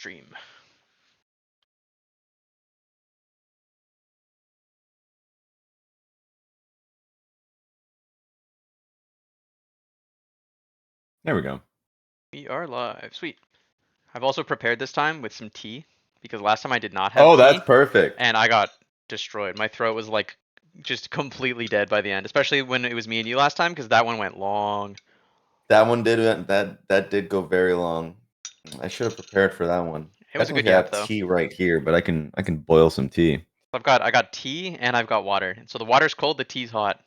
Stream. There we go. We are live. Sweet. I've also prepared this time with some tea because last time I did not have Oh, tea that's perfect. and I got destroyed. My throat was like just completely dead by the end, especially when it was me and you last time because that one went long. That one did that did go very long. I should have prepared for that one. It was a good Technically, I yap have though. tea right here, but I can boil some tea. I got tea and I've got water. So the water's cold, the tea's hot.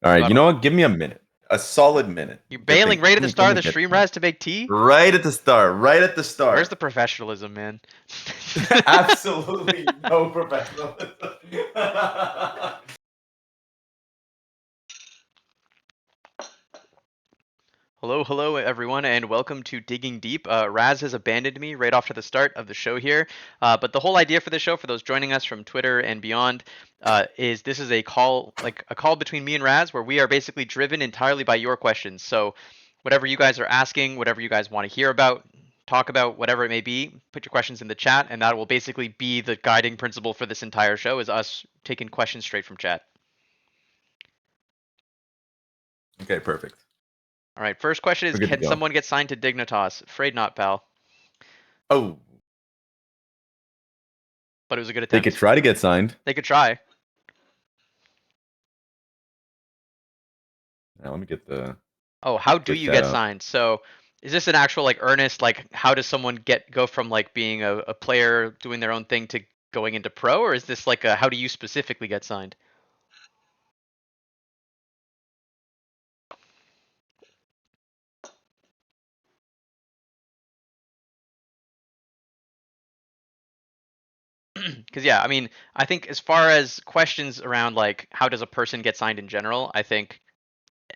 All right, Got you know what? Give me a minute, a solid minute. You Good bailing thing. right at Let the me let start of me the get stream, some. Raz, to make tea? Right at the start. Right at the Where's start. the professionalism, man? Absolutely no professionalism. Hello, everyone, and welcome to Digging Deep. Raz has abandoned me right off to the start of the show here, but the whole idea for the show, for those joining us from Twitter and beyond, is this is a call, like a call between me and Raz, where we are basically driven entirely by your questions. So, whatever you guys are asking, whatever you guys want to hear about, talk about, whatever it may be, put your questions in the chat, and that will basically be the guiding principle for this entire show, is us taking questions straight from chat. Okay, perfect. All right, first question is, We're good to can go. someone get signed to Dignitas? Afraid not, pal. Oh, But it was a good they attempt. could try to get signed. They could try. Now let me get the. Oh, how do you that get up. signed? So is this an actual like earnest like how does someone go from like being a player doing their own thing to going into pro, or is this like a how do you specifically get signed? Because yeah, I mean, I think as far as questions around like how does a person get signed in general, I think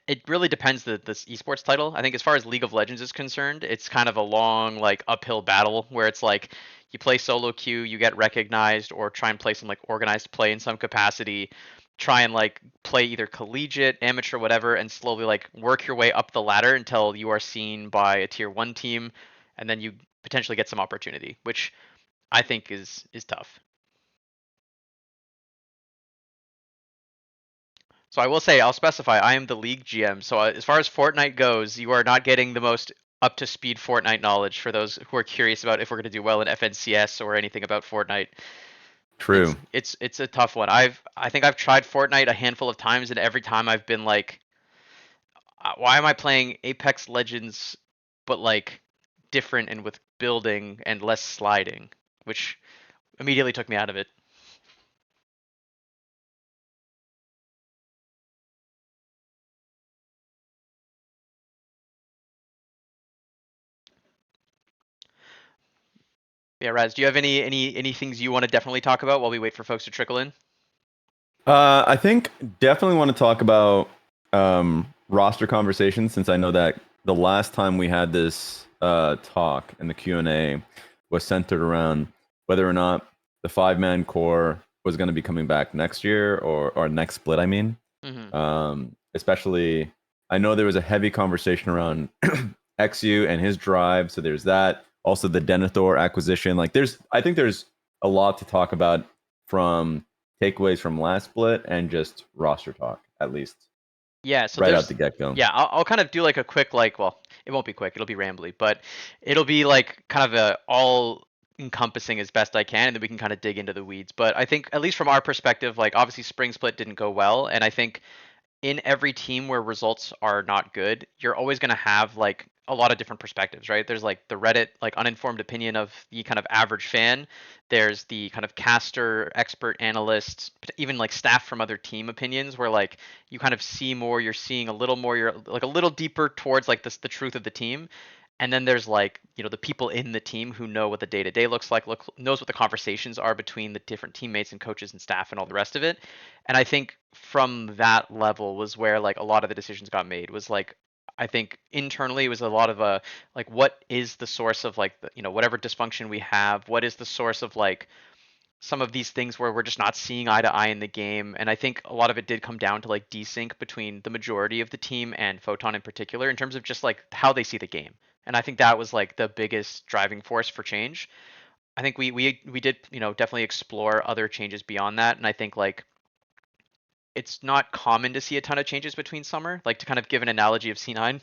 it really depends this esports title. I think as far as League of Legends is concerned, it's kind of a long like uphill battle where it's like you play solo queue, you get recognized, or try and play some like organized play in some capacity. Try and like play either collegiate, amateur, whatever, and slowly like work your way up the ladder until you are seen by a tier one team, and then you potentially get some opportunity, which I think is tough. So I will say, I'll specify, I am the league GM. So as far as Fortnite goes, you are not getting the most up to speed Fortnite knowledge for those who are curious about if we're going to do well in FNCS or anything about Fortnite. True. It's a tough one. I think I've tried Fortnite a handful of times, and every time I've been like, why am I playing Apex Legends, but like different and with building and less sliding, which immediately took me out of it. Yeah, Raz, do you have any things you want to definitely talk about while we wait for folks to trickle in? I think definitely want to talk about roster conversations, since I know that the last time we had this talk and the Q&A was centered around whether or not the 5-man core was going to be coming back next year or next split, I mean. Especially, I know there was a heavy conversation around XU and his drive, so there's that. Also the Denethor acquisition. Like I think there's a lot to talk about from takeaways from last split and just roster talk, at least. Yeah, so Right out there's the get go. yeah, I'll kind of do like a quick like well, it won't be quick, it'll be rambly, but it'll be like kind of a all encompassing as best I can, and then we can kind of dig into the weeds. But I think at least from our perspective, like obviously spring split didn't go well, and I think in every team where results are not good, you're always going to have like a lot of different perspectives, right? There's like the Reddit, like uninformed opinion of the kind of average fan. There's the kind of caster, expert analyst, even like staff from other team opinions where like you kind of see more, you're seeing a little more, you're like a little deeper towards like the truth of the team. And then there's like, you know, the people in the team who know what the day to day looks like, knows what the conversations are between the different teammates and coaches and staff and all the rest of it. And I think from that level was where like a lot of the decisions got made. Was like I think internally it was a lot of a like what is the source of like the, you know, whatever dysfunction we have, what is the source of like some of these things where we're just not seeing eye to eye in the game. And I think a lot of it did come down to like desync between the majority of the team and Photon in particular in terms of just like how they see the game. And I think that was like the biggest driving force for change. I think we did, definitely explore other changes beyond that, and I think like it's not common to see a ton of changes between summer. Like to kind of give an analogy of C9,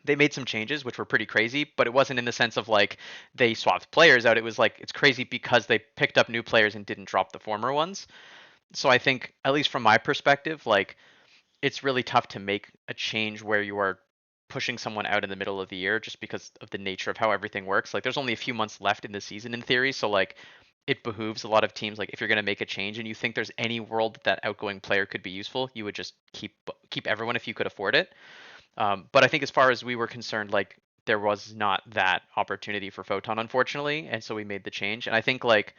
they made some changes which were pretty crazy, but it wasn't in the sense of like they swapped players out. It was like it's crazy because they picked up new players and didn't drop the former ones. So I think at least from my perspective, like it's really tough to make a change where you are pushing someone out in the middle of the year just because of the nature of how everything works. Like there's only a few months left in the season in theory, so like it behooves a lot of teams like if you're going to make a change and you think there's any world that outgoing player could be useful, you would just keep everyone if you could afford it. But I think as far as we were concerned, like there was not that opportunity for Photon, unfortunately, and so we made the change. And I think like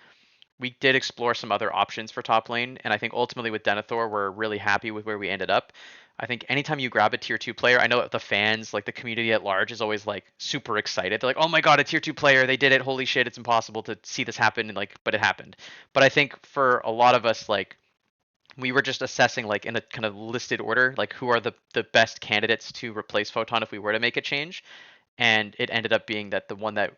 we did explore some other options for top lane, and I think ultimately with Denethor, we're really happy with where we ended up. I think anytime you grab a tier two player, I know the fans, like the community at large, is always like super excited. They're like, "Oh my god, a tier two player! They did it! Holy shit! It's impossible to see this happen!" And like, but it happened. But I think for a lot of us, like we were just assessing like in a kind of listed order, like who are the best candidates to replace Photon if we were to make a change, and it ended up being that the one that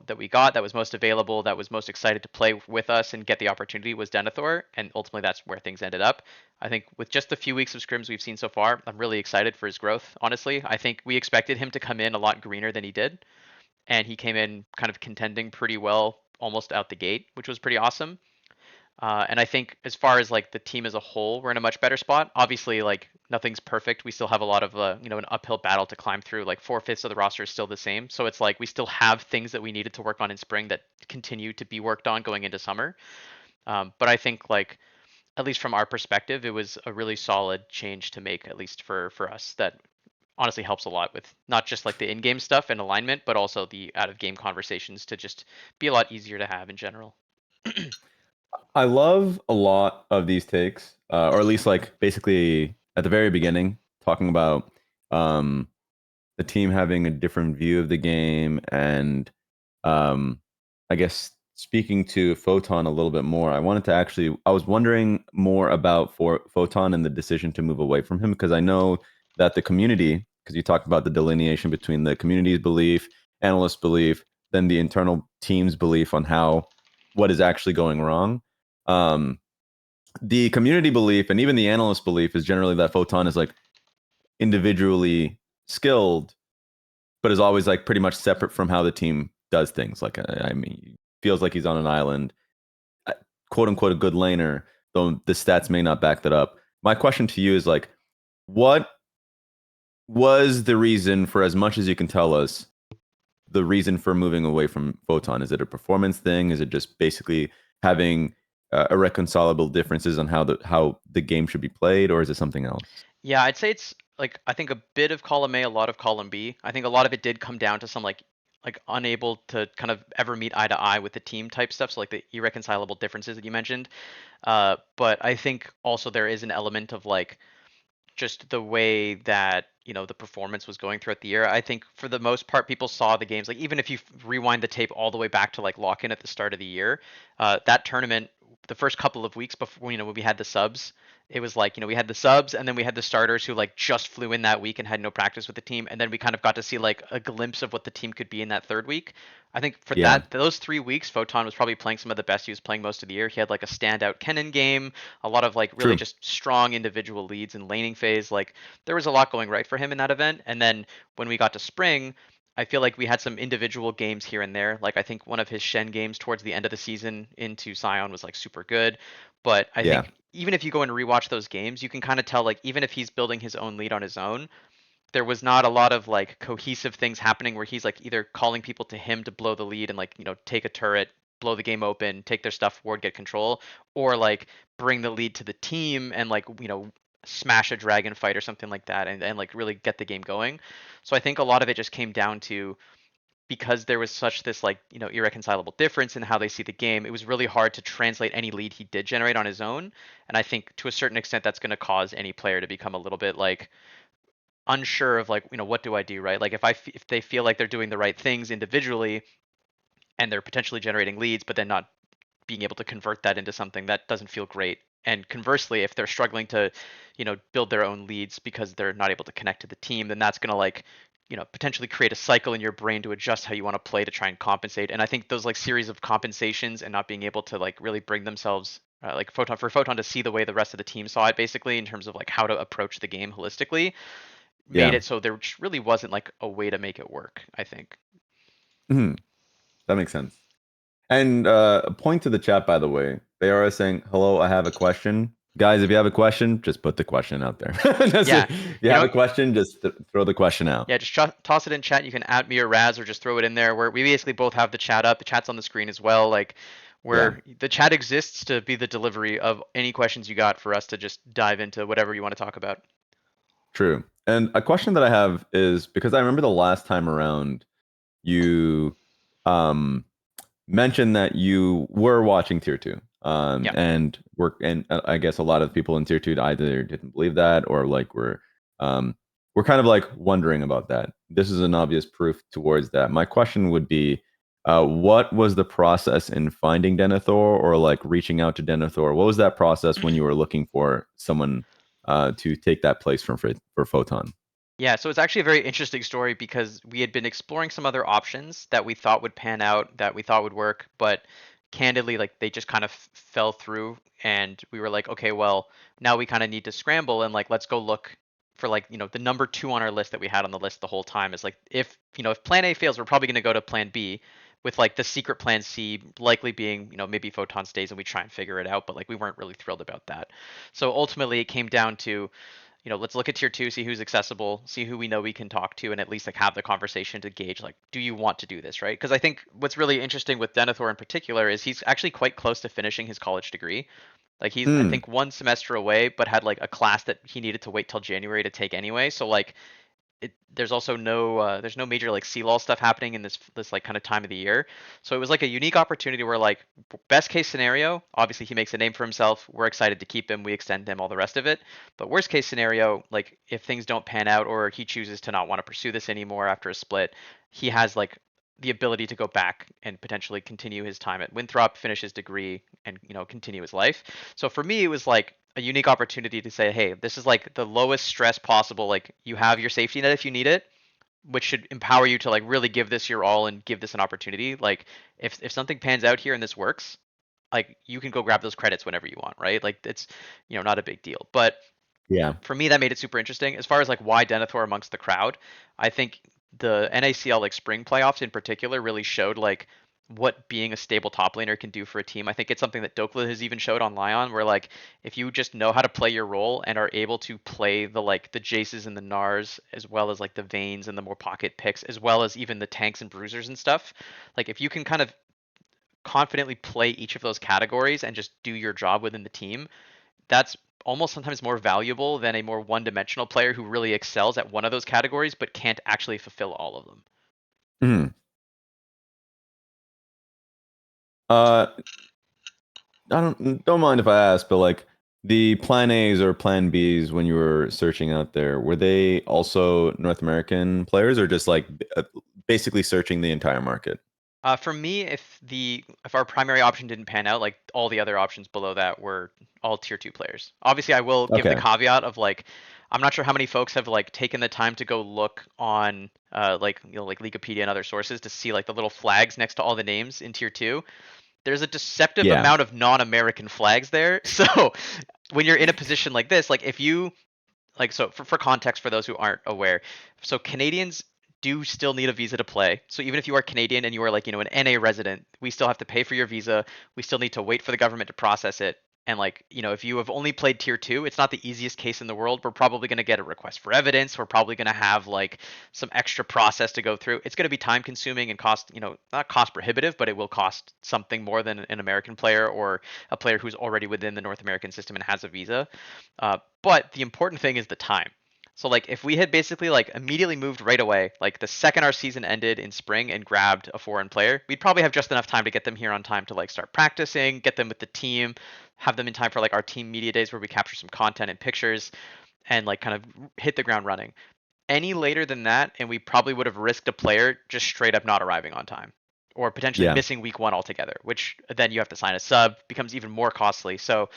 that we got that was most available, that was most excited to play with us and get the opportunity was Denethor, and ultimately that's where things ended up. I think with just the few weeks of scrims we've seen so far, I'm really excited for his growth. Honestly, I think we expected him to come in a lot greener than he did, and he came in kind of contending pretty well almost out the gate, which was pretty awesome. And I think as far as like the team as a whole, we're in a much better spot. Obviously, like nothing's perfect. We still have a lot of an uphill battle to climb through. Like 4/5 of the roster is still the same, so it's like we still have things that we needed to work on in spring that continue to be worked on going into summer. But I think like at least from our perspective, it was a really solid change to make, at least for us. That honestly helps a lot with not just like the in-game stuff and alignment, but also the out-of-game conversations to just be a lot easier to have in general. I love a lot of these takes, or at least like basically at the very beginning, talking about um, the team having a different view of the game, and um, I guess speaking to Photon a little bit more. I was wondering more about for Photon and the decision to move away from him, because I know that the community, because you talked about the delineation between the community's belief, analyst belief, then the internal team's belief on how what is actually going wrong. Um, the community belief and even the analyst belief is generally that Photon is like individually skilled, but is always like pretty much separate from how the team does things. Like, I mean, feels like he's on an island, uh, quote unquote, a good laner, though the stats may not back that up. My question to you is like, what was the reason, for as much as you can tell us, the reason for moving away from Photon? Is it a performance thing? Is it just basically having irreconcilable differences on how the game should be played, or is it something else? Yeah, I'd say it's like I think a bit of column A, a lot of column B. I think a lot of it did come down to some like unable to kind of ever meet eye to eye with the team type stuff, so like the irreconcilable differences that you mentioned. But I think also there is an element of like just the way that the performance was going throughout the year. I think for the most part, people saw the games. Like even if you rewind the tape all the way back to like lock in at the start of the year, that tournament, the first couple of weeks before when we had the subs, it was like we had the subs and then we had the starters who like just flew in that week and had no practice with the team, and then we kind of got to see like a glimpse of what the team could be in that third week. I think for Yeah, that those 3 weeks, Photon was probably playing some of the best he was playing most of the year. He had like a standout Kennen game, a lot of like really true. just strong individual leads in laning phase. Like there was a lot going right for him in that event. And then when we got to spring, I feel like we had some individual games here and there. Like I think one of his Shen games towards the end of the season into Sion was like super good. But I Yeah, think even if you go and rewatch those games, you can kind of tell like even if he's building his own lead on his own, there was not a lot of like cohesive things happening where he's like either calling people to him to blow the lead and like take a turret, blow the game open, take their stuff forward, get control, or like bring the lead to the team and like smash a dragon fight or something like that, and like really get the game going. So I think a lot of it just came down to because there was such this like irreconcilable difference in how they see the game. It was really hard to translate any lead he did generate on his own, and I think to a certain extent that's going to cause any player to become a little bit like unsure of like what do I do, right? Like if they feel like they're doing the right things individually and they're potentially generating leads but then not being able to convert that into something that doesn't feel great. And conversely, if they're struggling to build their own leads because they're not able to connect to the team, then that's going to like potentially create a cycle in your brain to adjust how you want to play to try and compensate. And I think those like series of compensations and not being able to like really bring themselves like Photon to see the way the rest of the team saw it, basically in terms of like how to approach the game holistically, made Yeah. it so there just really wasn't like a way to make it work, I think. Mhm. That makes sense. And a point to the chat, by the way. They are saying, "Hello, I have a question." Guys, if you have a question, just put the question out there. Yeah, If you you have know, a question, just throw the question out. yeah, just toss it in chat. You can add me or Raz or just throw it in there. Where we basically both have the chat up. The chat's on the screen as well. Like Yeah, where the chat exists to be the delivery of any questions you got for us to just dive into whatever you want to talk about. true. And a question that I have is because I remember the last time around you um mentioned that you were watching tier two. Yeah. And I guess a lot of people in tier two either didn't believe that or like um were kind of like wondering about that. This is an obvious proof towards that. My question would be, what was the process in finding Denethor or like reaching out to Denethor? What was that process when you were looking for someone to take that place for Photon? Yeah, so it's actually a very interesting story because we had been exploring some other options that we thought would pan out, that we thought would work, but candidly, like they just kind of fell through, and we were like, okay, well, now we kind of need to scramble and like let's go look for like the number two on our list that we had on the list the whole time is like if if Plan A fails, we're probably going to go to Plan B, with like the secret Plan C likely being maybe Photon stays and we try and figure it out, but like we weren't really thrilled about that. So ultimately, it came down to let's look at tier two, see who's accessible, see who we know we can talk to, and at least like have the conversation to gauge like, do you want to do this, right? Because I think what's really interesting with Denethor in particular is he's actually quite close to finishing his college degree. Like he's I Mm, think one semester away, but had like a class that he needed to wait till January to take anyway. So like there's also there's no major like CLOL stuff happening in this like kind of time of the year. So it was like a unique opportunity where like best case scenario, obviously he makes a name for himself. We're excited to keep him. We extend him all the rest of it. But worst case scenario, like if things don't pan out or he chooses to not want to pursue this anymore after a split, he has like the ability to go back and potentially continue his time at Winthrop, finish his degree, and continue his life. So for me, it was like a unique opportunity to say, hey, this is like the lowest stress possible. Like you have your safety net if you need it, which should empower you to like really give this your all and give this an opportunity. Like if something pans out here and this works, like you can go grab those credits whenever you want, right? Like it's not a big deal. But yeah. for me, that made it super interesting. As far as like why Denethor amongst the crowd, I think the NACL like spring playoffs in particular really showed like what being a stable top laner can do for a team. I think it's something that Dokla has even showed on Lion, where like if you just know how to play your role and are able to play the Jaces and the Nars as well as like the Vaynes and the more pocket picks, as well as even the tanks and bruisers and stuff, like if you can kind of confidently play each of those categories and just do your job within the team, that's almost sometimes more valuable than a more one-dimensional player who really excels at one of those categories but can't actually fulfill all of them. Mm. Uh, don't mind if I ask, but like the plan A's or plan B's when you were searching out there, were they also North American players or just like basically searching the entire market? For me, if our primary option didn't pan out, like all the other options below that were all tier two players. Obviously, I will give the Okay. caveat of like, I'm not sure how many folks have like taken the time to go look on like like Wikipedia and other sources to see like the little flags next to all the names in tier two. There's a deceptive Yeah. amount of non-American flags there. So when you're in a position like this, like if you like so for context for those who aren't aware, so Canadians do still need a visa to play. So even if you are Canadian and you are like an NA resident, we still have to pay for your visa. We still need to wait for the government to process it. And like if you have only played tier two, it's not the easiest case in the world. We're probably going to get a request for evidence. We're probably going to have like some extra process to go through. It's going to be time consuming and cost not cost prohibitive, but it will cost something more than an American player or a player who's already within the North American system and has a visa. But the important thing is the time. So like if we had basically like immediately moved right away, like the second our season ended in spring and grabbed a foreign player, we'd probably have just enough time to get them here on time to like start practicing, get them with the team, have them in time for like our team media days where we capture some content and pictures and like kind of hit the ground running. Any later than that and we probably would have risked a player just straight up not arriving on time or potentially Yeah. missing week 1 altogether, which then you have to sign a sub, becomes even more costly. So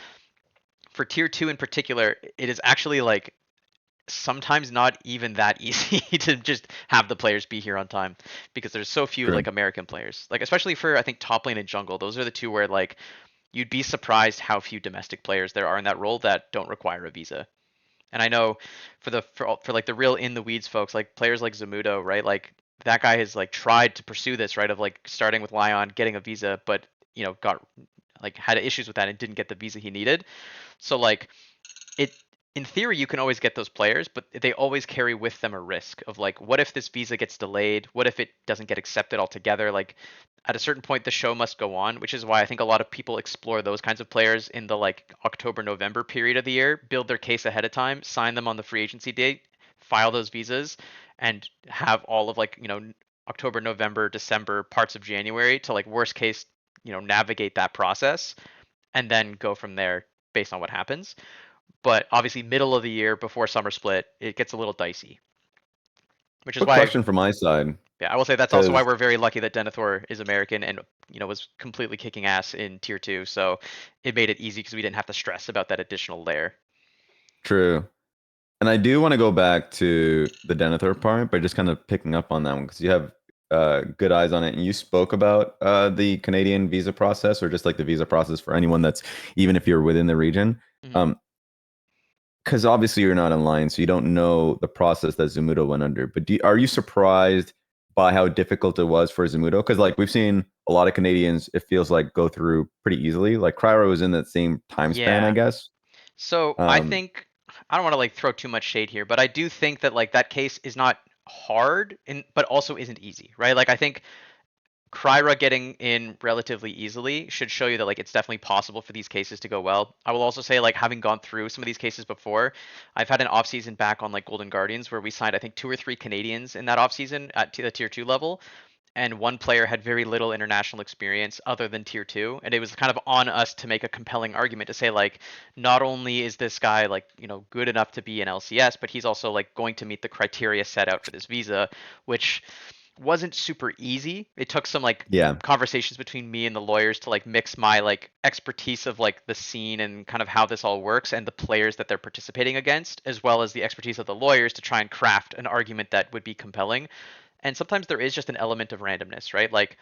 for tier 2 in particular, it is actually like sometimes not even that easy to just have the players be here on time because there's so few True. like American players. Like especially for I think top lane and jungle, those are the two where like you'd be surprised how few domestic players there are in that role that don't require a visa. And I know for like the real in the weeds folks, like players like Zamudo, right? Like that guy has like tried to pursue this, right? Of like starting with Lion, getting a visa, but got like had issues with that and didn't get the visa he needed. So like it in theory you can always get those players, but they always carry with them a risk of like what if this visa gets delayed? What if it doesn't get accepted altogether? Like at a certain point the show must go on, which is why I think a lot of people explore those kinds of players in the like October November period of the year, build their case ahead of time, sign them on the free agency date, file those visas and have all of like, October, November, December, parts of January to like worst case, navigate that process and then go from there based on what happens. But obviously, middle of the year before summer split, it gets a little dicey. Which is Quick why, question from my side, yeah, I will say that's also why because we're very lucky that Denethor is American and was completely kicking ass in tier two. So it made it easy because we didn't have to stress about that additional layer. true. And I do want to go back to the Denethor part, but just kind of picking up on that one because you have good eyes on it. And you spoke about the Canadian visa process or just like the visa process for anyone that's even if you're within the region. Mhm. Um, because obviously you're not online, so you don't know the process that Zumudo went under. But are you surprised by how difficult it was for Zumudo? Because like we've seen a lot of Canadians, it feels like go through pretty easily. Like Cryro was in that same time span, I Yeah. guess. So I Um, think I don't want to like throw too much shade here, but I do think that like that case is not hard but also isn't easy, right? Like I think Kryra getting in relatively easily should show you that like it's definitely possible for these cases to go well. I will also say like having gone through some of these cases before, I've had an off season back on like Golden Guardians where we signed I think two or three Canadians in that off season at the tier 2 level and one player had very little international experience other than tier 2 and it was kind of on us to make a compelling argument to say like not only is this guy like good enough to be an LCS but he's also like going to meet the criteria set out for this visa, which wasn't super easy. It took some like yeah, conversations between me and the lawyers to like mix my like expertise of like the scene and kind of how this all works and the players that they're participating against, as well as the expertise of the lawyers to try and craft an argument that would be compelling. And sometimes there is just an element of randomness, right? Like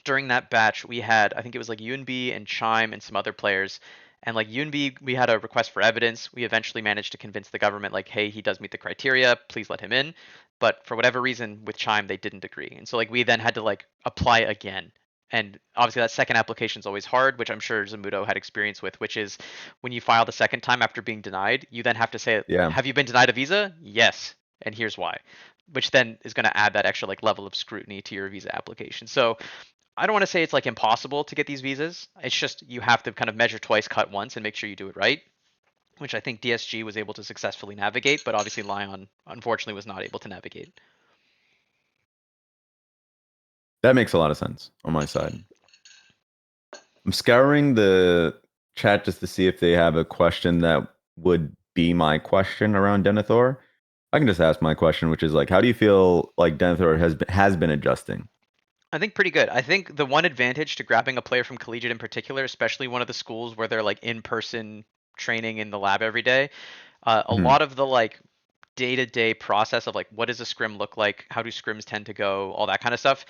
during that batch, we had I think it was like Yunbi and Chime and some other players. And like Yunbi, we had a request for evidence. We eventually managed to convince the government, like, hey, he does meet the criteria. Please let him in. But for whatever reason, with Chime, they didn't agree. And so like we then had to like apply again. And obviously that second application is always hard, which I'm sure Zamudo had experience with, which is when you file the second time after being denied, you then have to say, yeah. have you been denied a visa? Yes. And here's why. Which then is going to add that extra like level of scrutiny to your visa application. So I don't want to say it's like impossible to get these visas. It's just you have to kind of measure twice, cut once, and make sure you do it right, which I think DSG was able to successfully navigate, but obviously Lion unfortunately was not able to navigate. That makes a lot of sense on my side. I'm scouring the chat just to see if they have a question that would be my question around Denethor. I can just ask my question, which is like, how do you feel like Denethor has been adjusting? I think pretty good. I think the one advantage to grabbing a player from collegiate in particular, especially one of the schools where they're like in person training in the lab every day, a Mhm. lot of the like day to day process of like what does a scrim look like, how do scrims tend to go, all that kind of stuff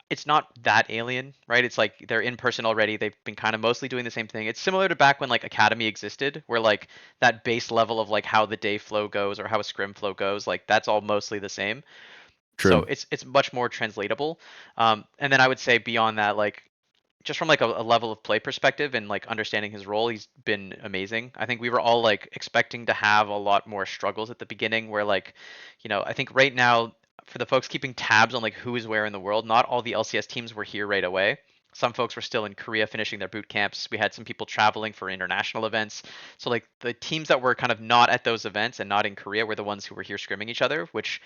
it's not that alien, right? It's like they're in person already. They've been kind of mostly doing the same thing. It's similar to back when like Academy existed, where like that base level of like how the day flow goes or how a scrim flow goes, like that's all mostly the same. So True. it's much more translatable. And then I would say beyond that, like just from like a level of play perspective and like understanding his role, he's been amazing. I think we were all like expecting to have a lot more struggles at the beginning where like, I think right now for the folks keeping tabs on like who is where in the world, not all the LCS teams were here right away. Some folks were still in Korea finishing their boot camps. We had some people traveling for international events. So like the teams that were kind of not at those events and not in Korea were the ones who were here scrimming each other, which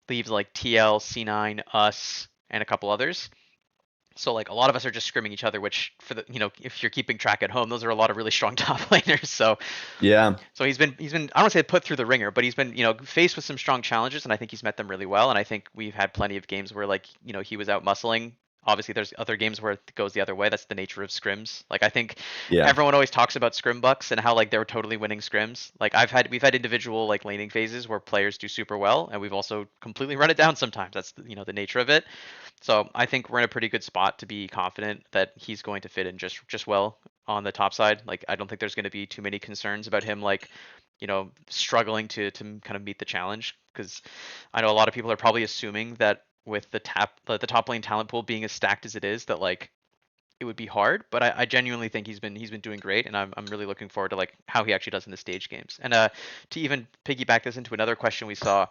leaves like TL, C9, us, and a couple others. So like a lot of us are just scrimming each other, which for the if you're keeping track at home, those are a lot of really strong top laners. Yeah. So he's been I don't want to say put through the ringer, but he's been faced with some strong challenges, and I think he's met them really well. And I think we've had plenty of games where like he was out muscling obviously there's other games where it goes the other way. That's the nature of scrims. Like I think Yeah. everyone always talks about scrim bucks and how like they're totally winning scrims. Like we've had individual like laning phases where players do super well, and we've also completely run it down sometimes. That's the nature of it. So I think we're in a pretty good spot to be confident that he's going to fit in just well on the top side. Like I don't think there's going to be too many concerns about him like struggling to kind of meet the challenge, because I know a lot of people are probably assuming that with the top lane talent pool being as stacked as it is, that like it would be hard, but I genuinely think he's been doing great, and I'm really looking forward to like how he actually does in the stage games. And to even piggyback this into another question we saw,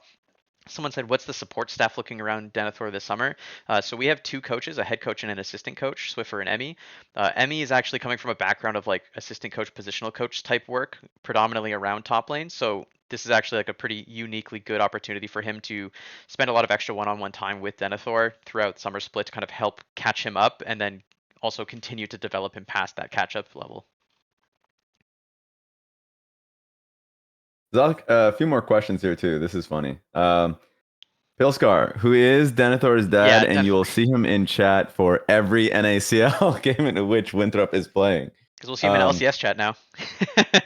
someone said, "What's the support staff looking around Denethor this summer?" So we have two coaches, a head coach and an assistant coach, Swiffer and Emmy. Emmy is actually coming from a background of like assistant coach, positional coach type work, predominantly around top lane. So this is actually like a pretty uniquely good opportunity for him to spend a lot of extra one-on-one time with Denethor throughout summer split to kind of help catch him up, and then also continue to develop him past that catch-up level. There's a few more questions here too. This is funny. Pilscar, who is Denethor's dad, Yeah, and you will see him in chat for every NACL game in which Winthrop is playing. because we'll see him in LCS chat now.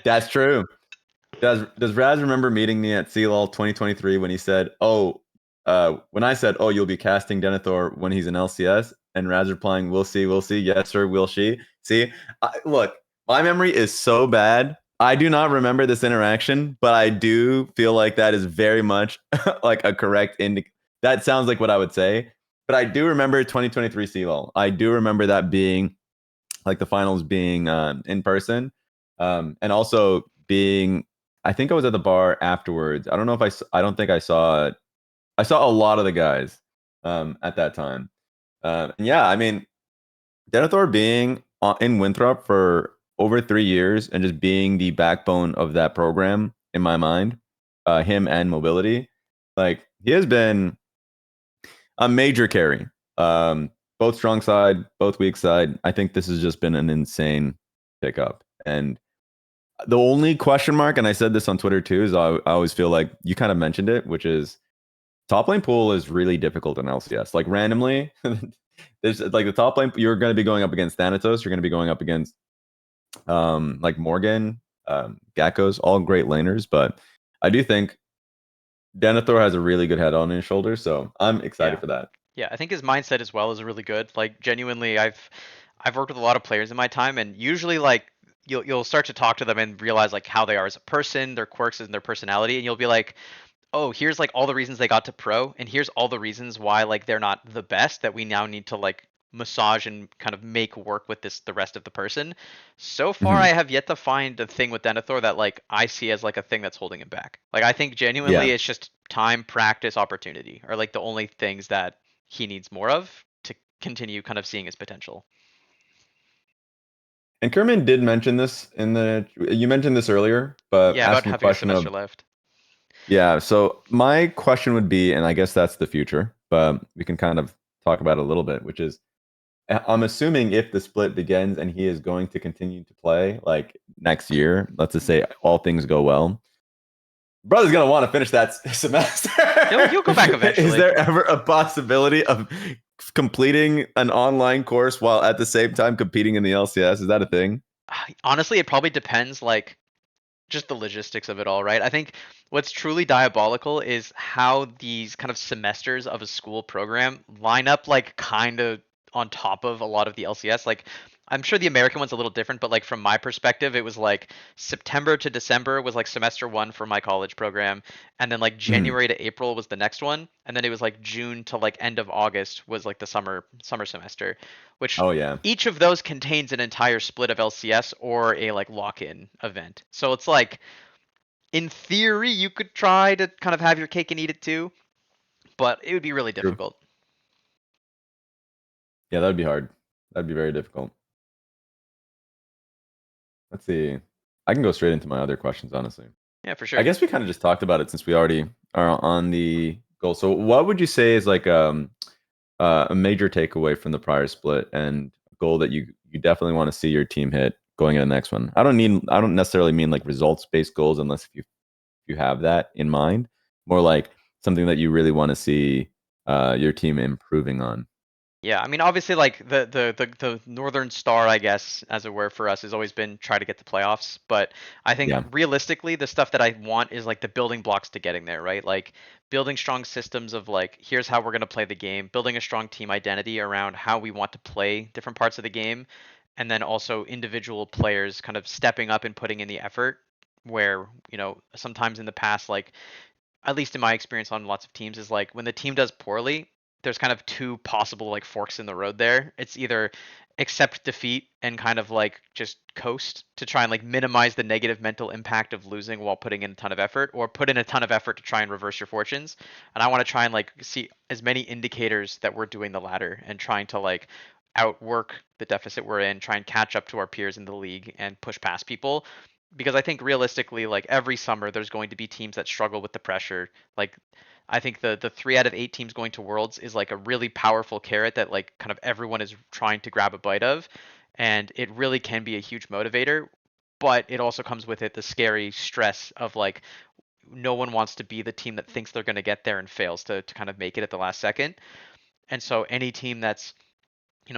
That's true. Does Raz remember meeting me at CLOL 2023 when he said, "Oh, when I said, oh, you'll be casting Denethor when he's in LCS," and Raz replying, we'll see, yes sir, will she?" See, look, my memory is so bad. I do not remember this interaction, but I do feel like that is very much like a correct That sounds like what I would say. But I do remember 2023 CLOL. I do remember that being like the finals being in person, and also being. I think I was at the bar afterwards. I don't know if I don't think I saw. I saw a lot of the guys at that time. And yeah, I mean, Denethor being in Winthrop for over 3 years and just being the backbone of that program in my mind, him and mobility, like he has been a major carry. Both strong side, both weak side. I think this has just been an insane pickup. And the only question mark, and I said this on Twitter too, is I always feel like you kind of mentioned it, which is top lane pool is really difficult in LCS. Like randomly, there's like the top lane, you're going to be going up against Thanatos, you're going to be going up against like Morgan, Gakkos, all great laners. But I do think Denethor has a really good head on his shoulders, so I'm excited Yeah. for that. Yeah, I think his mindset as well is really good. Like genuinely, I've worked with a lot of players in my time, and usually like you'll start to talk to them and realize like how they are as a person, their quirks and their personality, and you'll be like, oh, here's like all the reasons they got to pro, and here's all the reasons why like they're not the best that we now need to like massage and kind of make work with the rest of the person. So far, I Mhm. have yet to find a thing with Denethor that like I see as like a thing that's holding him back. Like I think genuinely Yeah. it's just time, practice, opportunity are like the only things that he needs more of to continue kind of seeing his potential. And Kerman did mention this in you mentioned this earlier, but Yeah, about asking the having a question semester of, left. yeah, so my question would be, and I guess that's the future, but we can kind of talk about it a little bit, which is I'm assuming if the split begins and he is going to continue to play like next year, let's just say all things go well, brother's gonna want to finish that semester. He'll go back Is eventually. there ever a possibility of completing an online course while at the same time competing in the LCS? Is that a thing? Honestly, it probably depends like just the logistics of it all, right? I think what's truly diabolical is how these kind of semesters of a school program line up like kind of on top of a lot of the LCS. Like I'm sure the American one's a little different, but like from my perspective, it was like September to December was like semester one for my college program, and then like Mhm. January to April was the next one, and then it was like June to like end of August was like the summer semester, which Oh yeah, each of those contains an entire split of LCS or a like lock-in event. So it's like in theory you could try to kind of have your cake and eat it too, but it would be really true. difficult. Yeah, that'd be hard. That'd be very difficult. Let's see. I can go straight into my other questions, honestly. Yeah, for I sure. guess we kind of just talked about it since we already are on the goal. So, what would you say is like a major takeaway from the prior split and a goal that you definitely want to see your team hit going into the next one? I don't necessarily mean like results based goals unless if you have that in mind. More like something that you really want to see your team improving on. Yeah, I mean, obviously, like the northern star, I guess, as it were, for us has always been try to get the playoffs. But I think Yeah. realistically, the stuff that I want is like the building blocks to getting there, right? Like building strong systems of like, here's how we're gonna play the game, building a strong team identity around how we want to play different parts of the game, and then also individual players kind of stepping up and putting in the effort. Where, sometimes in the past, like at least in my experience on lots of teams, is like when the team does poorly, there's kind of two possible like forks in the road there. It's either accept defeat and kind of like just coast to try and like minimize the negative mental impact of losing while putting in a ton of effort, or put in a ton of effort to try and reverse your fortunes. And I want to try and like see as many indicators that we're doing the latter and trying to like outwork the deficit we're in, try and catch up to our peers in the league and push past people, because I think realistically, like every summer, there's going to be teams that struggle with the pressure. Like, I think the 3 out of 8 teams going to Worlds is like a really powerful carrot that like kind of everyone is trying to grab a bite of, and it really can be a huge motivator. But it also comes with it the scary stress of like no one wants to be the team that thinks they're going to get there and fails to kind of make it at the last second. And so any team that's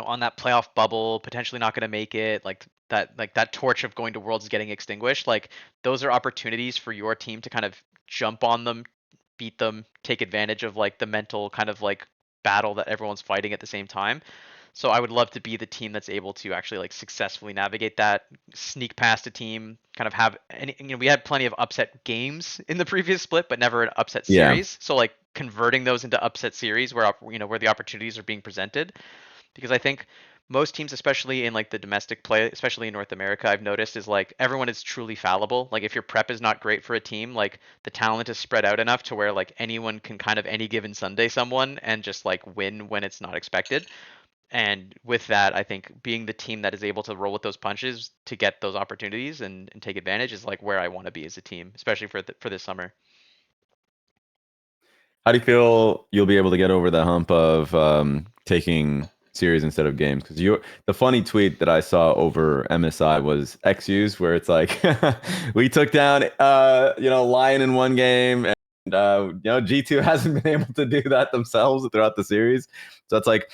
on that playoff bubble, potentially not going to make it, like that torch of going to Worlds is getting extinguished. Like those are opportunities for your team to kind of jump on them, beat them, take advantage of like the mental kind of like battle that everyone's fighting at the same time. So I would love to be the team that's able to actually like successfully navigate that, sneak past a team, kind of have any. We had plenty of upset games in the previous split, but never an upset Yeah. series. So like converting those into upset series where where the opportunities are being presented, because I think most teams, especially in like the domestic play, especially in North America, I've noticed is like everyone is truly fallible. Like if your prep is not great for a team, like the talent is spread out enough to where like anyone can kind of any given Sunday someone and just like win when it's not expected. And with that, I think being the team that is able to roll with those punches to get those opportunities and take advantage is like where I want to be as a team, especially for this summer. How do you feel you'll be able to get over the hump of taking series instead of games? Because the funny tweet that I saw over MSI was XU's, where it's like we took down Lion in one game, and G2 hasn't been able to do that themselves throughout the series. So it's like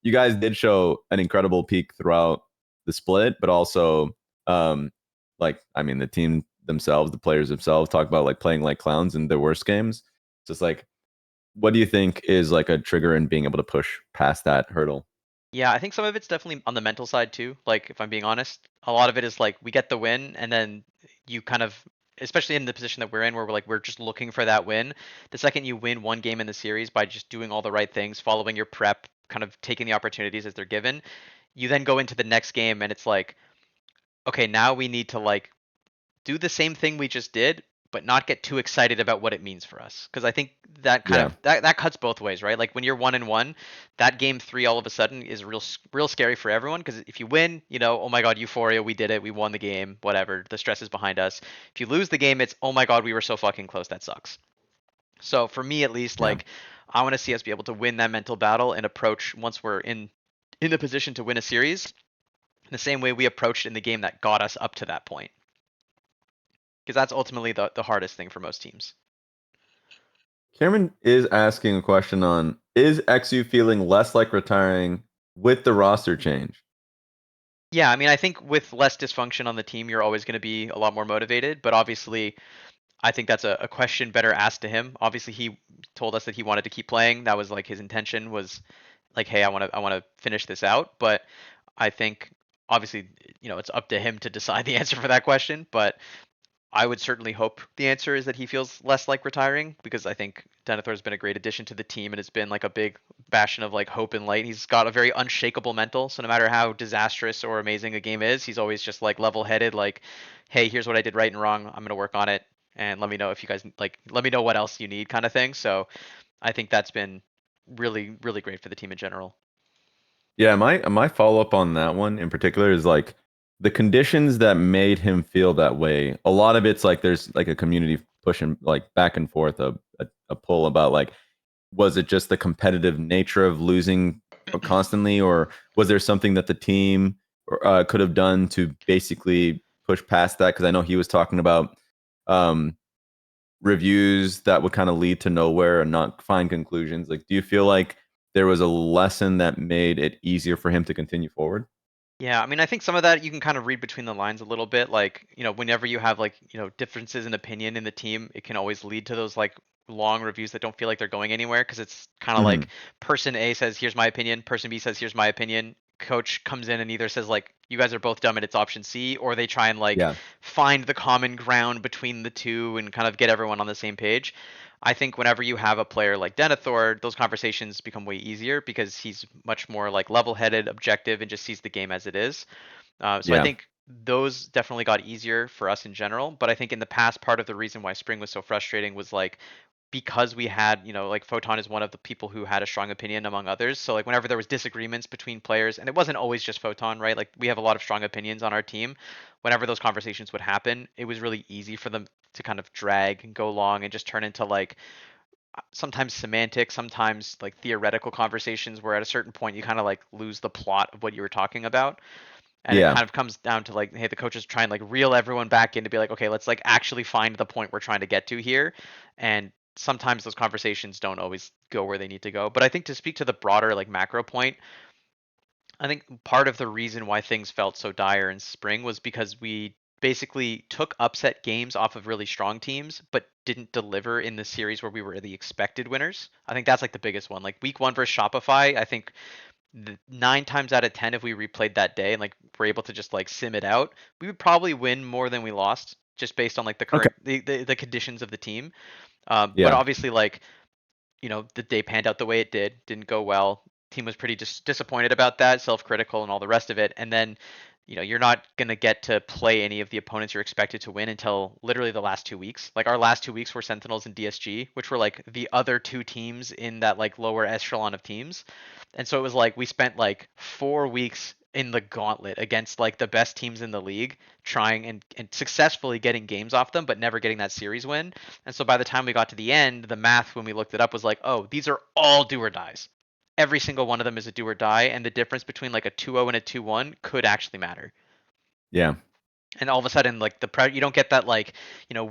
you guys did show an incredible peak throughout the split, but also I mean the team themselves, the players themselves talk about like playing like clowns in their worst games. Just like, what do you think is like a trigger in being able to push past that hurdle? Yeah, I think some of it's definitely on the mental side too. Like, if I'm being honest, a lot of it is like we get the win, and then you kind of, especially in the position that we're in, where we're just looking for that win. The second you win one game in the series by just doing all the right things, following your prep, kind of taking the opportunities as they're given, you then go into the next game, and it's like, okay, now we need to like do the same thing we just did, but not get too excited about what it means for us. Because I think that kind Yeah, of that cuts both ways, right? Like when you're 1-1, that game three all of a sudden is real scary for everyone. Because if you win, oh my god, euphoria, we did it, we won the game, whatever, the stress is behind us. If you lose the game, it's oh my god, we were so fucking close, that sucks. So for me at least, yeah. like I want to see us be able to win that mental battle and approach once we're in the position to win a series the same way we approached in the game that got us up to that point, because that's ultimately the hardest thing for most teams. Cameron is asking a question on, is XU feeling less like retiring with the roster change? Yeah, I mean, I think with less dysfunction on the team, you're always going to be a lot more motivated. But obviously, I think that's a question better asked to him. Obviously, he told us that he wanted to keep playing. That was like his intention was like, hey, I want to finish this out. But I think obviously, it's up to him to decide the answer for that question. But I would certainly hope the answer is that he feels less like retiring, because I think Denethor has been a great addition to the team and it's been like a big bastion of like hope and light. He's got a very unshakable mental, so no matter how disastrous or amazing a game is, he's always just like level-headed, like, hey, here's what I did right and wrong. I'm gonna work on it, and let me know if you guys like. Let me know what else you need, kind of thing. So I think that's been really, really great for the team in general. Yeah, my follow up on that one in particular is like the conditions that made him feel that way. A lot of it's like there's like a community pushing like back and forth, a pull about like, was it just the competitive nature of losing constantly, or was there something that the team could have done to basically push past that? Because I know he was talking about um, reviews that would kind of lead to nowhere and not find conclusions. Like, do you feel like there was a lesson that made it easier for him to continue forward. Yeah, I mean, I think some of that you can kind of read between the lines a little bit. Like, whenever you have like, differences in opinion in the team, it can always lead to those like long reviews that don't feel like they're going anywhere because it's kind of Hmm. like person A says, "Here's my opinion." Person B says, "Here's my opinion." Coach comes in and either says like, "You guys are both dumb and it's option C," or they try and like Yeah, find the common ground between the two and kind of get everyone on the same page. I think whenever you have a player like Denethor, those conversations become way easier because he's much more like level-headed, objective, and just sees the game as it is. So I yeah, think those definitely got easier for us in general. But I think in the past, part of the reason why Spring was so frustrating was like because we had, like Photon is one of the people who had a strong opinion among others. So like whenever there was disagreements between players, and it wasn't always just Photon, right? Like we have a lot of strong opinions on our team. Whenever those conversations would happen, it was really easy for them to kind of drag and go long and just turn into like sometimes semantic, sometimes like theoretical conversations where at a certain point you kind of like lose the plot of what you were talking about. And it yeah, kind of comes down to like, hey, the coaches try and like reel everyone back in to be like, okay, let's like actually find the point we're trying to get to here. And sometimes those conversations don't always go where they need to go. But I think to speak to the broader like macro point, I think part of the reason why things felt so dire in spring was because we basically took upset games off of really strong teams, but didn't deliver in the series where we were the expected winners. I think that's like the biggest one. Like week one versus Shopify, I think 9 times out of 10, if we replayed that day and like were able to just like sim it out, we would probably win more than we lost just based on like the okay, current the conditions of the team. But yeah, obviously, like the day panned out the way it did. Didn't go well. Team was pretty disappointed about that, self-critical, and all the rest of it. And then, you're not gonna get to play any of the opponents you're expected to win until literally the last 2 weeks. Like our last 2 weeks were Sentinels and DSG, which were like the other two teams in that like lower echelon of teams. And so it was like we spent like 4 weeks in the gauntlet against like the best teams in the league, trying and successfully getting games off them, but never getting that series win. And so by the time we got to the end, the math when we looked it up was like, oh, these are all do or dies. Every single one of them is a do or die, and the difference between like a 2-0 and a 2-1 could actually matter. yeah, And all of a sudden, like you don't get that like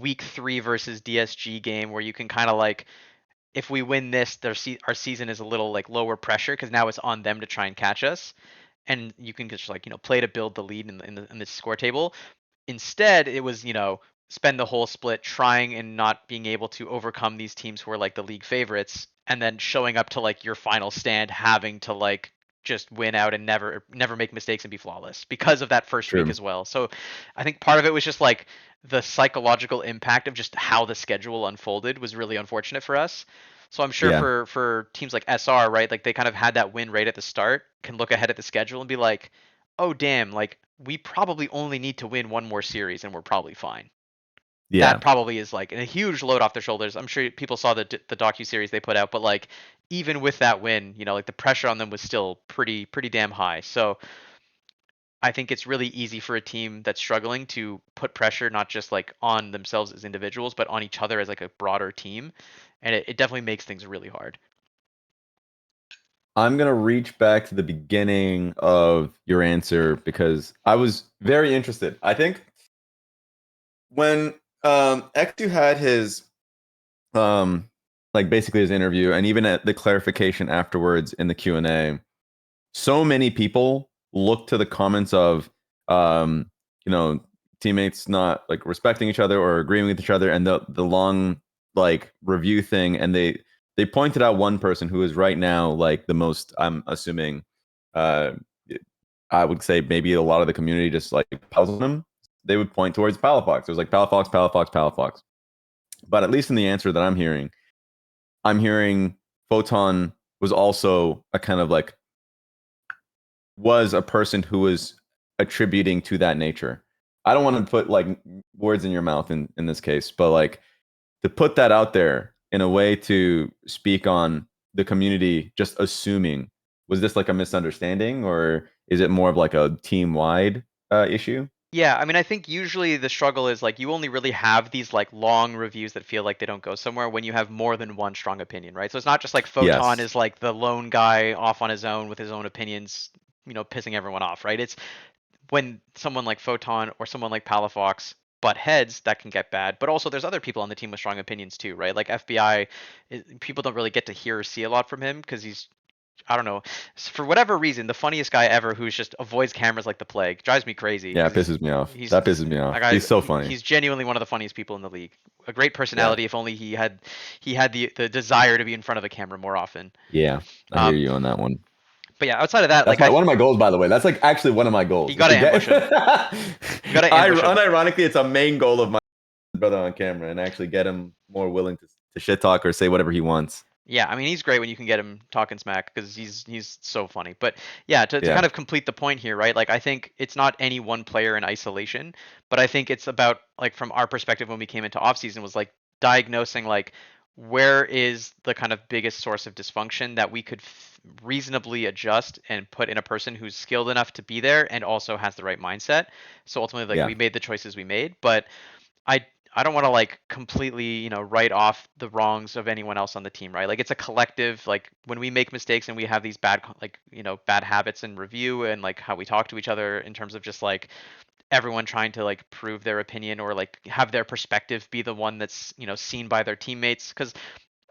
week 3 versus DSG game where you can kind of like if we win this, our season is a little like lower pressure because now it's on them to try and catch us, and you can just like play to build the lead in the score table. Instead, it was, spend the whole split trying and not being able to overcome these teams who are like the league favorites, and then showing up to like your final stand having to like just win out and never make mistakes and be flawless because of that first week true, as well. So I think part of it was just like the psychological impact of just how the schedule unfolded was really unfortunate for us. So I'm sure yeah, for teams like SR, right, like they kind of had that win right at the start, can look ahead at the schedule and be like, oh damn, like we probably only need to win one more series and we're probably fine. That yeah. probably is like a huge load off their shoulders. I'm sure people saw the docu series they put out, but like even with that win, like the pressure on them was still pretty damn high. So I think it's really easy for a team that's struggling to put pressure not just like on themselves as individuals, but on each other as like a broader team, and it definitely makes things really hard. I'm gonna reach back to the beginning of your answer because I was very interested. I think when XU had his um like basically his interview and even at the clarification afterwards in the Q&A, so many people look to the comments of um you know teammates not like respecting each other or agreeing with each other and the long like review thing, and they pointed out one person who is right now like the most, I'm assuming, uh I would say maybe a lot of the community just like puzzled him. They would point towards Palafox. It was like Palafox, Palafox, Palafox. But at least in the answer that I'm hearing Photon was also a kind of like was a person who was attributing to that nature. I don't want to put like words in your mouth in this case, but like to put that out there in a way to speak on the community just assuming, was this like a misunderstanding or is it more of like a team wide issue? Yeah, I mean, I think usually the struggle is like you only really have these like long reviews that feel like they don't go somewhere when you have more than one strong opinion, right? So it's not just like Photon Yes. is like the lone guy off on his own with his own opinions, pissing everyone off, right? It's when someone like Photon or someone like Palafox butt heads that can get bad. But also there's other people on the team with strong opinions too, right? Like FBI, people don't really get to hear or see a lot from him because he's I don't know, for whatever reason, the funniest guy ever who's just avoids cameras like the plague. Drives me crazy Yeah, it because pisses me off. he's That he's pisses me a off. guy. He's so funny. He's genuinely one of the funniest people in the league. A great Yeah. personality. If only he had the desire to be in front of a camera more often. Yeah. I hear Um, you on that one. but yeah, outside of that, That's like my one of my goals, by the way. That's like actually one of my you goals is gotta to get. ambush him. You gotta ambush him. Unironically, it's a main goal of my brother on camera and actually get him more willing to shit talk or say whatever he wants. Yeah, I mean he's great when you can get him talking smack because he's so funny. But yeah, to Yeah. kind of complete the point here, right? Like I think it's not any one player in isolation, but I think it's about like from our perspective when we came into off season was like diagnosing like where is the kind of biggest source of dysfunction that we could reasonably adjust and put in a person who's skilled enough to be there and also has the right mindset. So ultimately like Yeah. we made the choices we made, but I I don't want to like completely, write off the wrongs of anyone else on the team, right? Like it's a collective, like when we make mistakes and we have these bad like, bad habits in review and like how we talk to each other in terms of just like everyone trying to like prove their opinion or like have their perspective be the one that's, seen by their teammates cuz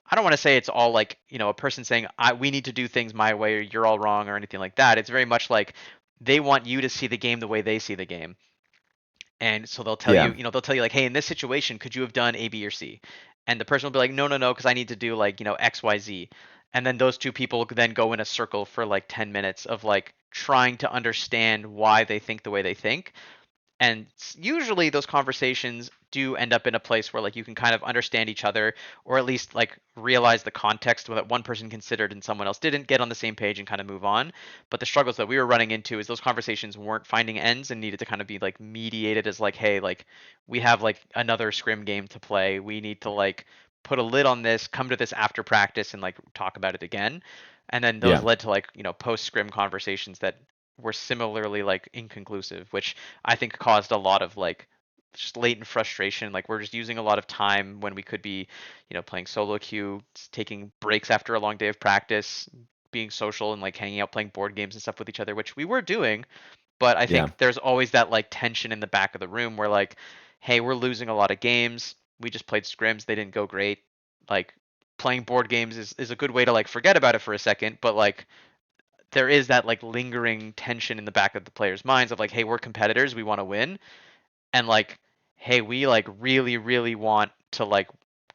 I don't want to say it's all like, a person saying I we need to do things my way or you're all wrong or anything like that. It's very much like they want you to see the game the way they see the game. And so they'll tell you, Yeah. they'll tell you like, hey, in this situation, could you have done A, B, or C? And the person will be like, no, no, no, because I need to do like, X, Y, Z. And then those two people then go in a circle for like 10 minutes of like trying to understand why they think the way they think, and usually those conversations do end up in a place where like you can kind of understand each other or at least like realize the context that one person considered and someone else didn't, get on the same page and kind of move on. But the struggles that we were running into is those conversations weren't finding ends and needed to kind of be like mediated as like, hey, like we have like another scrim game to play, we need to like put a lid on this, come to this after practice and like talk about it again. And then those Yeah. led to like, post scrim conversations that were similarly like inconclusive, which I think caused a lot of like just latent frustration. Like we're just using a lot of time when we could be, playing solo queue, taking breaks after a long day of practice, being social and like hanging out, playing board games and stuff with each other, which we were doing. But I Yeah. think there's always that like tension in the back of the room where like, hey, we're losing a lot of games. We just played scrims, they didn't go great. Like playing board games is a good way to like forget about it for a second, but like there is that like lingering tension in the back of the players' minds of like, hey, we're competitors, we want to win, and like, hey, we like really, really want to like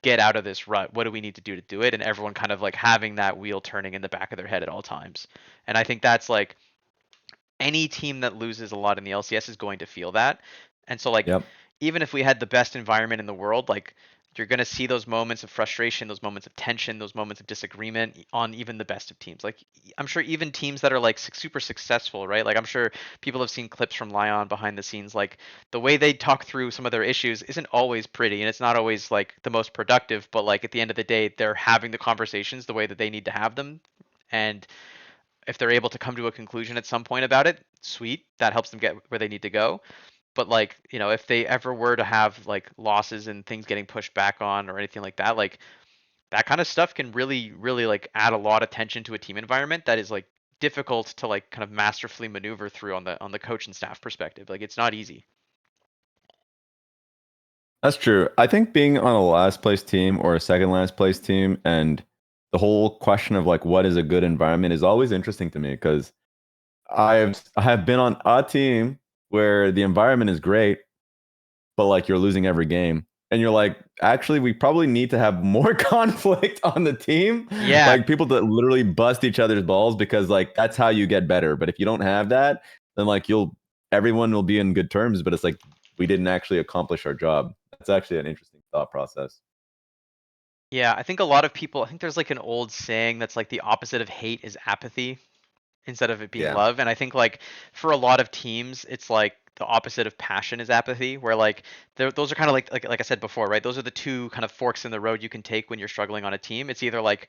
get out of this rut. What do we need to do it? And everyone kind of like having that wheel turning in the back of their head at all times. And I think that's like any team that loses a lot in the LCS is going to feel that. And so like Yep. even if we had the best environment in the world, like you're going to see those moments of frustration, those moments of tension, those moments of disagreement on even the best of teams. Like I'm sure even teams that are like super successful, right? Like I'm sure people have seen clips from Lyon behind the scenes. Like the way they talk through some of their issues isn't always pretty and it's not always like the most productive, but like at the end of the day, they're having the conversations the way that they need to have them. And if they're able to come to a conclusion at some point about it, sweet, that helps them get where they need to go. But like, if they ever were to have like losses and things getting pushed back on or anything like that, like that kind of stuff can really, really like add a lot of tension to a team environment that is like difficult to like kind of masterfully maneuver through on the coach and staff perspective. Like it's not easy. That's true. I think being on a last place team or a second last place team and the whole question of like what is a good environment is always interesting to me because I have been on a team where the environment is great, but like you're losing every game. And you're like, actually, we probably need to have more conflict on the team. Yeah. Like people that literally bust each other's balls because like that's how you get better. But if you don't have that, then like everyone will be in good terms, but it's like we didn't actually accomplish our job. That's actually an interesting thought process. Yeah, I think a lot of people, I think there's like an old saying that's like the opposite of hate is apathy, instead of it being Yeah. love. And I think like for a lot of teams, it's like the opposite of passion is apathy, where like those are kind of like I said before, right? Those are the two kind of forks in the road you can take when you're struggling on a team. It's either like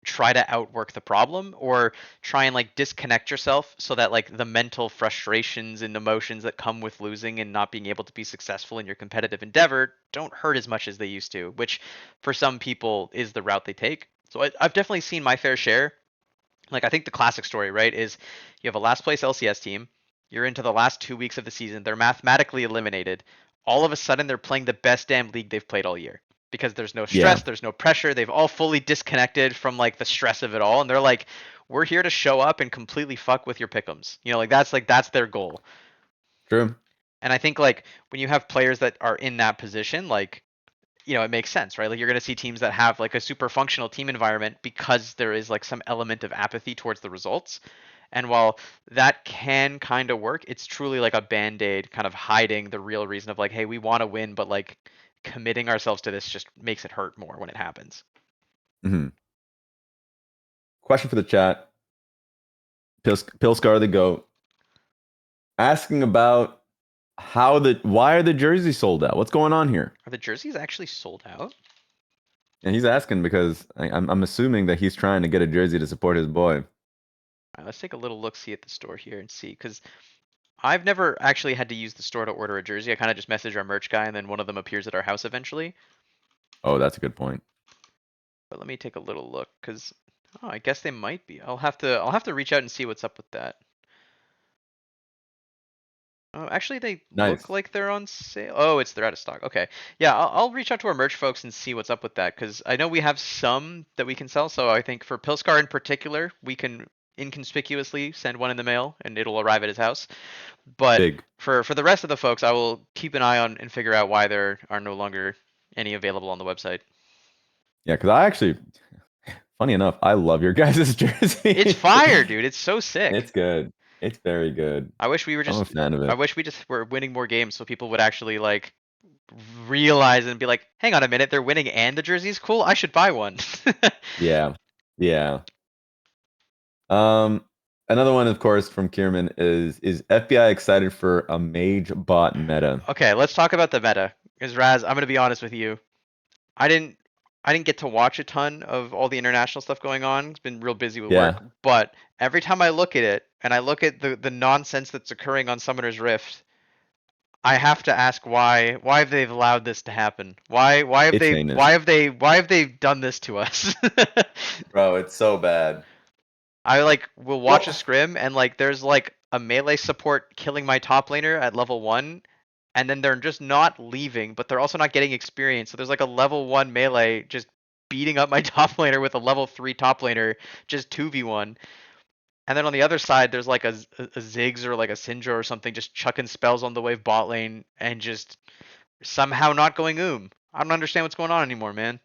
try to outwork the problem or try and like disconnect yourself so that like the mental frustrations and emotions that come with losing and not being able to be successful in your competitive endeavor don't hurt as much as they used to, which for some people is the route they take. So I've definitely seen my fair share. Like I think the classic story, right, is you have a last place LCS team. You're into the last 2 weeks of the season. They're mathematically eliminated. All of a sudden, they're playing the best damn league they've played all year. because there's no Yeah. stress, there's no pressure. They've all fully disconnected from like the stress of it all, and they're like, we're here to show up and completely fuck with your pick'ems. That's their goal. True. And I think like when you have players that are in that position, like it makes sense, right? Like you're going to see teams that have like a super functional team environment because there is like some element of apathy towards the results. And while that can kind of work, it's truly like a band-aid kind of hiding the real reason of like, hey, we want to win, but like committing ourselves to this just makes it hurt more when it happens. Hmm. Question for the chat. Pilscar the goat asking about why are the jerseys sold out? What's going on here? Are the jerseys actually sold out? And he's asking because I'm assuming that he's trying to get a jersey to support his boy. All right, let's take a little look see at the store here and see, because I've never actually had to use the store to order a jersey. I kind of just message our merch guy, and then one of them appears at our house eventually. Oh, that's a good point. But let me take a little look, because I guess they might be. I'll have to reach out and see what's up with that. Oh, actually, they Nice. look like they're on sale. Oh, they're out of stock. Okay, yeah, I'll reach out to our merch folks and see what's up with that, because I know we have some that we can sell. So I think for Pilscar in particular, we can inconspicuously send one in the mail, and it'll arrive at his house. But Big. for the rest of the folks, I will keep an eye on and figure out why there are no longer any available on the website. Yeah, because I actually, funny enough, I love your guys' It's jersey. fire, dude. It's so It's sick. good. It's very good. I wish we were I'm a just fan of I it. wish we just were winning more games so people would actually like realize and be like, hang on a minute, they're winning and the jersey's cool. I should buy one. Yeah. Yeah. Um, Another one, of course, from Kierman is FBI excited for a mage bot meta? Okay, let's talk about the meta. Because Raz, I'm gonna be honest with you. I didn't I didn't get to watch a ton of all the international stuff going on. It's been real busy with Yeah, work. But every time I look at it and I look at the nonsense that's occurring on Summoner's Rift, I have to ask why have they allowed this to happen? Why have it's they heinous, done this to us? bro. It's so bad. I like will watch a Well, scrim and like there's like a melee support killing my top laner at level 1, and then they're just not leaving, but they're also not getting experience. So there's like a level 1 melee just beating up my top laner with a level 3 top laner just 2v1. And then on the other side there's like a Ziggs or like a Syndra or something just chucking spells on the wave bot lane and just somehow not going I don't understand what's going on anymore, man.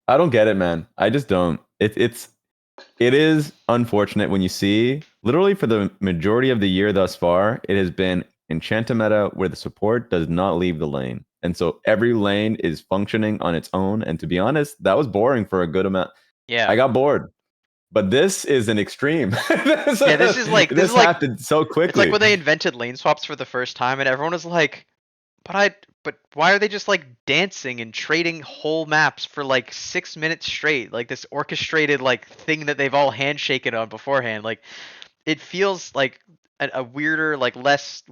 I don't get it, man. I just don't. It is unfortunate when you see literally for the majority of the year thus far, it has been Enchanta meta where the support does not leave the lane. And so every lane is functioning on its own. And to be honest, that was boring for a good amount. I Yeah. got bored. But this is an extreme. this, Yeah, this is this like happened so it's like quickly. when they invented lane swaps for the first time and everyone was like, but why are they just like dancing and trading whole maps for like 6 minutes straight? Like this orchestrated like thing that they've all handshaken on beforehand. Like it feels like a weirder, like less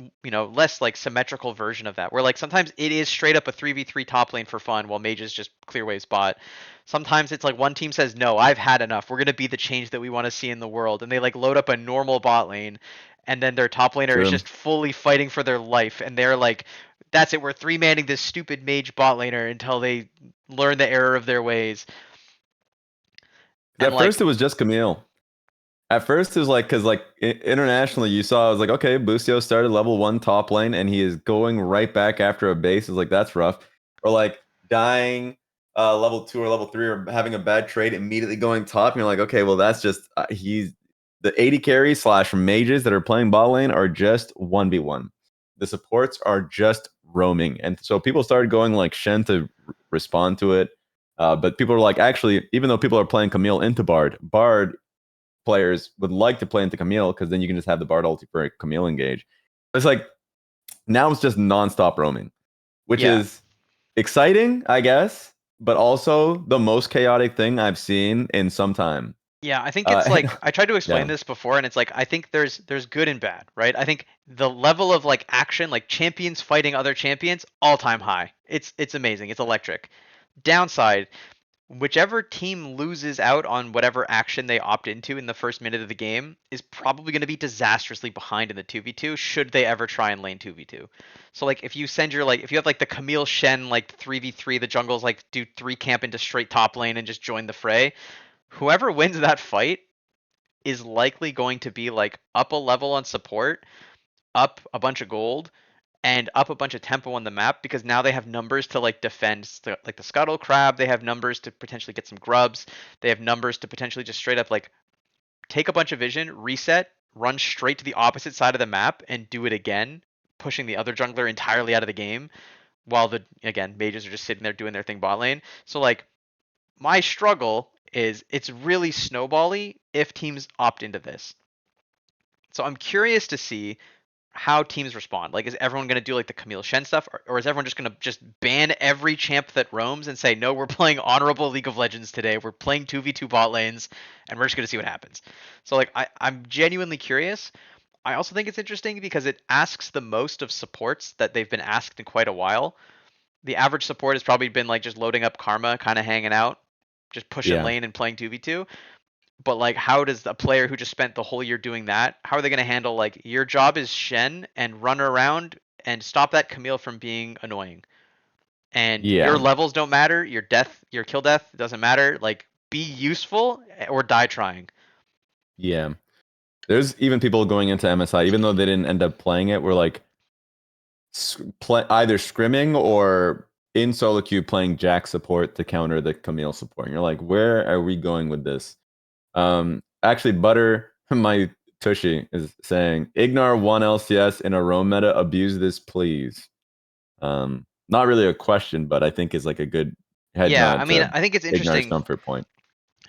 like symmetrical version of that. Where like sometimes it is straight up a 3v3 top lane for fun while mages just clear waves bot. Sometimes it's like one team says, no, I've had enough. We're gonna be the change that we want to see in the world. And they like load up a normal bot lane and then their top laner is True. just fully fighting for their life and they're like, that's it, we're three manning this stupid mage bot laner until they learn the error of their ways. And At first, like, it was just Camille. At first, it was like because like internationally, you saw I was like, okay, Bustio started level 1 top lane, and he is going right back after a base. It's like that's rough. Or like dying level 2 or level 3 or having a bad trade, immediately going top. And you're like, okay, well that's just he's the 80 carry slash mages that are playing bot lane are just 1v1. The supports are just roaming, and so people started going like Shen to respond to it. But people are like, actually, even though people are playing Camille into Bard players would like to play into Camille because then you can just have the Bard ulti for a Camille engage. It's like now it's just nonstop roaming, which yeah. is exciting, I guess, but also the most chaotic thing I've seen in some time. Yeah, I think it's like I tried to explain Yeah, this before and it's like I think there's good and bad, right? I think the level of like action, like champions fighting other champions, all-time high. It's amazing. It's electric. Downside, whichever team loses out on whatever action they opt into in the first minute of the game is probably going to be disastrously behind in the 2v2 should they ever try and lane 2v2. So like if you send your like if you have like the Camille Shen like 3v3 the jungles like do 3 camp into straight top lane and just join the fray, whoever wins that fight is likely going to be like up a level on support, up a bunch of gold, and up a bunch of tempo on the map because now they have numbers to like defend like the scuttle crab. They have numbers to potentially get some grubs. They have numbers to potentially just straight up like take a bunch of vision, reset, run straight to the opposite side of the map and do it again, pushing the other jungler entirely out of the game while the again mages are just sitting there doing their thing bot lane. So like my struggle is it's really snowbally if teams opt into this. So I'm curious to see how teams respond. Like, is everyone going to do like the Camille Shen stuff, or is everyone just going to just ban every champ that roams and say, no, we're playing honorable League of Legends today. We're playing 2v2 bot lanes, and we're just going to see what happens. So, like, I'm genuinely curious. I also think it's interesting because it asks the most of supports that they've been asked in quite a while. The average support has probably been like just loading up Karma, kind of hanging out, just pushing Yeah, lane and playing 2v2. But like, how does a player who just spent the whole year doing that, how are they going to handle like your job is Shen and run around and stop that Camille from being annoying? And your yeah, levels don't matter, your death, your kill death doesn't matter. Like, be useful or die trying. yeah. There's even people going into MSI, even though they didn't end up playing it, were like either scrimming or in solo queue playing Jack support to counter the Camille support. And you're like, where are we going with this? Actually, Butter, my Tushy, is saying, Ignar one LCS in a roam meta. Abuse this, please. Not really a question, but I think is like a good head Yeah, nod I mean, to I think it's Ignar's interesting. comfort point.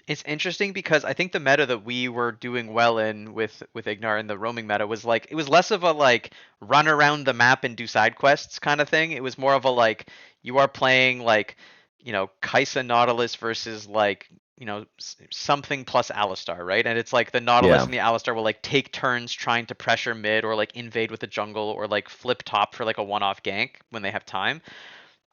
It's interesting because I think the meta that we were doing well in with Ignar in the roaming meta was like it was less of a like run around the map and do side quests kind of thing. It was more of a like you are playing like Kaisa Nautilus versus like something plus Alistar, right? And it's like the Nautilus Yeah, and the Alistar will like take turns trying to pressure mid or like invade with the jungle or like flip top for like a one-off gank when they have time.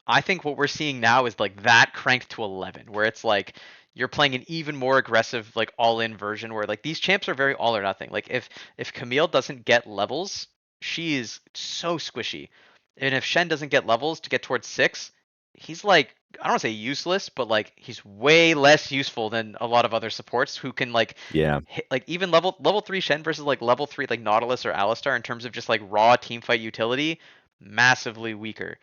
I think what we're seeing now is like that cranked to 11, where it's like you're playing an even more aggressive, like all-in version where like these champs are very all or nothing. Like if Camille doesn't get levels, she is so squishy, and if Shen doesn't get levels to get towards 6, he's like I don't want to say useless, but like he's way less useful than a lot of other supports who can like yeah. hit, like even level 3 Shen versus like level 3 like Nautilus or Alistar in terms of just like raw teamfight utility, massively weaker.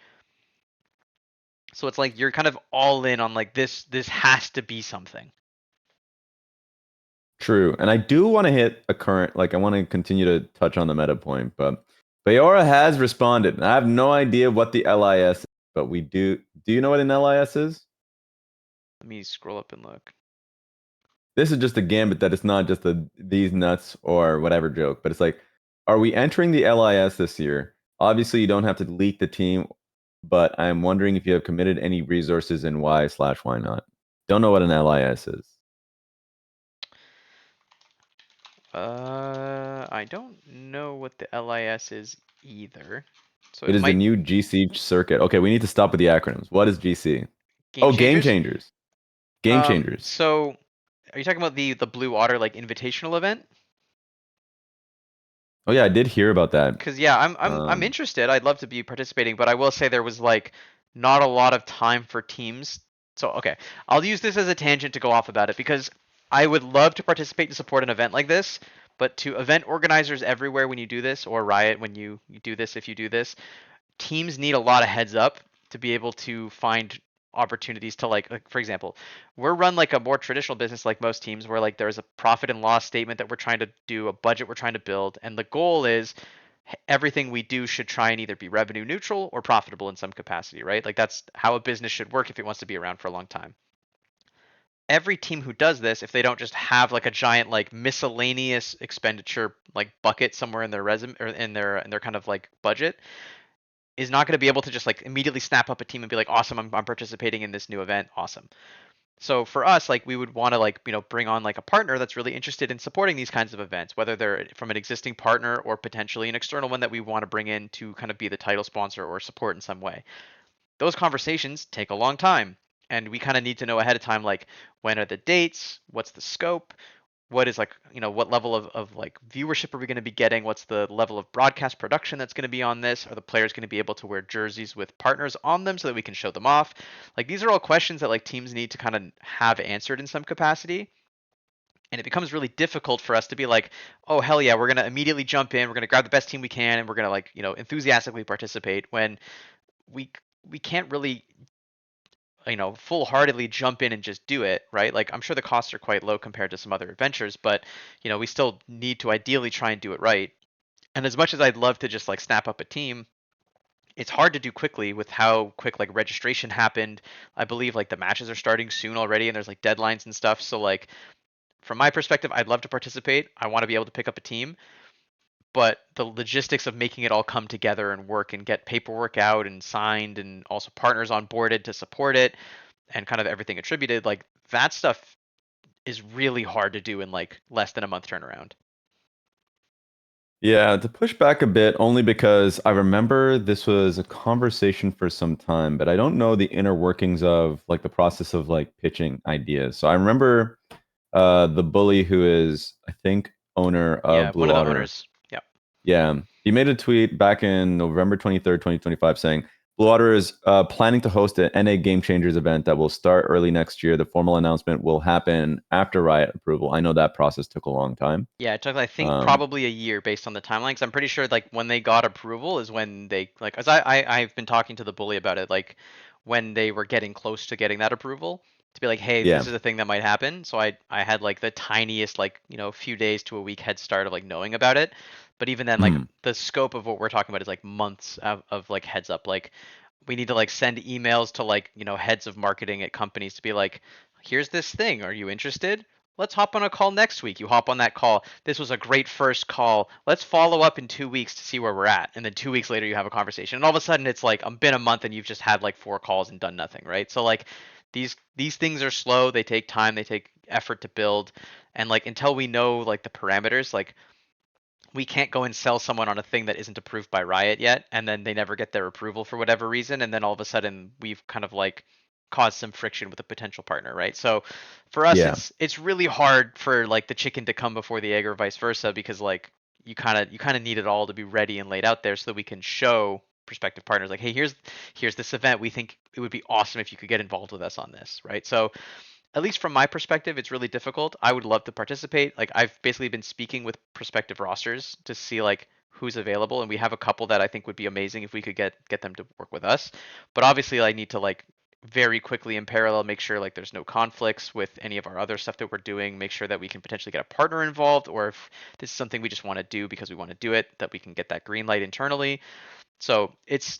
So it's like you're kind of all in on like this has to be something. True. And I do want to hit a current, like, I want to continue to touch on the meta point, but Bayora has responded. And I have no idea what the LIS is, but we do. Do you know what an LIS is? Let me scroll up and look. This is just a gambit that it's not just a these nuts or whatever joke, but it's like, are we entering the LIS this year? Obviously, you don't have to leak the team, but I'm wondering if you have committed any resources and why/why not. Don't know what an LIS is. I don't know what the LIS is either. So It it is the might new GC circuit. Okay, we need to stop with the acronyms. What is GC? game Oh, game changers. changers. Game changers. So are you talking about the Blue Otter like invitational event? Oh yeah, I did hear about that. Because yeah, I'm Um, interested. I'd love to be participating, but I will say there was like not a lot of time for teams. So okay, I'll use this as a tangent to go off about it because I would love to participate and support an event like this, but to event organizers everywhere when you do this, or Riot when you do this, if you do this, teams need a lot of heads up to be able to find opportunities to like for example we're run like a more traditional business like most teams where like there's a profit and loss statement that we're trying to do, a budget we're trying to build, and the goal is everything we do should try and either be revenue neutral or profitable in some capacity, right? Like that's how a business should work if it wants to be around for a long time. Every team who does this, if they don't just have like a giant like miscellaneous expenditure like bucket somewhere in their resume or in their kind of like budget, is not going to be able to just like immediately snap up a team and be like, awesome, I'm participating in this new event, awesome. So for us, like we would want to like bring on like a partner that's really interested in supporting these kinds of events, whether they're from an existing partner or potentially an external one that we want to bring in to kind of be the title sponsor or support in some way. Those conversations take a long time. and we kind of need to know ahead of time, like when are the dates, what's the scope, what is like, what level of like viewership are we going to be getting, what's the level of broadcast production that's going to be on this, are the players going to be able to wear jerseys with partners on them so that we can show them off. Like these are all questions that like teams need to kind of have answered in some capacity, and it becomes really difficult for us to be like, oh hell yeah, we're going to immediately jump in, we're going to grab the best team we can, and we're going to like, enthusiastically participate when we we can't really, full-heartedly jump in and just do it, right? Like I'm sure the costs are quite low compared to some other adventures, but we still need to ideally try and do it right. And as much as I'd love to just like snap up a team, it's hard to do quickly with how quick like registration happened. I believe like the matches are starting soon already and there's like deadlines and stuff. So like from my perspective, I'd love to participate. I want to be able to pick up a team, but the logistics of making it all come together and work and get paperwork out and signed and also partners onboarded to support it and kind of everything attributed, like that stuff is really hard to do in like less than a month turnaround. Yeah, to push back a bit, only because I remember this was a conversation for some time, but I don't know the inner workings of like the process of like pitching ideas. So I remember the bully who is, I think, owner of Yeah, one Blue of the Otter. owners. Yeah. Yeah, he made a tweet back in November 23rd, 2025, saying Blue Otter is planning to host an NA Game Changers event that will start early next year. The formal announcement will happen after Riot approval. I know that process took a long time. Yeah, it took I think Um, probably a year based on the timeline. Cause I'm pretty sure like when they got approval is when they like, as I've been talking to the bully about it, like when they were getting close to getting that approval to be like, hey, yeah. this is a thing that might happen. So I had like the tiniest like few days to a week head start of like knowing about it. But even then, like Mhm. the scope of what we're talking about is like months of like heads up. Like we need to like send emails to like heads of marketing at companies to be like, here's this thing, are you interested? Let's hop on a call next week. You hop on that call. This was a great first call. Let's follow up in 2 weeks to see where we're at. And then 2 weeks later, you have a conversation. And all of a sudden, it's like been a month and you've just had like 4 calls and done nothing, right? So like these things are slow. They take time. They take effort to build. And like until we know like the parameters, like we can't go and sell someone on a thing that isn't approved by Riot yet, and then they never get their approval for whatever reason, and then all of a sudden we've kind of like caused some friction with a potential partner, right? So for us, Yeah. it's really hard for like the chicken to come before the egg or vice versa because like you kind of need it all to be ready and laid out there so that we can show prospective partners like, hey, here's this event. We think it would be awesome if you could get involved with us on this, right? So at least from my perspective, it's really difficult. I would love to participate. Like I've basically been speaking with prospective rosters to see like who's available, and we have a couple that I think would be amazing if we could get them to work with us. But obviously, I need to like very quickly in parallel make sure like there's no conflicts with any of our other stuff that we're doing. Make sure that we can potentially get a partner involved, or if this is something we just want to do because we want to do it, that we can get that green light internally. So it's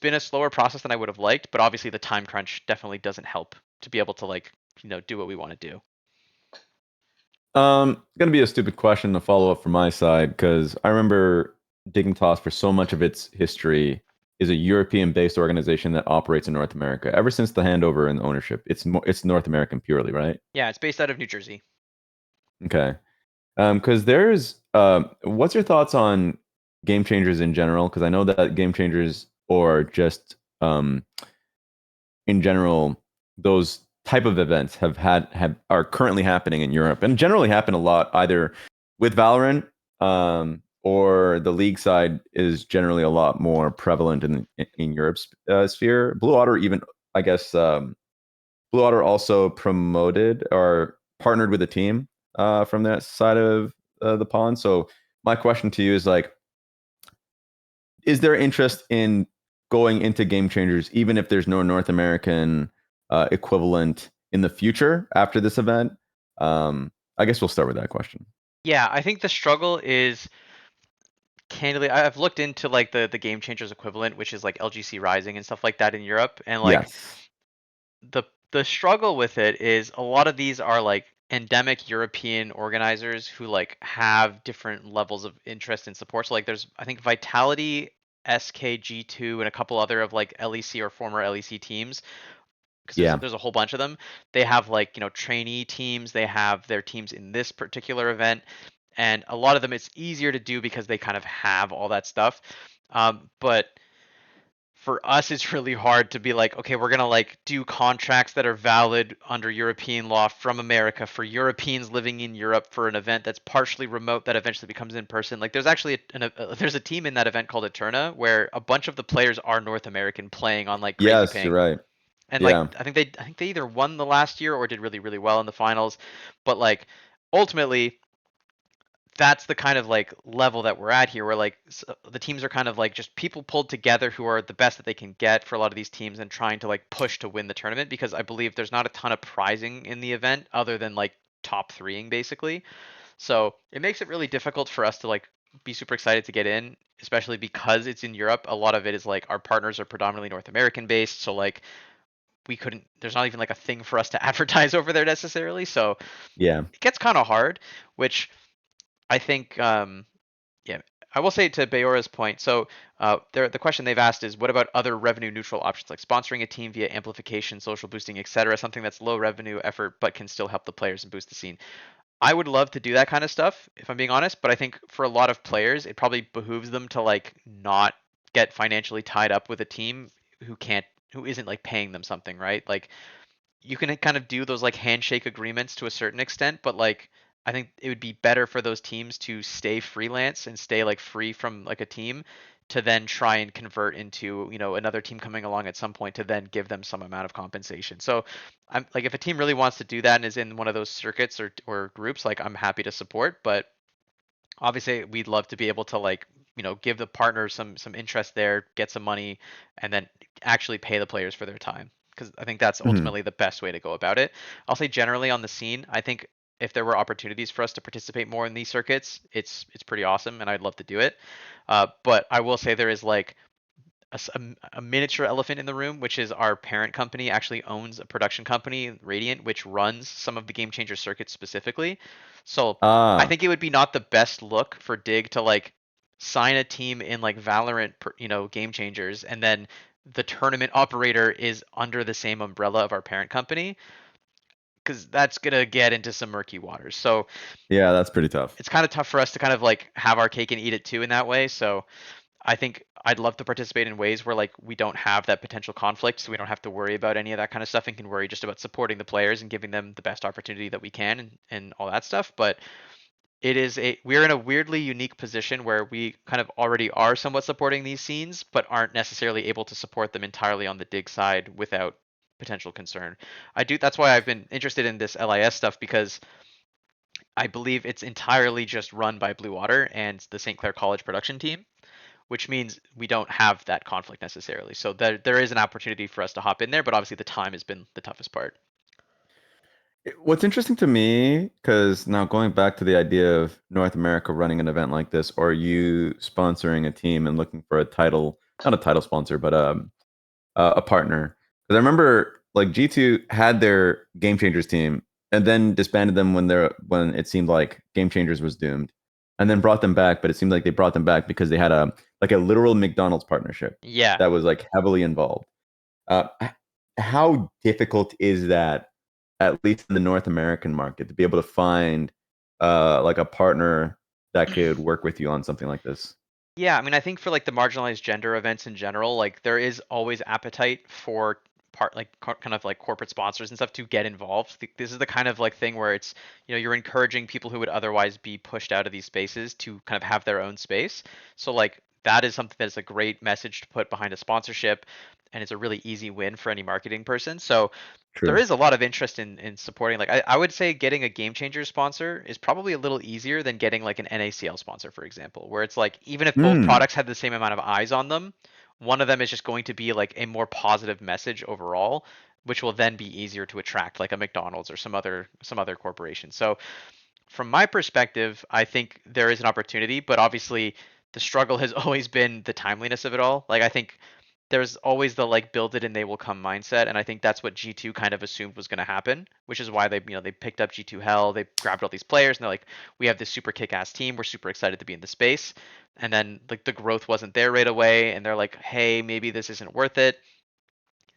been a slower process than I would have liked, but obviously the time crunch definitely doesn't help to be able to like do what we want to do. Gonna be a stupid question to follow up from my side because I remember Dignitas for so much of its history is a European-based organization that operates in North America. Ever since the handover and ownership, it's North American purely, right? Yeah, it's based out of New Jersey. Okay. Because there's what's your thoughts on game changers in general? Because I know that game changers or just in general, those type of events have are currently happening in Europe and generally happen a lot either with Valorant or the league side is generally a lot more prevalent in Europe's sphere. Blue Otter even I guess Blue Otter also promoted or partnered with a team from that side of the pond. So my question to you is like, is there interest in going into game changers, even if there's no North American equivalent in the future after this event? I guess we'll start with that question. Yeah, I think the struggle is candidly, I've looked into like the Game Changers equivalent, which is like LGC Rising and stuff like that in Europe, and like Yes. the the struggle with it is a lot of these are like endemic European organizers who like have different levels of interest and support. So like there's I think Vitality, SKG2, and a couple other of like LEC or former LEC teams because Yeah. there's a whole bunch of them. They have like trainee teams. They have their teams in this particular event, and a lot of them it's easier to do because they kind of have all that stuff. But for us it's really hard to be like, okay, we're gonna like do contracts that are valid under European law from America for Europeans living in Europe for an event that's partially remote that eventually becomes in person. Like there's actually there's a team in that event called Eterna where a bunch of the players are North American playing on like crazy Yes, you're ping. right. And like Yeah. I think they either won the last year or did really really well in the finals, but like ultimately that's the kind of like level that we're at here where like the teams are kind of like just people pulled together who are the best that they can get for a lot of these teams and trying to like push to win the tournament because I believe there's not a ton of prizing in the event other than like top threeing basically. So it makes it really difficult for us to like be super excited to get in, especially because it's in Europe. A lot of it is like our partners are predominantly North American based, so like we couldn't there's not even like a thing for us to advertise over there necessarily. So Yeah. it gets kind of hard, which I think yeah, I will say to Bayora's point. So, the question they've asked is, what about other revenue neutral options like sponsoring a team via amplification, social boosting, etc. Something that's low revenue effort but can still help the players and boost the scene. I would love to do that kind of stuff, if I'm being honest. But I think for a lot of players, it probably behooves them to like not get financially tied up with a team who isn't like paying them something, right? Like you can kind of do those like handshake agreements to a certain extent, but like I think it would be better for those teams to stay freelance and stay like free from like a team to then try and convert into, another team coming along at some point to then give them some amount of compensation. So I'm like if a team really wants to do that and is in one of those circuits or groups, like I'm happy to support, but obviously we'd love to be able to like, give the partners some interest there, get some money and then actually pay the players for their time because I think that's Mhm. ultimately the best way to go about it. I'll say generally on the scene, I think if there were opportunities for us to participate more in these circuits, it's pretty awesome and I'd love to do it. But I will say there is like a miniature elephant in the room, which is our parent company actually owns a production company, Radiant, which runs some of the Game Changer circuits specifically. So I Ah, think it would be not the best look for Dig to like sign a team in like Valorant, Game Changers, and then the tournament operator is under the same umbrella of our parent company, because that's gonna get into some murky waters. So yeah, that's pretty tough. it's kind of tough for us to kind of like have our cake and eat it too in that way. So I think I'd love to participate in ways where like we don't have that potential conflict, so we don't have to worry about any of that kind of stuff and can worry just about supporting the players and giving them the best opportunity that we can and all that stuff. But we're in a weirdly unique position where we kind of already are somewhat supporting these scenes, but aren't necessarily able to support them entirely on the dig side without potential concern. That's why I've been interested in this LIS stuff because I believe it's entirely just run by Blue Water and the St. Clair College production team, which means we don't have that conflict necessarily. So there is an opportunity for us to hop in there, but obviously the time has been the toughest part. What's interesting to me, because now going back to the idea of North America running an event like this, or you sponsoring a team and looking for a title, not a title sponsor, but a partner. Because I remember like G2 had their Game Changers team and then disbanded them when it seemed like Game Changers was doomed, and then brought them back. But it seemed like they brought them back because they had a literal McDonald's partnership Yeah. that was like heavily involved. How difficult is that, at least in the North American market, to be able to find like a partner that could work with you on something like this? Yeah, I mean, I think for like the marginalized gender events in general, like there is always appetite for kind of like corporate sponsors and stuff to get involved. This is the kind of like thing where it's, you're encouraging people who would otherwise be pushed out of these spaces to kind of have their own space. So like that is something that's a great message to put behind a sponsorship and it's a really easy win for any marketing person. So there True. is a lot of interest in supporting like I would say getting a game changer sponsor is probably a little easier than getting like an NACL sponsor, for example, where it's like even if both Hmm. products have the same amount of eyes on them, one of them is just going to be like a more positive message overall, which will then be easier to attract like a McDonald's or some other corporation. So from my perspective, I think there is an opportunity, but obviously the struggle has always been the timeliness of it all. Like I think there's always the like build it and they will come mindset, and I think that's what G2 kind of assumed was going to happen, which is why they picked up G2 Hell, they grabbed all these players and they're like, we have this super kick-ass team, we're super excited to be in the space. And then like the growth wasn't there right away and they're like, hey, maybe this isn't worth it.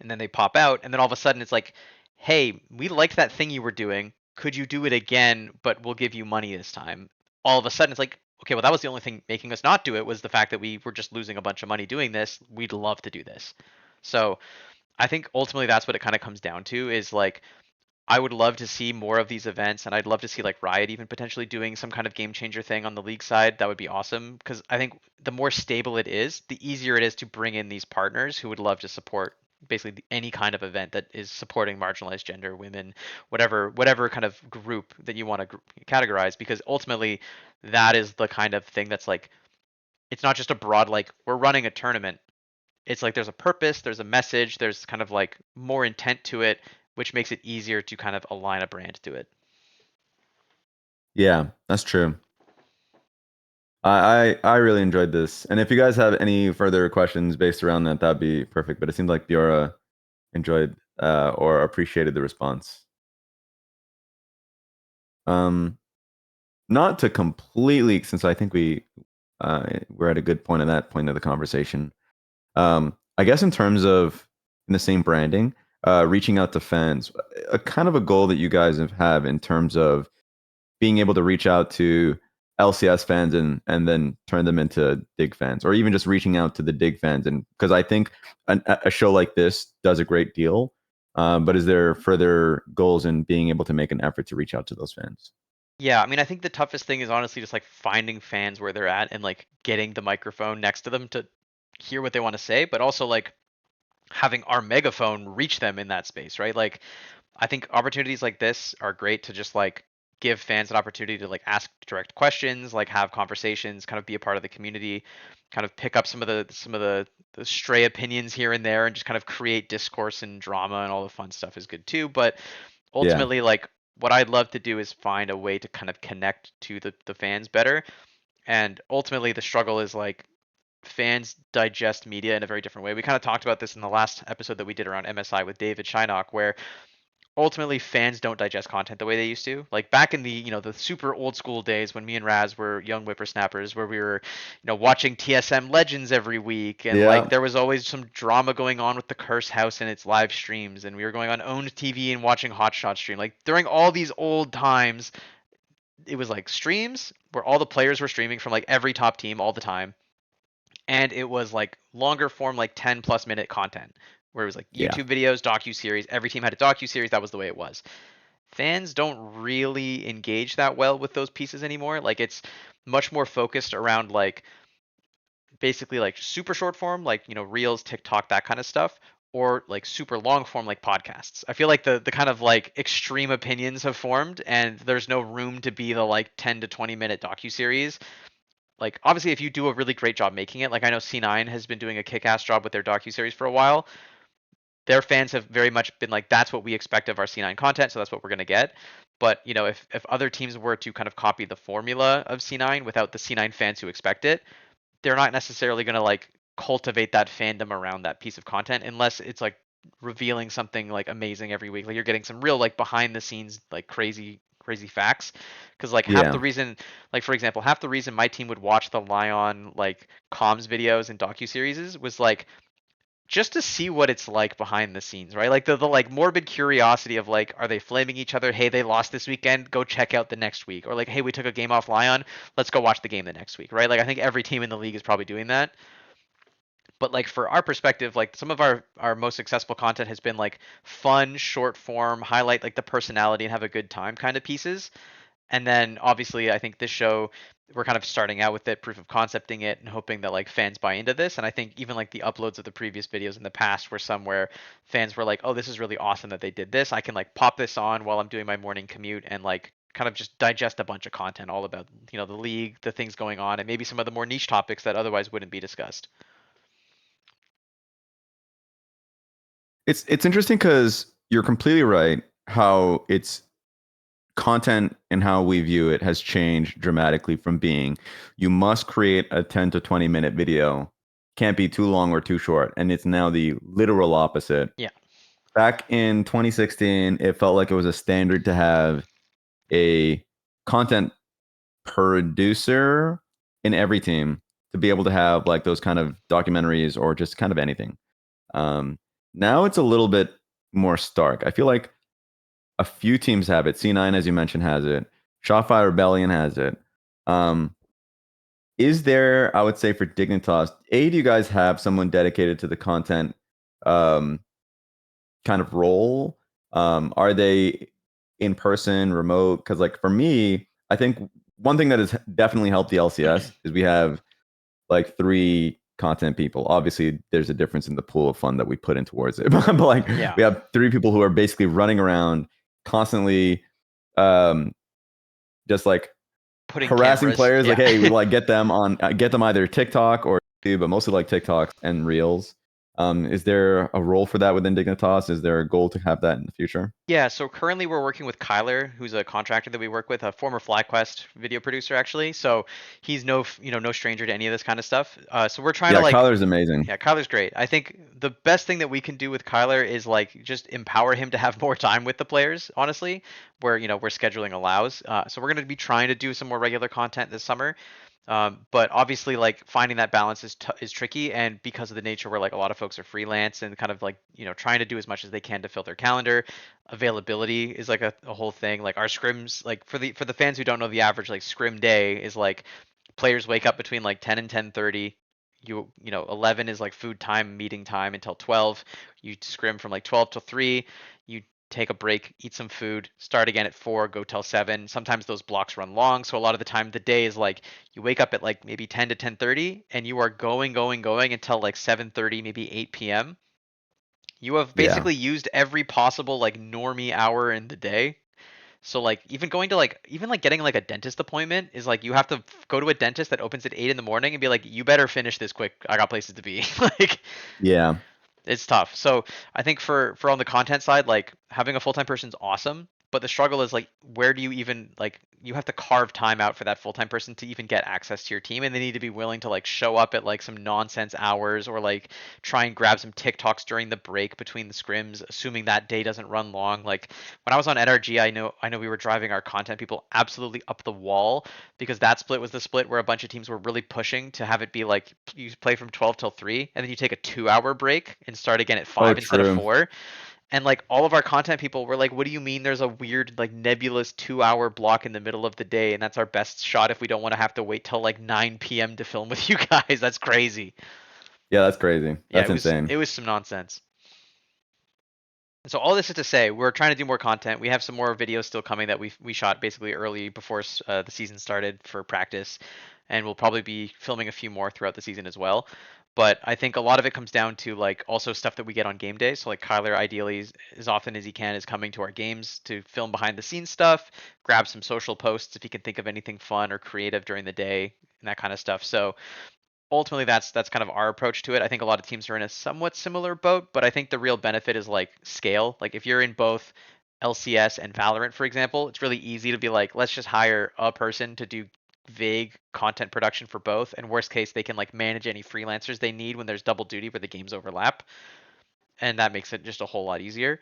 And then they pop out and then all of a sudden it's like, hey, we liked that thing you were doing, could you do it again, but we'll give you money this time. All of a sudden it's like, okay, well, that was the only thing making us not do it was the fact that we were just losing a bunch of money doing this. We'd love to do this. So I think ultimately that's what it kind of comes down to is like I would love to see more of these events, and I'd love to see like Riot even potentially doing some kind of game changer thing on the league side. That would be awesome because I think the more stable it is, the easier it is to bring in these partners who would love to support basically any kind of event that is supporting marginalized gender, women, whatever kind of group that you want to categorize. Because ultimately, that is the kind of thing that's like it's not just a broad like we're running a tournament. It's like there's a purpose, there's a message, there's kind of like more intent to it, which makes it easier to kind of align a brand to it. Yeah, that's true. I really enjoyed this. And if you guys have any further questions based around that, that'd be perfect. But it seemed like Biora enjoyed or appreciated the response. Um, Not to completely, since I think we're at a good point in that point of the conversation. I guess in terms of in the same branding, reaching out to fans, a kind of a goal that you guys have in terms of being able to reach out to LCS fans and then turn them into Dig fans, or even just reaching out to the Dig fans. And because I think a show like this does a great deal, but is there further goals in being able to make an effort to reach out to those fans? Yeah, I mean, I think the toughest thing is honestly just like finding fans where they're at and like getting the microphone next to them to hear what they want to say, but also like having our megaphone reach them in that space, right? Like I think opportunities like this are great to just like give fans an opportunity to like ask direct questions, like have conversations, kind of be a part of the community, kind of pick up some of the stray opinions here and there and just kind of create discourse and drama and all the fun stuff is good too. But Yeah, ultimately like what I'd love to do is find a way to kind of connect to the fans better. And ultimately the struggle is like fans digest media in a very different way. We kind of talked about this in the last episode that we did around MSI with David Shynock, where ultimately fans don't digest content the way they used to. Like back in the the super old school days when me and Raz were young whippersnappers, where we were watching TSM Legends every week, and like yeah, there was always some drama going on with the Curse House and its live streams, and we were going on owned TV and watching Hotshot stream. Like during all these old times, it was like streams where all the players were streaming from like every top team all the time, and it was like longer form like 10+ minute content where it was like yeah, YouTube videos, docu series. Every team had a docu series. That was the way it was. Fans don't really engage that well with those pieces anymore. Like it's much more focused around like basically like super short form, like reels, TikTok, that kind of stuff, or like super long form, like podcasts. I feel like the kind of like extreme opinions have formed, and there's no room to be the like 10 to 20 minute docu series. Like obviously, if you do a really great job making it, like I know C9 has been doing a kick-ass job with their docu series for a while. Their fans have very much been like, that's what we expect of our C9 content, so that's what we're gonna get. But if other teams were to kind of copy the formula of C9 without the C9 fans who expect it, they're not necessarily gonna like cultivate that fandom around that piece of content unless it's like revealing something like amazing every week. Like you're getting some real like behind the scenes like crazy facts. Because like half the yeah, reason, like for example, half the reason my team would watch the Lion like comms videos and docu series was like just to see what it's like behind the scenes, right? Like the like morbid curiosity of like, are they flaming each other? Hey, they lost this weekend. Go check out the next week. Or like, hey, we took a game off Lion. Let's go watch the game the next week, right? Like I think every team in the league is probably doing that. But like for our perspective, like some of our most successful content has been like fun, short form, highlight like the personality and have a good time kind of pieces. And then obviously, I think this show we're kind of starting out with it, proof of concepting it, and hoping that like fans buy into this. And I think even like the uploads of the previous videos in the past were somewhere fans were like, "Oh, this is really awesome that they did this. I can like pop this on while I'm doing my morning commute and like kind of just digest a bunch of content all about the league, the things going on, and maybe some of the more niche topics that otherwise wouldn't be discussed." it's interesting because you're completely right how it's content and how we view it has changed dramatically from being you must create a 10 to 20 minute video, can't be too long or too short, and it's now the literal opposite. Yeah, Back in 2016 it felt like it was a standard to have a content producer in every team to be able to have like those kind of documentaries or just kind of anything. um, Now it's a little bit more stark. I feel like a few teams have it. C9, as you mentioned, has it. Shotfire Rebellion has it. Um, is there, I would say for Dignitas, do you guys have someone dedicated to the content um, kind of role? Are they in person, remote? Because like for me, I think one thing that has definitely helped the LCS is we have like three content people. Obviously, there's a difference in the pool of fun that we put in towards it, but like Yeah, we have three people who are basically running around constantly, um, just like putting harassing cameras. players. Like, Yeah. hey, we like get them either TikTok or YouTube, but mostly like TikToks and Reels. Is there a role for that within Dignitas? Is there a goal to have that in the future? Yeah, so currently we're working with Kyler, who's a contractor that we work with, a former FlyQuest video producer actually. So he's no stranger to any of this kind of stuff. So we're trying to Yeah, like, Kyler's amazing. yeah, Kyler's great. I think the best thing that we can do with Kyler is like just empower him to have more time with the players, honestly, where scheduling allows. So we're going to be trying to do some more regular content this summer. But obviously, like finding that balance is tricky, and because of the nature where like a lot of folks are freelance and kind of like trying to do as much as they can to fill their calendar, availability is like a whole thing. Like our scrims, like for the fans who don't know, the average like scrim day is like players wake up between like 10 and 10:30. 11 is like food time, meeting time until 12. You scrim from like 12 to 3. You take a break, eat some food, start again at 4, go till 7. Sometimes those blocks run long, so a lot of the time the day is like you wake up at like maybe 10 to 10:30 and you are going until like 7:30, maybe 8 p.m. You have Yeah, basically used every possible like normie hour in the day. So like even like getting like a dentist appointment is like you have to go to a dentist that opens at 8 in the morning and be like, you better finish this quick. I got places to be. Like yeah. it's tough. So I think for on the content side, like having a full time person is awesome, but the struggle is like where do you even like you have to carve time out for that full time person to even get access to your team, and they need to be willing to like show up at like some nonsense hours or like try and grab some TikToks during the break between the scrims, assuming that day doesn't run long. Like when I was on NRG, I know we were driving our content people absolutely up the wall because that split was the split where a bunch of teams were really pushing to have it be like you play from 12 till 3 and then you take a 2 hour break and start again at Oh, 5 instead of true. 4. And like all of our content people were like, what do you mean there's a weird like nebulous 2 hour block in the middle of the day and that's our best shot if we don't want to have to wait till like 9 p.m. to film with you guys? That's crazy. Yeah, that's crazy. Yeah, That's it was insane. it was some nonsense. And so all this is to say, we're trying to do more content. We have some more videos still coming that we shot basically early before the season started for practice, and we'll probably be filming a few more throughout the season as well. But I think a lot of it comes down to like also stuff that we get on game day. So like Kyler, ideally, as often as he can, is coming to our games to film behind the scenes stuff, grab some social posts if he can think of anything fun or creative during the day and that kind of stuff. So ultimately that's kind of our approach to it. I think a lot of teams are in a somewhat similar boat, but I think the real benefit is like scale. Like if you're in both LCS and Valorant, for example, it's really easy to be like, let's just hire a person to do vague content production for both. And worst case, they can like manage any freelancers they need when there's double duty where the games overlap, and that makes it just a whole lot easier.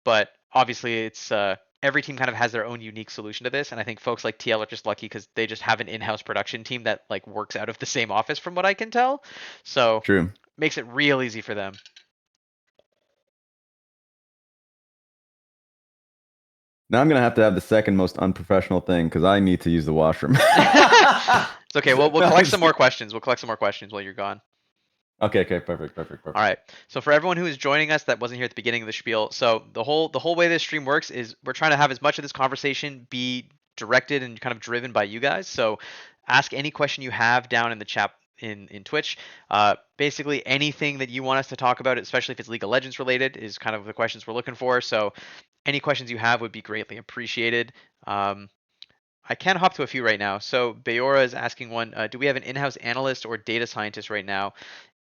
But obviously, it's every team kind of has their own unique solution to this, and I think folks like TL are just lucky because they just have an in-house production team that like works out of the same office, from what I can tell. So True. makes it real easy for them. Now I'm gonna have the second most unprofessional thing because I need to use the washroom. It's okay. We'll No, I'm collect some just more questions. We'll collect some more questions while you're gone. okay, okay, perfect, perfect, All perfect. right. So for everyone who is joining us that wasn't here at the beginning of the spiel, so the whole way this stream works is we're trying to have as much of this conversation be directed and kind of driven by you guys. So ask any question you have down in the chat in Twitch. Basically anything that you want us to talk about, especially if it's League of Legends related, is kind of the questions we're looking for. So any questions you have would be greatly appreciated. Um, I can hop to a few right now. So Bayora is asking one: Do we have an in-house analyst or data scientist right now?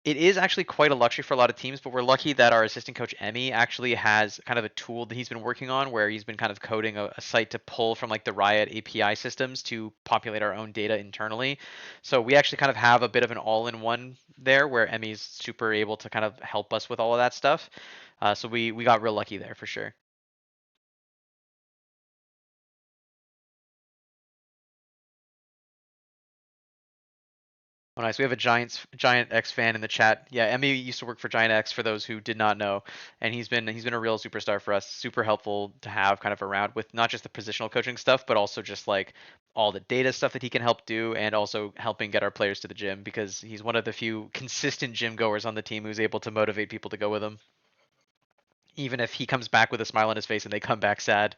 It is actually quite a luxury for a lot of teams, but we're lucky that our assistant coach Emmy actually has kind of a tool that he's been working on where he's been kind of coding a site to pull from like the Riot API systems to populate our own data internally. So we actually kind of have a bit of an all-in-one there where Emmy's super able to kind of help us with all of that stuff. So we got real lucky there for sure. Oh, nice. We have a Giant X fan in the chat. Yeah, Emmy used to work for Giant X for those who did not know, and he's been a real superstar for us. Super helpful to have kind of around with not just the positional coaching stuff, but also just like all the data stuff that he can help do, and also helping get our players to the gym because he's one of the few consistent gym goers on the team who's able to motivate people to go with him, even if he comes back with a smile on his face and they come back sad.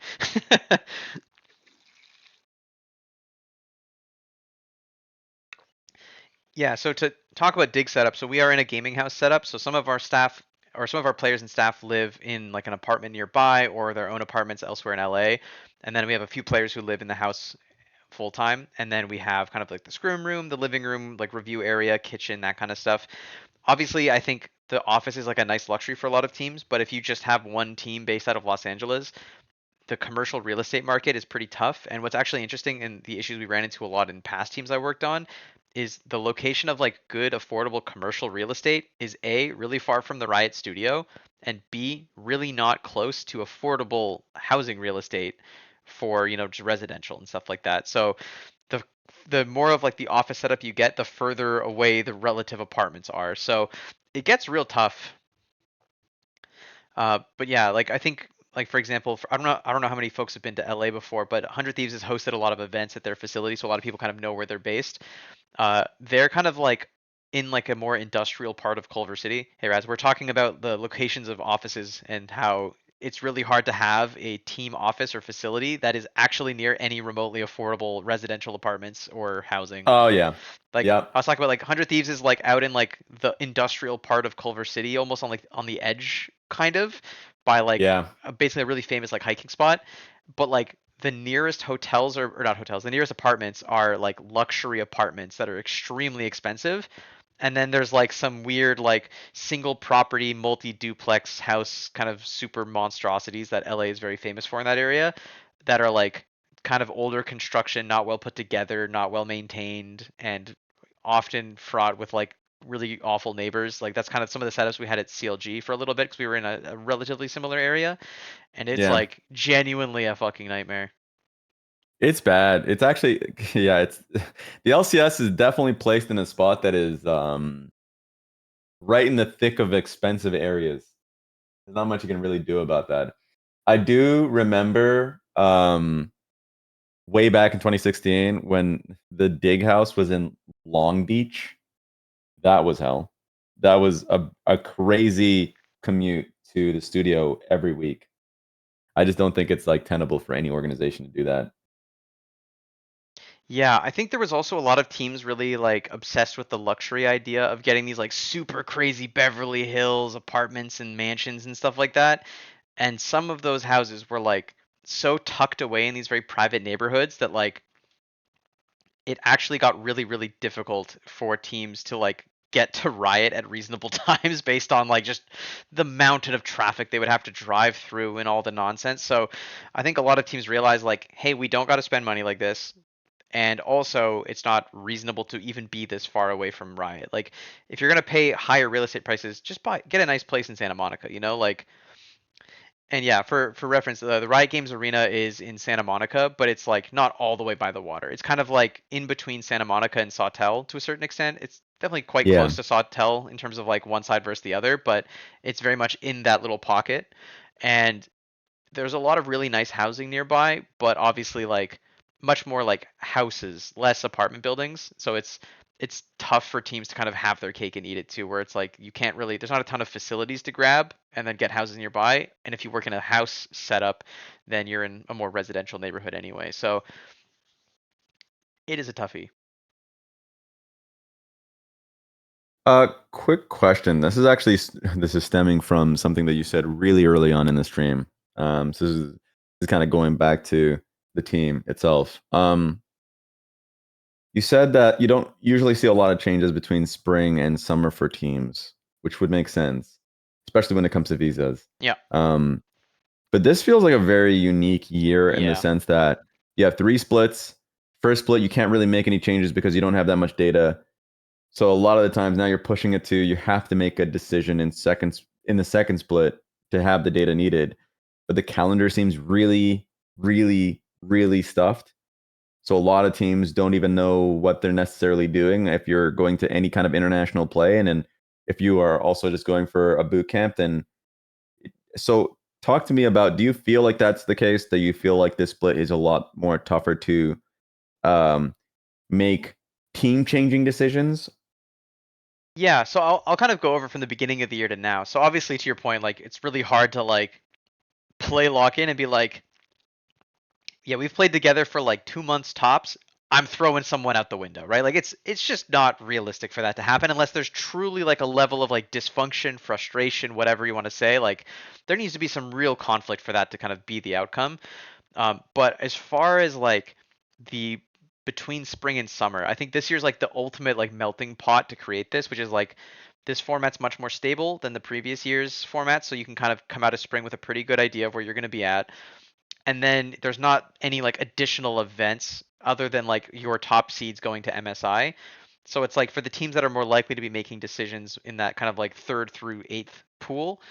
Yeah, so to talk about dig setup, so we are in a gaming house setup. So some of our staff or some of our players and staff live in like an apartment nearby or their own apartments elsewhere in LA. And then we have a few players who live in the house full time. And then we have kind of like the scrum room, the living room, like review area, kitchen, that kind of stuff. Obviously, I think the office is like a nice luxury for a lot of teams, but if you just have one team based out of Los Angeles, the commercial real estate market is pretty tough. And what's actually interesting and the issues we ran into a lot in past teams I worked on is the location of like good, affordable commercial real estate is A, really far from the Riot studio, and B, really not close to affordable housing real estate for, just residential and stuff like that. So the the more of like the office setup you get, the further away the relative apartments are. So it gets real tough. But yeah, like I think, like for example, I don't know how many folks have been to LA before, but 100 Thieves has hosted a lot of events at their facility, so a lot of people kind of know where they're based. They're kind of like in like a more industrial part of Culver City. Hey Raz, we're talking about the locations of offices and how it's really hard to have a team office or facility that is actually near any remotely affordable residential apartments or housing. Oh yeah, Like yep, I was talking about, like 100 Thieves is like out in like the industrial part of Culver City, almost on like on the edge, kind of, by like yeah, basically a really famous like hiking spot. But like the nearest hotels or not hotels, the nearest apartments are like luxury apartments that are extremely expensive. And then there's like some weird like single property multi duplex house kind of super monstrosities that LA is very famous for in that area that are like kind of older construction, not well put together, not well maintained, and often fraught with like really awful neighbors. Like that's kind of some of the setups we had at CLG for a little bit because we were in a relatively similar area, and it's yeah. like genuinely a fucking nightmare. It's bad. It's actually yeah. It's the LCS is definitely placed in a spot that is right in the thick of expensive areas. There's not much you can really do about that. I do remember way back in 2016 when the dig house was in Long Beach. That was hell. That was a crazy commute to the studio every week. I just don't think it's like tenable for any organization to do that. Yeah, I think there was also a lot of teams really like obsessed with the luxury idea of getting these like super crazy Beverly Hills apartments and mansions and stuff like that. And some of those houses were like so tucked away in these very private neighborhoods that like it actually got really, really difficult for teams to like get to Riot at reasonable times based on like just the mountain of traffic they would have to drive through and all the nonsense. So I think a lot of teams realize like, hey, we don't got to spend money like this. And also, it's not reasonable to even be this far away from Riot. Like, if you're gonna pay higher real estate prices, just get a nice place in Santa Monica. Like, and yeah, for reference, the Riot Games Arena is in Santa Monica, but it's like not all the way by the water. It's kind of like in between Santa Monica and Sawtell to a certain extent. It's definitely quite Yeah. close to Sawtell in terms of like one side versus the other, but it's very much in that little pocket. And there's a lot of really nice housing nearby, but obviously like much more like houses, less apartment buildings. So it's tough for teams to kind of have their cake and eat it too, where it's like you can't really there's not a ton of facilities to grab and then get houses nearby. And if you work in a house setup, then you're in a more residential neighborhood anyway. So it is a toughie. Quick question. This is stemming from something that you said really early on in the stream. So this is kind of going back to the team itself. You said that you don't usually see a lot of changes between spring and summer for teams, which would make sense, especially when it comes to visas. Yeah. Um, but this feels like a very unique year in the Yeah. sense that you have three splits. First split, you can't really make any changes because you don't have that much data. So a lot of the times now you're pushing it to you have to make a decision in the second split to have the data needed. But the calendar seems really, really, really stuffed. So a lot of teams don't even know what they're necessarily doing if you're going to any kind of international play. And then if you are also just going for a boot camp, then so talk to me about, do you feel like that's the case? Do you feel like this split is a lot more tougher to um, make team changing decisions? Yeah, so I'll kind of go over from the beginning of the year to now. So obviously to your point, like it's really hard to like play lock in and be like, yeah, we've played together for like 2 months tops. I'm throwing someone out the window, right? Like it's just not realistic for that to happen unless there's truly like a level of like dysfunction, frustration, whatever you want to say. Like there needs to be some real conflict for that to kind of be the outcome. But as far as like the between spring and summer, I think this year's like the ultimate like melting pot to create this, which is like this format's much more stable than the previous year's format, so you can kind of come out of spring with a pretty good idea of where you're going to be at. And then there's not any like additional events other than like your top seeds going to MSI. So it's like for the teams that are more likely to be making decisions in that kind of like third through eighth pool,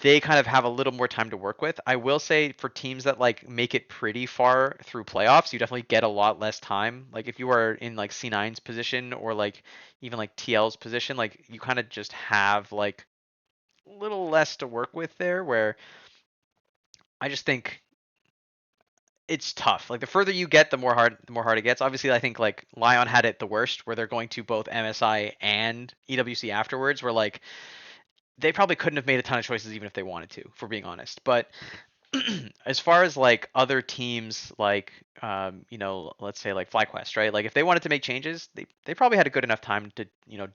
they kind of have a little more time to work with. I will say for teams that like make it pretty far through playoffs, you definitely get a lot less time. Like if you are in like C9's position or like even like TL's position, like you kind of just have like a little less to work with there where I just think it's tough. Like the further you get, the more hard it gets. Obviously, I think like Lion had it the worst, where they're going to both MSI and EWC afterwards. Where like they probably couldn't have made a ton of choices even if they wanted to, for being honest. But as far as like other teams, like let's say like FlyQuest, right? Like if they wanted to make changes, they probably had a good enough time to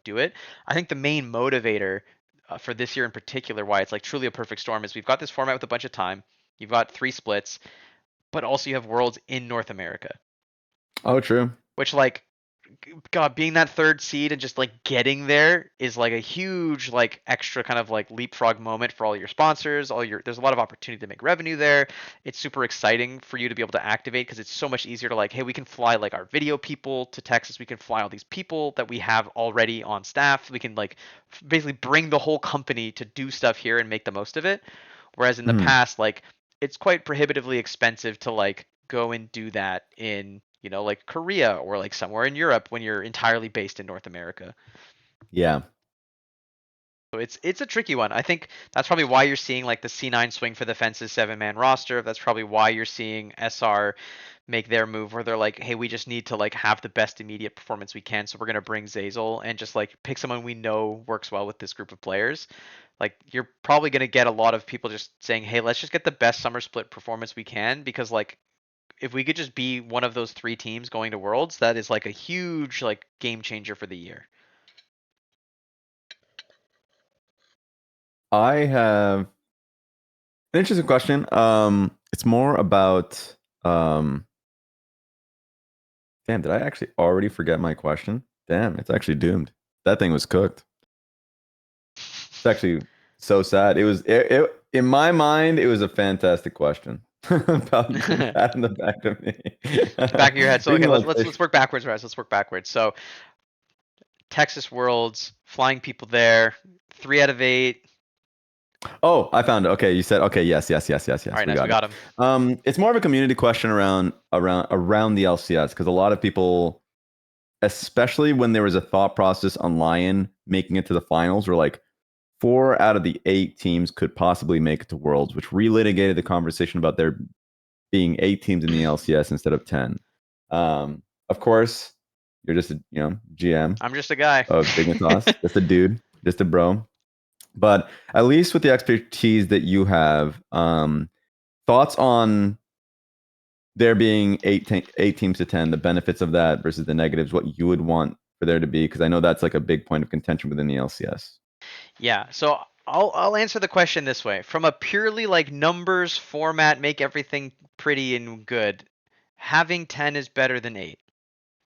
do it. I think the main motivator for this year in particular, why it's like truly a perfect storm, is we've got this format with a bunch of time. You've got 3 splits, but also you have worlds in North America, Oh, true. which like God, being that third seed and just like getting there is like a huge like extra kind of like leapfrog moment for all your sponsors. There's a lot of opportunity to make revenue there. It's super exciting for you to be able to activate because it's so much easier to like, hey, we can fly like our video people to Texas. We can fly all these people that we have already on staff. We can like basically bring the whole company to do stuff here and make the most of it. Whereas in the Mhm. past, like it's quite prohibitively expensive to like go and do that in like Korea or like somewhere in Europe when you're entirely based in North America. Yeah. So it's a tricky one. I think that's probably why you're seeing like the C9 swing for the fences 7-man roster. That's probably why you're seeing SR make their move where they're like, hey, we just need to like have the best immediate performance we can, so we're gonna bring Zazel and just like pick someone we know works well with this group of players. Like you're probably gonna get a lot of people just saying, hey, let's just get the best summer split performance we can because like if we could just be one of those 3 teams going to Worlds, that is like a huge like game changer for the year. I have an interesting question. It's more about damn, did I actually already forget my question? Damn, it's actually doomed. That thing was cooked. It's actually so sad. In my mind, it was a fantastic question about the pat in the back of me. Back of your head. So Being okay, let's like, let's let's work backwards, Raz. Let's work backwards. So Texas Worlds, flying people there, 3 out of 8. oh, I found it. Okay, you said okay. Yes, yes, yes, yes, All yes. right, We nice. We got it. got him. It's more of a community question around the LCS because a lot of people, especially when there was a thought process on Lion making it to the finals, were like 4 out of the 8 teams could possibly make it to Worlds, which relitigated the conversation about there being 8 teams in the LCS instead of 10. Of course, you're just a GM I'm just a guy. of Dignitas, just a dude, just a bro. But at least with the expertise that you have, thoughts on there being 8 teams to 10, the benefits of that versus the negatives, what you would want for there to be, because I know that's like a big point of contention within the LCS. Yeah, so I'll answer the question this way. From a purely like numbers format, make everything pretty and good, having 10 is better than 8.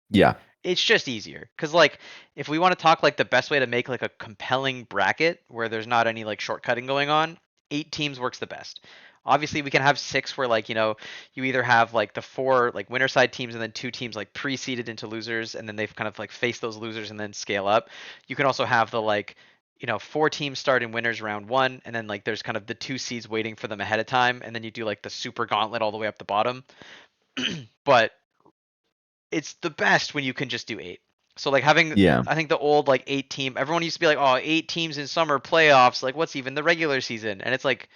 Yeah. It's just easier because like if we want to talk like the best way to make like a compelling bracket where there's not any like shortcutting going on, 8 teams works the best. Obviously we can have 6 where like you either have like the 4 like winner side teams and then 2 teams like pre-seeded into losers and then they've kind of like face those losers and then scale up. You can also have the like 4 teams start in winners round 1 and then like there's kind of the 2 seeds waiting for them ahead of time and then you do like the super gauntlet all the way up the bottom. But it's the best when you can just do 8. So like having, Yeah. I think the old like 8 team, everyone used to be like, oh, 8 teams in summer playoffs, like what's even the regular season? And it's like,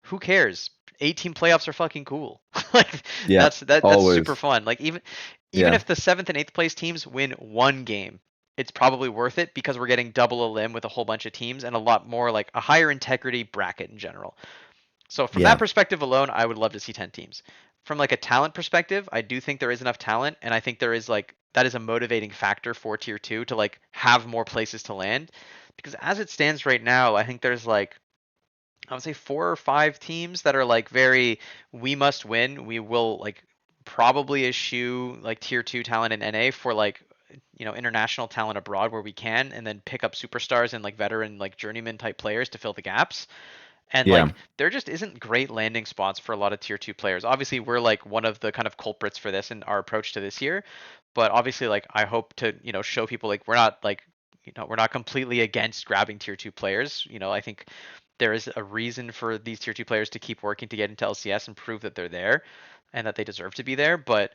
who cares? 8 team playoffs are fucking cool. Like Yeah. that's super Always. fun. Like even Yeah. if the seventh and eighth place teams win one game, it's probably worth it because we're getting double a limb with a whole bunch of teams and a lot more like a higher integrity bracket in general. So from that Yeah. perspective alone, I would love to see 10 teams. From like a talent perspective, I do think there is enough talent and I think there is like that is a motivating factor for tier 2 to like have more places to land because as it stands right now, I think there's like I would say 4 or 5 teams that are like very we must win. We will like probably eschew like tier 2 talent in NA for like international talent abroad where we can and then pick up superstars and like veteran like journeyman type players to fill the gaps. And Yeah. like there just isn't great landing spots for a lot of tier 2 players. Obviously, we're like one of the kind of culprits for this in our approach to this year. But obviously like I hope to, show people like we're not like we're not completely against grabbing tier 2 players. I think there is a reason for these tier 2 players to keep working to get into LCS and prove that they're there and that they deserve to be there, but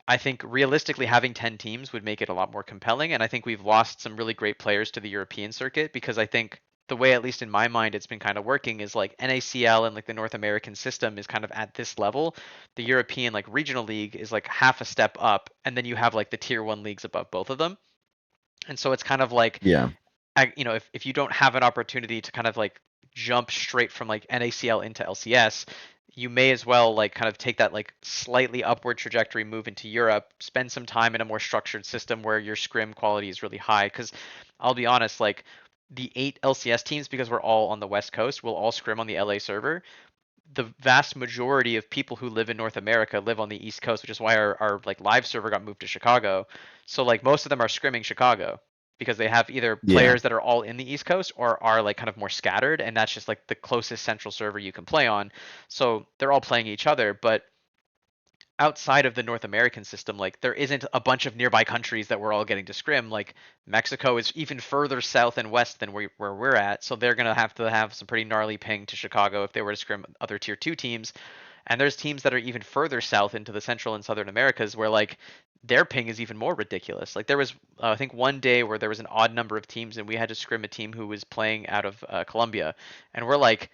I think realistically having 10 teams would make it a lot more compelling. And I think we've lost some really great players to the European circuit because I think the way, at least in my mind, it's been kind of working is like NACL and like the North American system is kind of at this level. The European like regional league is like half a step up. And then you have like the tier 1 leagues above both of them. And so it's kind of like Yeah. if you don't have an opportunity to kind of like jump straight from like NACL into LCS, you may as well like kind of take that like slightly upward trajectory move into Europe, spend some time in a more structured system where your scrim quality is really high. Because I'll be honest, like the 8 LCS teams, because we're all on the West Coast, will all scrim on the LA server. The vast majority of people who live in North America live on the East Coast, which is why our like live server got moved to Chicago. So like most of them are scrimming Chicago because they have either Yeah. players that are all in the East Coast or are like kind of more scattered, and that's just like the closest central server you can play on. So they're all playing each other, but outside of the North American system, like there isn't a bunch of nearby countries that we're all getting to scrim. Like Mexico is even further south and west than where we're at, so they're gonna have to have some pretty gnarly ping to Chicago if they were to scrim other tier 2 teams. And there's teams that are even further south into the Central and Southern Americas where like their ping is even more ridiculous. Like there was I think one day where there was an odd number of teams and we had to scrim a team who was playing out of Colombia, and we're like,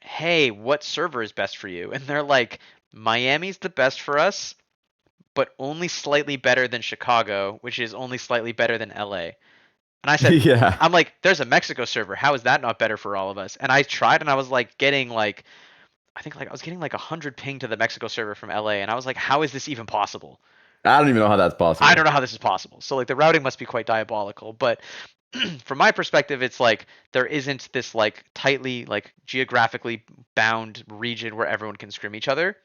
hey, what server is best for you? And they're like, Miami's the best for us, but only slightly better than Chicago, which is only slightly better than LA. And I said, Yeah. I'm like, there's a Mexico server. How is that not better for all of us? And I tried and I was like getting like, I think like I was getting like 100 ping to the Mexico server from LA. And I was like, how is this even possible? I don't even know how that's I don't possible. know how this is possible. So like the routing must be quite diabolical. But from my perspective, it's like there isn't this like tightly like geographically bound region where everyone can scrim each other.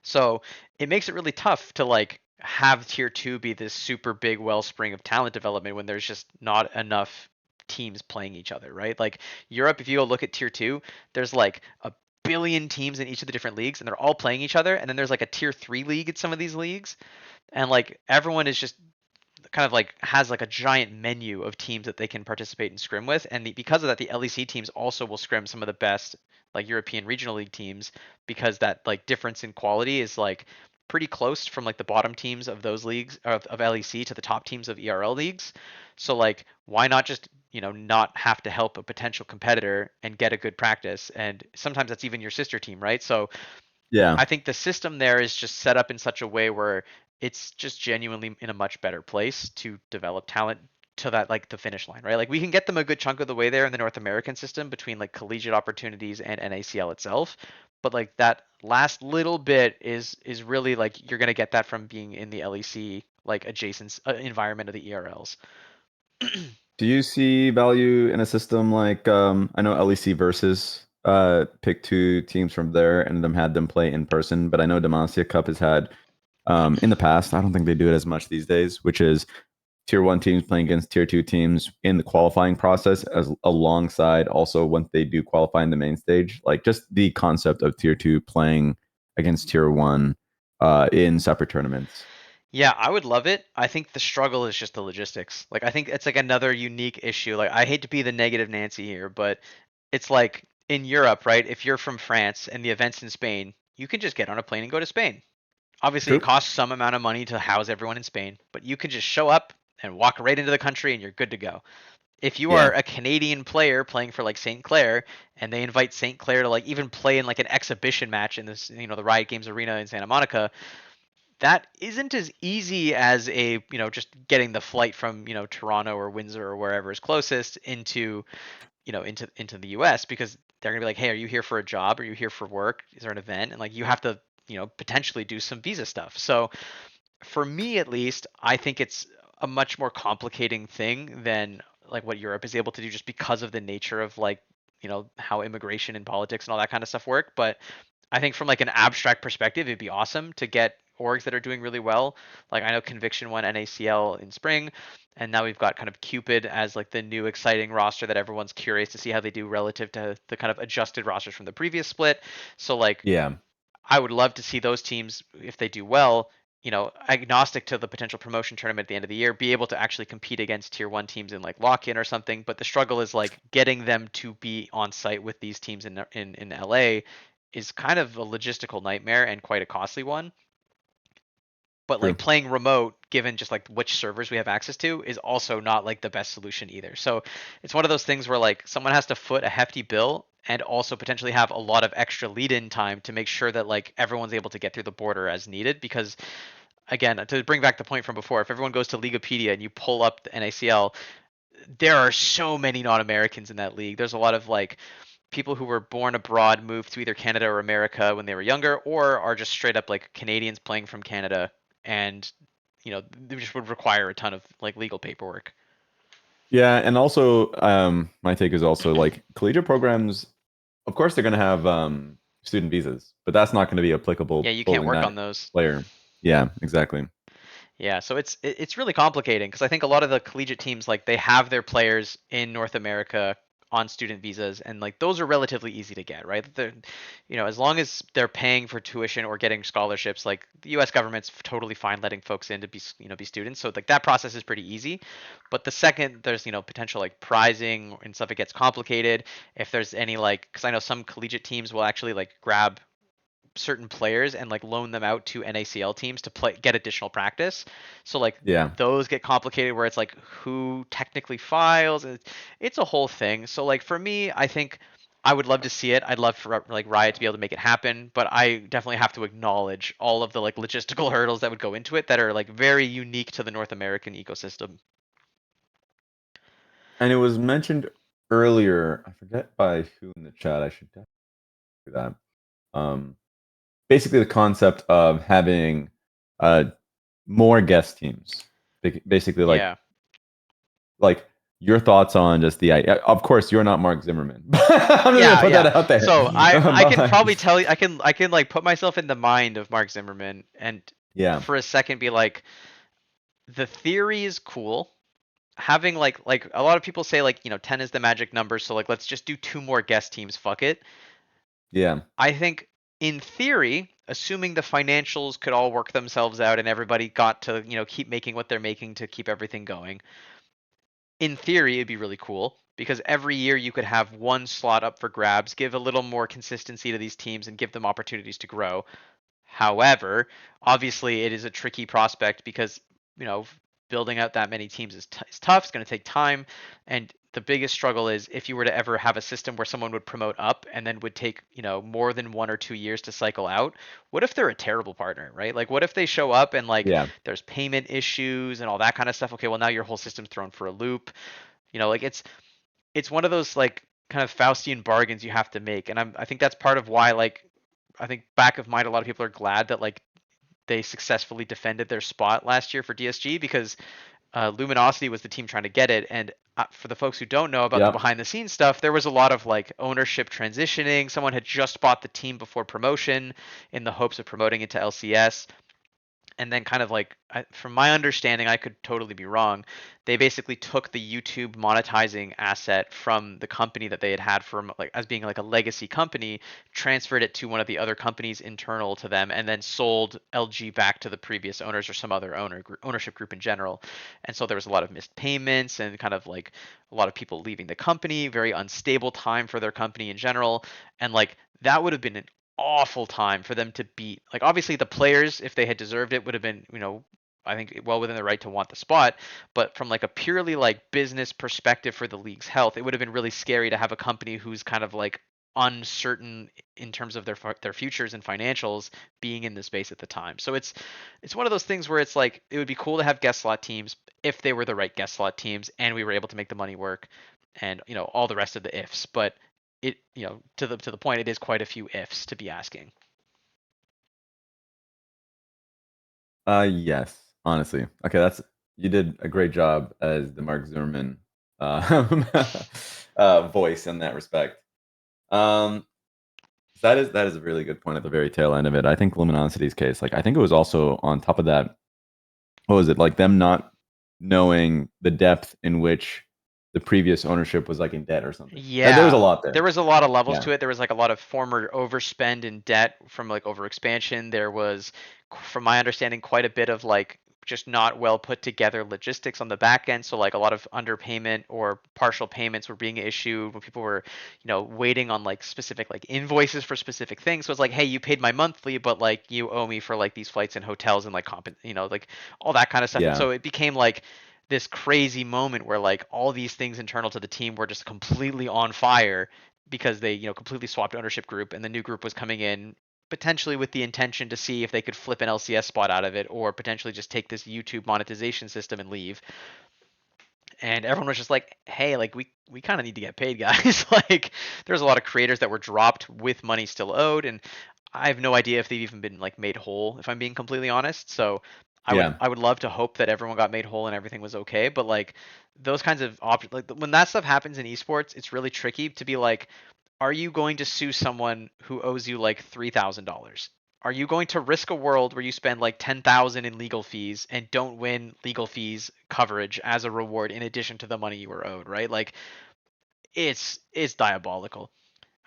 So it makes it really tough to like have tier 2 be this super big wellspring of talent development when there's just not enough teams playing each other, right? Like Europe, if you go look at tier 2, there's like a billion teams in each of the different leagues and they're all playing each other, and then there's like a tier 3 league in some of these leagues, and like everyone is just kind of like has like a giant menu of teams that they can participate in scrim with, and because of that, the LEC teams also will scrim some of the best like European regional league teams because that like difference in quality is like pretty close from like the bottom teams of those leagues of LEC to the top teams of ERL leagues. So like why not just not have to help a potential competitor and get a good practice, and sometimes that's even your sister team, right? So Yeah. I think the system there is just set up in such a way where it's just genuinely in a much better place to develop talent to that like the finish line, right? Like we can get them a good chunk of the way there in the North American system between like collegiate opportunities and NACL itself, but like that last little bit is really like you're gonna get that from being in the LEC like adjacent environment of the ERLs. Do you see value in a system like I know LEC versus pick two teams from there and them had them play in person, but I know Demacia Cup has had in the past, I don't think they do it as much these days, which is tier one teams playing against tier two teams in the qualifying process as alongside also when they do qualify in the main stage. Like just the concept of tier two playing against tier one in separate tournaments. Yeah, I would love it. I think the struggle is just the logistics. Like I think it's like another unique issue. Like I hate to be the negative Nancy here, but it's like in Europe, right? If you're from France and the event's in Spain, you can just get on a plane and go to Spain. Obviously, it True. costs some amount of money to house everyone in Spain, but you can just show up and walk right into the country and you're good to go. If you are Yeah. a Canadian player playing for like St. Clair and they invite St. Clair to like even play in like an exhibition match in this, the Riot Games Arena in Santa Monica, that isn't as easy as just getting the flight from, Toronto or Windsor or wherever is closest into the US, because they're going to be like, "Hey, are you here for a job? Are you here for work? Is there an event?" And like you have to, potentially do some visa stuff. So, for me at least, I think it's a much more complicating thing than like what Europe is able to do, just because of the nature of like, how immigration and politics and all that kind of stuff work. But I think from like an abstract perspective, it'd be awesome to get orgs that are doing really well. Like I know Conviction won NACL in spring, and now we've got kind of Cupid as like the new exciting roster that everyone's curious to see how they do relative to the kind of adjusted rosters from the previous split. So like Yeah. I would love to see those teams, if they do well, agnostic to the potential promotion tournament at the end of the year, be able to actually compete against tier one teams in like lock-in or something. But the struggle is like getting them to be on site with these teams in LA is kind of a logistical nightmare and quite a costly one. But like True. playing remote, given just like which servers we have access to, is also not like the best solution either. So it's one of those things where like someone has to foot a hefty bill and also potentially have a lot of extra lead-in time to make sure that like everyone's able to get through the border as needed. Because again, to bring back the point from before, if everyone goes to Leaguepedia and you pull up the NACL, there are so many non-Americans in that league. There's a lot of like people who were born abroad, moved to either Canada or America when they were younger, or are just straight up like Canadians playing from Canada, and they just would require a ton of like legal paperwork. Yeah, and also my take is also like collegiate programs, of course they're going to have student visas, but that's not going to be applicable Yeah, to you can't closing work on that those. player. Yeah, exactly. Yeah, so it's really complicating because I think a lot of the collegiate teams like they have their players in North America on student visas, and like those are relatively easy to get, right? As long as they're paying for tuition or getting scholarships, like the U.S. government's totally fine letting folks in to be students. So like that process is pretty easy. But the second there's potential like prizing and stuff, it gets complicated. If there's any like, because I know some collegiate teams will actually like grab certain players and like loan them out to NACL teams to play get additional practice. So like Yeah. those get complicated where it's like who technically files. It's a whole thing. So like for me, I think I would love to see it. I'd love for like Riot to be able to make it happen, but I definitely have to acknowledge all of the like logistical hurdles that would go into it that are like very unique to the North American ecosystem. And it was mentioned earlier, I forget by who in the chat, I should definitely do that. Um, Basically the concept of having uh more guest teams. Basically Yeah. like your thoughts on just the idea. Of course, you're not Mark Zimmerman. I'm just gonna Yeah, put yeah. that out there. So I can But probably tell you I can like put myself in the mind of Mark Zimmerman and yeah, for a second be like, the theory is cool. Having like a lot of people say like 10 is the magic number, so like let's just do two more guest teams, fuck it. yeah, I think in theory, assuming the financials could all work themselves out and everybody got to keep making what they're making to keep everything going, in theory it'd be really cool because every year you could have one slot up for grabs, give a little more consistency to these teams and give them opportunities to grow. However, obviously it is a tricky prospect because, you know, building out that many teams is tough. It's going to take time. And the biggest struggle is if you were to ever have a system where someone would promote up and then would take, more than 1 or 2 years to cycle out, what if they're a terrible partner, right? Like, what if they show up and like yeah. there's payment issues and all that kind of stuff? Okay, well, now your whole system's thrown for a loop. Like it's one of those like kind of Faustian bargains you have to make. And I think that's part of why like I think back of mind, a lot of people are glad that like they successfully defended their spot last year for DSG because Luminosity was the team trying to get it. And for the folks who don't know about the Yep. behind the scenes stuff, there was a lot of like ownership transitioning. Someone had just bought the team before promotion in the hopes of promoting it to LCS, and then kind of like from my understanding, I could totally be wrong, they basically took the YouTube monetizing asset from the company that they had from like as being like a legacy company, transferred it to one of the other companies internal to them, and then sold LG back to the previous owners or some other ownership group in general. And so there was a lot of missed payments and kind of like a lot of people leaving the company, very unstable time for their company in general. And like that would have been an awful time for them to beat. Like obviously the players, if they had deserved it, would have been, I think well within the right to want the spot. But from like a purely like business perspective for the league's health, it would have been really scary to have a company who's kind of like uncertain in terms of their futures and financials being in the space at the time. So it's one of those things where it's like it would be cool to have guest slot teams if they were the right guest slot teams and we were able to make the money work and all the rest of the ifs. But it to the point, it is quite a few ifs to be asking. Yes, honestly. Okay, that's you did a great job as the Mark Zimmerman uh, voice in that respect. Um, that is a really good point at the very tail end of it. I think Luminosity's case, like I think it was also on top of that. What was it like them not knowing the depth in which the previous ownership was like in debt or something? There was a Yeah, lot there there. was a lot of levels Yeah, to it. There was like a lot of former overspend and debt from like overexpansion. There was, from my understanding, quite a bit of like just not well put together logistics on the back end. So like a lot of underpayment or partial payments were being issued when people were, waiting on like specific like invoices for specific things. So it's like, hey, you paid my monthly, but like you owe me for like these flights and hotels and like like all that kind of stuff. And yeah, so it became like this crazy moment where like all these things internal to the team were just completely on fire because they completely swapped ownership group and the new group was coming in potentially with the intention to see if they could flip an LCS spot out of it or potentially just take this YouTube monetization system and leave. And everyone was just like, "Hey, like we kind of need to get paid, guys." Like there's a lot of creators that were dropped with money still owed, and I have no idea if they've even been like made whole, if I'm being completely honest. So I would yeah, I would love to hope that everyone got made whole and everything was okay, but like those kinds of like when that stuff happens in esports, it's really tricky to be like, are you going to sue someone who owes you like $3,000? Are you going to risk a world where you spend like 10,000 in legal fees and don't win legal fees coverage as a reward in addition to the money you were owed, right? Like it's diabolical.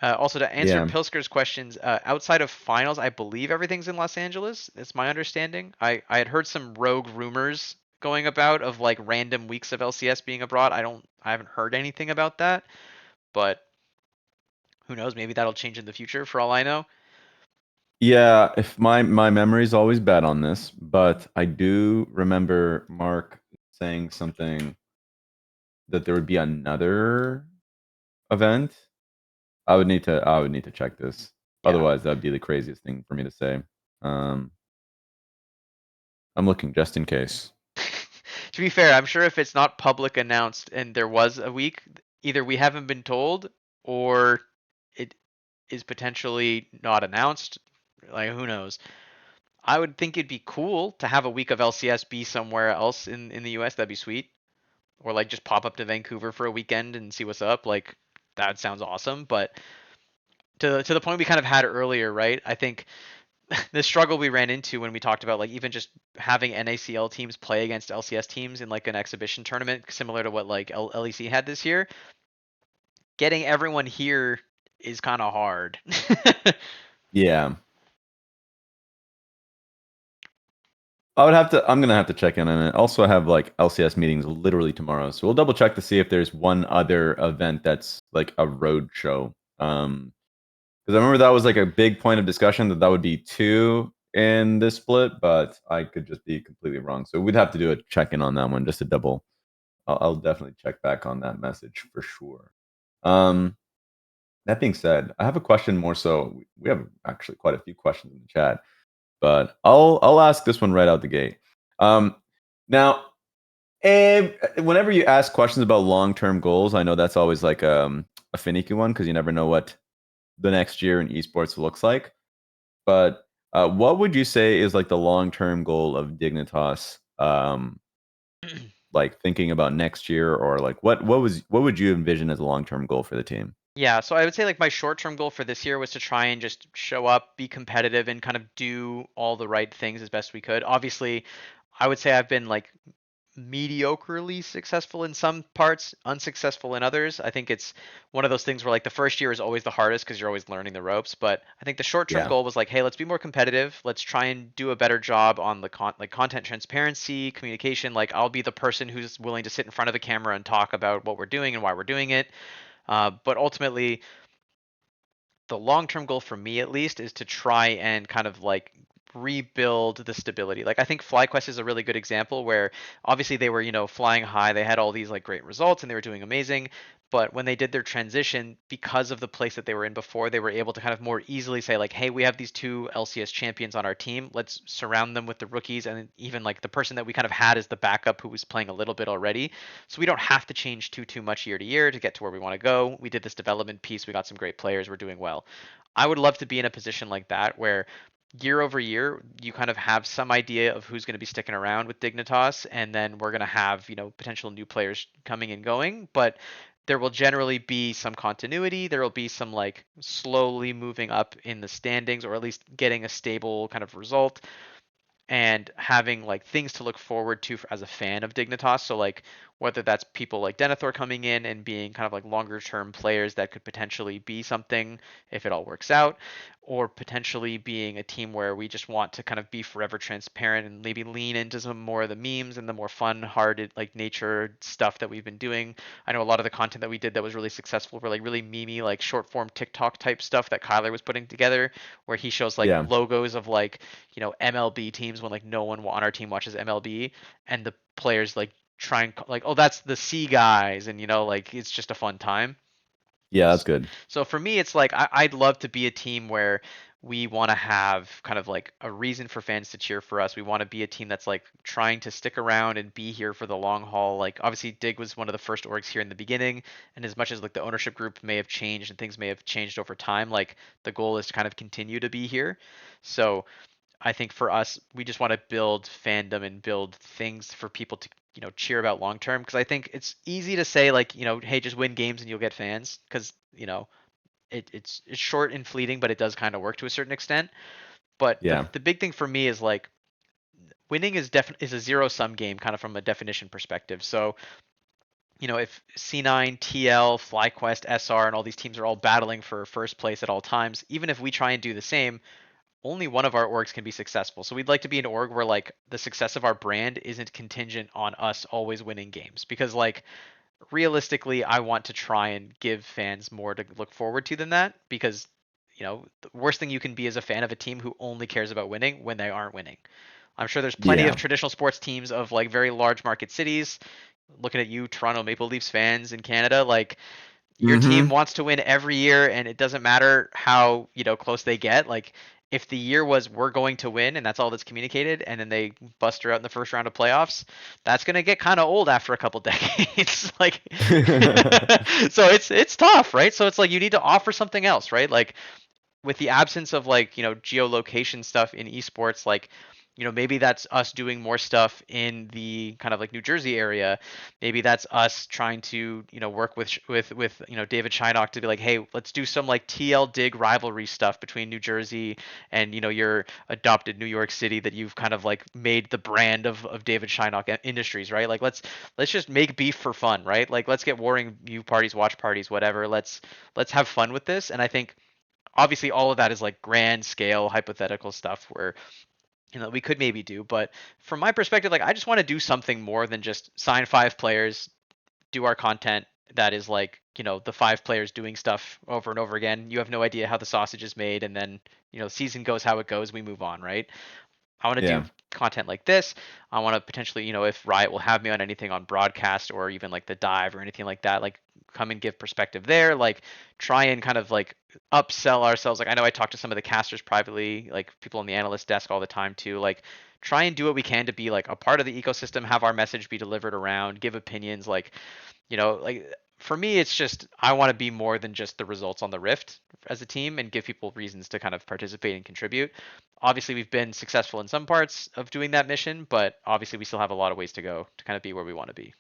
Also, to answer yeah. Pilsker's questions, outside of finals, I believe everything's in Los Angeles. That's my understanding. I had heard some rogue rumors going about of like random weeks of LCS being abroad. I haven't heard anything about that, but who knows? Maybe that'll change in the future for all I know. Yeah, if my memory's always bad on this, but I do remember Mark saying something that there would be another event. I would need to check this. Yeah. Otherwise, that'd be the craziest thing for me to say. Um, I'm looking just in case. To be fair, I'm sure if it's not public announced and there was a week, either we haven't been told or it is potentially not announced. Like who knows? I would think it'd be cool to have a week of LCS be somewhere else in the US. That'd be sweet. Or like just pop up to Vancouver for a weekend and see what's up. Like that sounds awesome. But to the point we kind of had earlier, right? I think the struggle we ran into when we talked about like even just having NACL teams play against LCS teams in like an exhibition tournament similar to what like LEC had this year, getting everyone here is kind of hard. Yeah, I'm gonna have to check in on it. Also, I have like LCS meetings literally tomorrow, so we'll double check to see if there's one other event that's like a road show. Because I remember that was like a big point of discussion that would be two in this split, but I could just be completely wrong. So we'd have to do a check in on that one just to double. I'll definitely check back on that message for sure. Um, that being said, I have a question more so. We have actually quite a few questions in the chat, but I'll ask this one right out the gate. Um, now, whenever you ask questions about long term goals, I know that's always like a finicky one because you never know what the next year in esports looks like. But what would you say is like the long term goal of Dignitas? Like thinking about next year, or like what would you envision as a long term goal for the team? Yeah, so I would say like my short-term goal for this year was to try and just show up, be competitive, and kind of do all the right things as best we could. Obviously, I would say I've been like mediocrely successful in some parts, unsuccessful in others. I think it's one of those things where like the first year is always the hardest because you're always learning the ropes. But I think the short-term Yeah, goal was like, hey, let's be more competitive. Let's try and do a better job on the content transparency, communication. Like I'll be the person who's willing to sit in front of the camera and talk about what we're doing and why we're doing it. But ultimately, the long-term goal for me at least is to try and kind of like rebuild the stability. Like I think FlyQuest is a really good example where obviously they were, flying high, they had all these like great results and they were doing amazing, but when they did their transition because of the place that they were in before, they were able to kind of more easily say like, "Hey, we have these two LCS champions on our team. Let's surround them with the rookies and even like the person that we kind of had as the backup who was playing a little bit already. So we don't have to change too much year to year to get to where we want to go. We did this development piece. We got some great players. We're doing well." I would love to be in a position like that where year over year you kind of have some idea of who's going to be sticking around with Dignitas, and then we're going to have potential new players coming and going, but there will generally be some continuity. There will be some like slowly moving up in the standings, or at least getting a stable kind of result and having like things to look forward to as a fan of Dignitas. So like whether that's people like Denethor coming in and being kind of like longer term players that could potentially be something if it all works out, or potentially being a team where we just want to kind of be forever transparent and maybe lean into some more of the memes and the more fun-hearted like nature stuff that we've been doing. I know a lot of the content that we did that was really successful were like really memey, like short form TikTok type stuff that Kyler was putting together, where he shows like Yeah. logos of like MLB teams when like no one on our team watches MLB, and the players like try and like, oh, that's the C guys, and like it's just a fun time. Yeah, that's good. So for me, it's like I'd love to be a team where we want to have kind of like a reason for fans to cheer for us. We want to be a team that's like trying to stick around and be here for the long haul. Like obviously Dig was one of the first orgs here in the beginning, and as much as like the ownership group may have changed and things may have changed over time, like the goal is to kind of continue to be here. So I think for us, we just want to build fandom and build things for people to, cheer about long term. Because I think it's easy to say like, hey, just win games and you'll get fans. Because it's short and fleeting, but it does kind of work to a certain extent. But the Yeah. the big thing for me is like winning is a zero sum game, kind of from a definition perspective. So if C9, TL, FlyQuest, SR, and all these teams are all battling for first place at all times, even if we try and do the same, only one of our orgs can be successful. So we'd like to be an org where like the success of our brand isn't contingent on us always winning games, because like realistically I want to try and give fans more to look forward to than that, because the worst thing you can be is a fan of a team who only cares about winning when they aren't winning. I'm sure there's plenty of Yeah. traditional sports teams of like very large market cities. Looking at you, Toronto Maple Leafs fans in Canada, like your team Mm-hmm. wants to win every year, and it doesn't matter how close they get. Like if the year was we're going to win and that's all that's communicated, and then they bust her out in the first round of playoffs, that's gonna get kind of old after a couple decades. Like so it's tough, right? So it's like you need to offer something else, right? Like with the absence of like geolocation stuff in esports, like maybe that's us doing more stuff in the kind of like New Jersey area. Maybe that's us trying to work with David Shynock to be like, hey, let's do some like TL Dig rivalry stuff between New Jersey and your adopted New York City that you've kind of like made the brand of David Shynock Industries, right? Like let's just make beef for fun, right? Like let's get warring view parties, watch parties, whatever. Let's have fun with this. And I think obviously all of that is like grand scale hypothetical stuff where we could maybe do, but from my perspective, like I just want to do something more than just sign five players, do our content that is like the five players doing stuff over and over again. You have no idea how the sausage is made, and then season goes how it goes, we move on, right? I want to do Yeah. content like this. I want to potentially, if Riot will have me on anything on broadcast or even like the dive or anything like that, like come and give perspective there, like try and kind of like upsell ourselves. Like I know I talk to some of the casters privately, like people on the analyst desk all the time too. Like try and do what we can to be like a part of the ecosystem, have our message be delivered around, give opinions, like for me it's just I want to be more than just the results on the Rift as a team and give people reasons to kind of participate and contribute. Obviously we've been successful in some parts of doing that mission, but obviously we still have a lot of ways to go to kind of be where we want to be.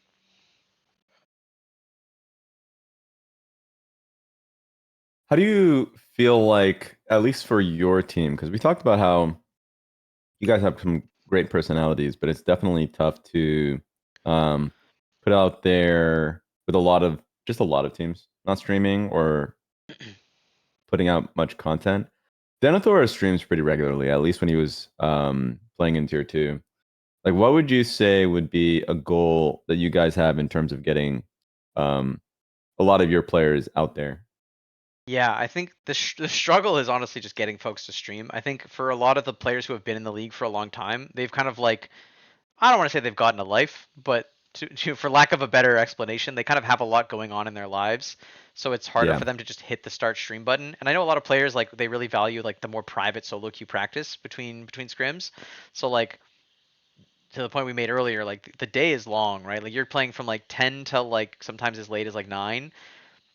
How do you feel like, at least for your team, because we talked about how you guys have some great personalities, but it's definitely tough to um, put out there with just a lot of teams not streaming or putting out much content. Denethor streams pretty regularly, at least when he was playing in tier two. Like, what would you say would be a goal that you guys have in terms of getting um, a lot of your players out there? Yeah, I think the struggle is honestly just getting folks to stream. I think for a lot of the players who have been in the league for a long time, they've kind of like, I don't want to say they've gotten a life, but for lack of a better explanation, they kind of have a lot going on in their lives. So it's harder Yeah. for them to just hit the start stream button. And I know a lot of players like they really value like the more private solo queue practice between scrims. So like to the point we made earlier, like the day is long, right? Like you're playing from like 10 till like sometimes as late as like 9.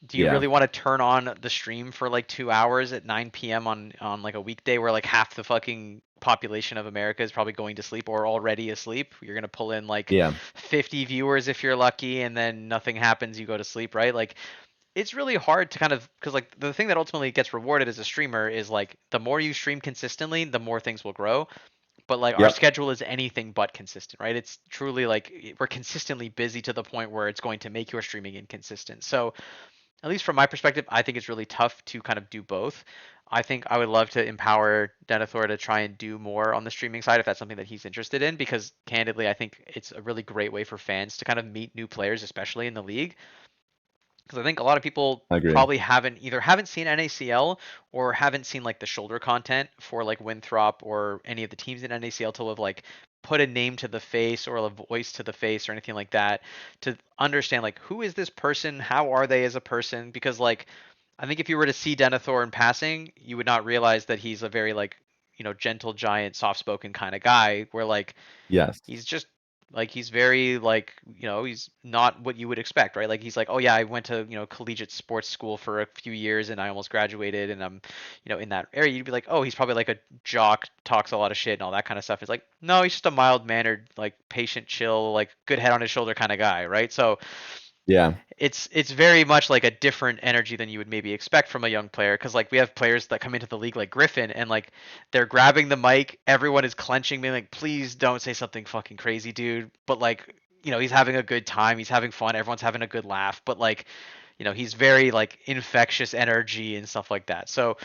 Do you Yeah. really want to turn on the stream for like 2 hours at 9 p.m. on like a weekday where like half the fucking population of America is probably going to sleep or already asleep? You're gonna pull in like Yeah. 50 viewers if you're lucky, and then nothing happens. You go to sleep, right? Like it's really hard to kind of because like the thing that ultimately gets rewarded as a streamer is like the more you stream consistently, the more things will grow. But like our Yep. schedule is anything but consistent, right? It's truly like we're consistently busy to the point where it's going to make your streaming inconsistent. So at least from my perspective, I think it's really tough to kind of do both. I think I would love to empower Denethor to try and do more on the streaming side if that's something that he's interested in, because candidly, I think it's a really great way for fans to kind of meet new players, especially in the league, because I think a lot of people I agree. probably haven't seen NACL or haven't seen like the shoulder content for like Winthrop or any of the teams in NACL to have like put a name to the face or a voice to the face or anything like that to understand like who is this person, how are they as a person, because like I think if you were to see Denethor in passing, you would not realize that he's a very like gentle giant, soft spoken kind of guy where like Yes. he's just like he's very like he's not what you would expect, right? Like he's like, oh yeah, I went to collegiate sports school for a few years and I almost graduated and I'm in that area. You'd be like, oh, he's probably like a jock, talks a lot of shit and all that kind of stuff. It's like, no, he's just a mild mannered, like patient, chill, like good head on his shoulder kind of guy, right? So Yeah. it's very much like a different energy than you would maybe expect from a young player, because like we have players that come into the league like Griffin and like they're grabbing the mic, everyone is clenching, being like, please don't say something fucking crazy, dude. But like he's having a good time, he's having fun, everyone's having a good laugh, but like he's very like infectious energy and stuff like that. So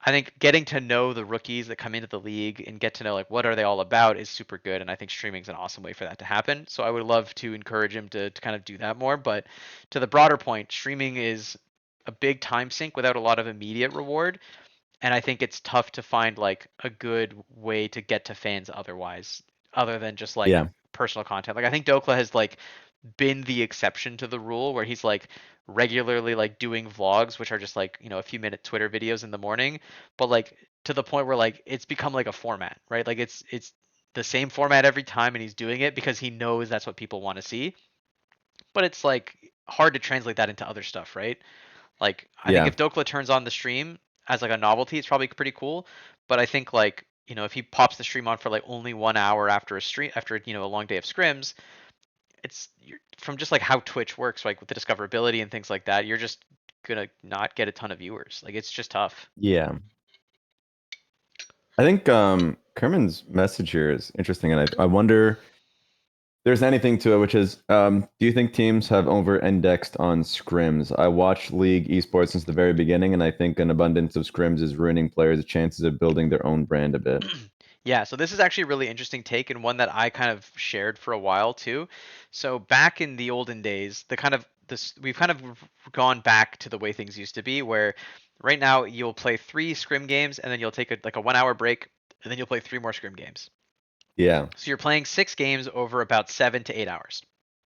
I think getting to know the rookies that come into the league and get to know like what are they all about is super good, and I think streaming is an awesome way for that to happen. So I would love to encourage him to kind of do that more. But to the broader point, streaming is a big time sink without a lot of immediate reward, and I think it's tough to find like a good way to get to fans otherwise, other than just like Yeah. personal content. Like I think Dokla has like been the exception to the rule where he's like regularly like doing vlogs which are just like a few minute Twitter videos in the morning, but like to the point where like it's become like a format, right? Like it's the same format every time and he's doing it because he knows that's what people want to see, but it's like hard to translate that into other stuff, right? Like I think Yeah. if Dokla turns on the stream as like a novelty, it's probably pretty cool. But I think like if he pops the stream on for like only 1 hour after a stream after a long day of scrims, it's from just like how Twitch works, like with the discoverability and things like that, you're just gonna not get a ton of viewers. Like it's just tough. Yeah. I think Kerman's message here is interesting, and I wonder there's anything to it, which is, do you think teams have over-indexed on scrims? I watched League esports since the very beginning, and I think an abundance of scrims is ruining players' chances of building their own brand a bit. Yeah, so this is actually a really interesting take and one that I kind of shared for a while too. So back in the olden days, the kind of this we've kind of gone back to the way things used to be, where right now you'll play 3 scrim games and then you'll take like a 1 hour break and then you'll play 3 more scrim games. Yeah. So you're playing 6 games over about 7 to 8 hours,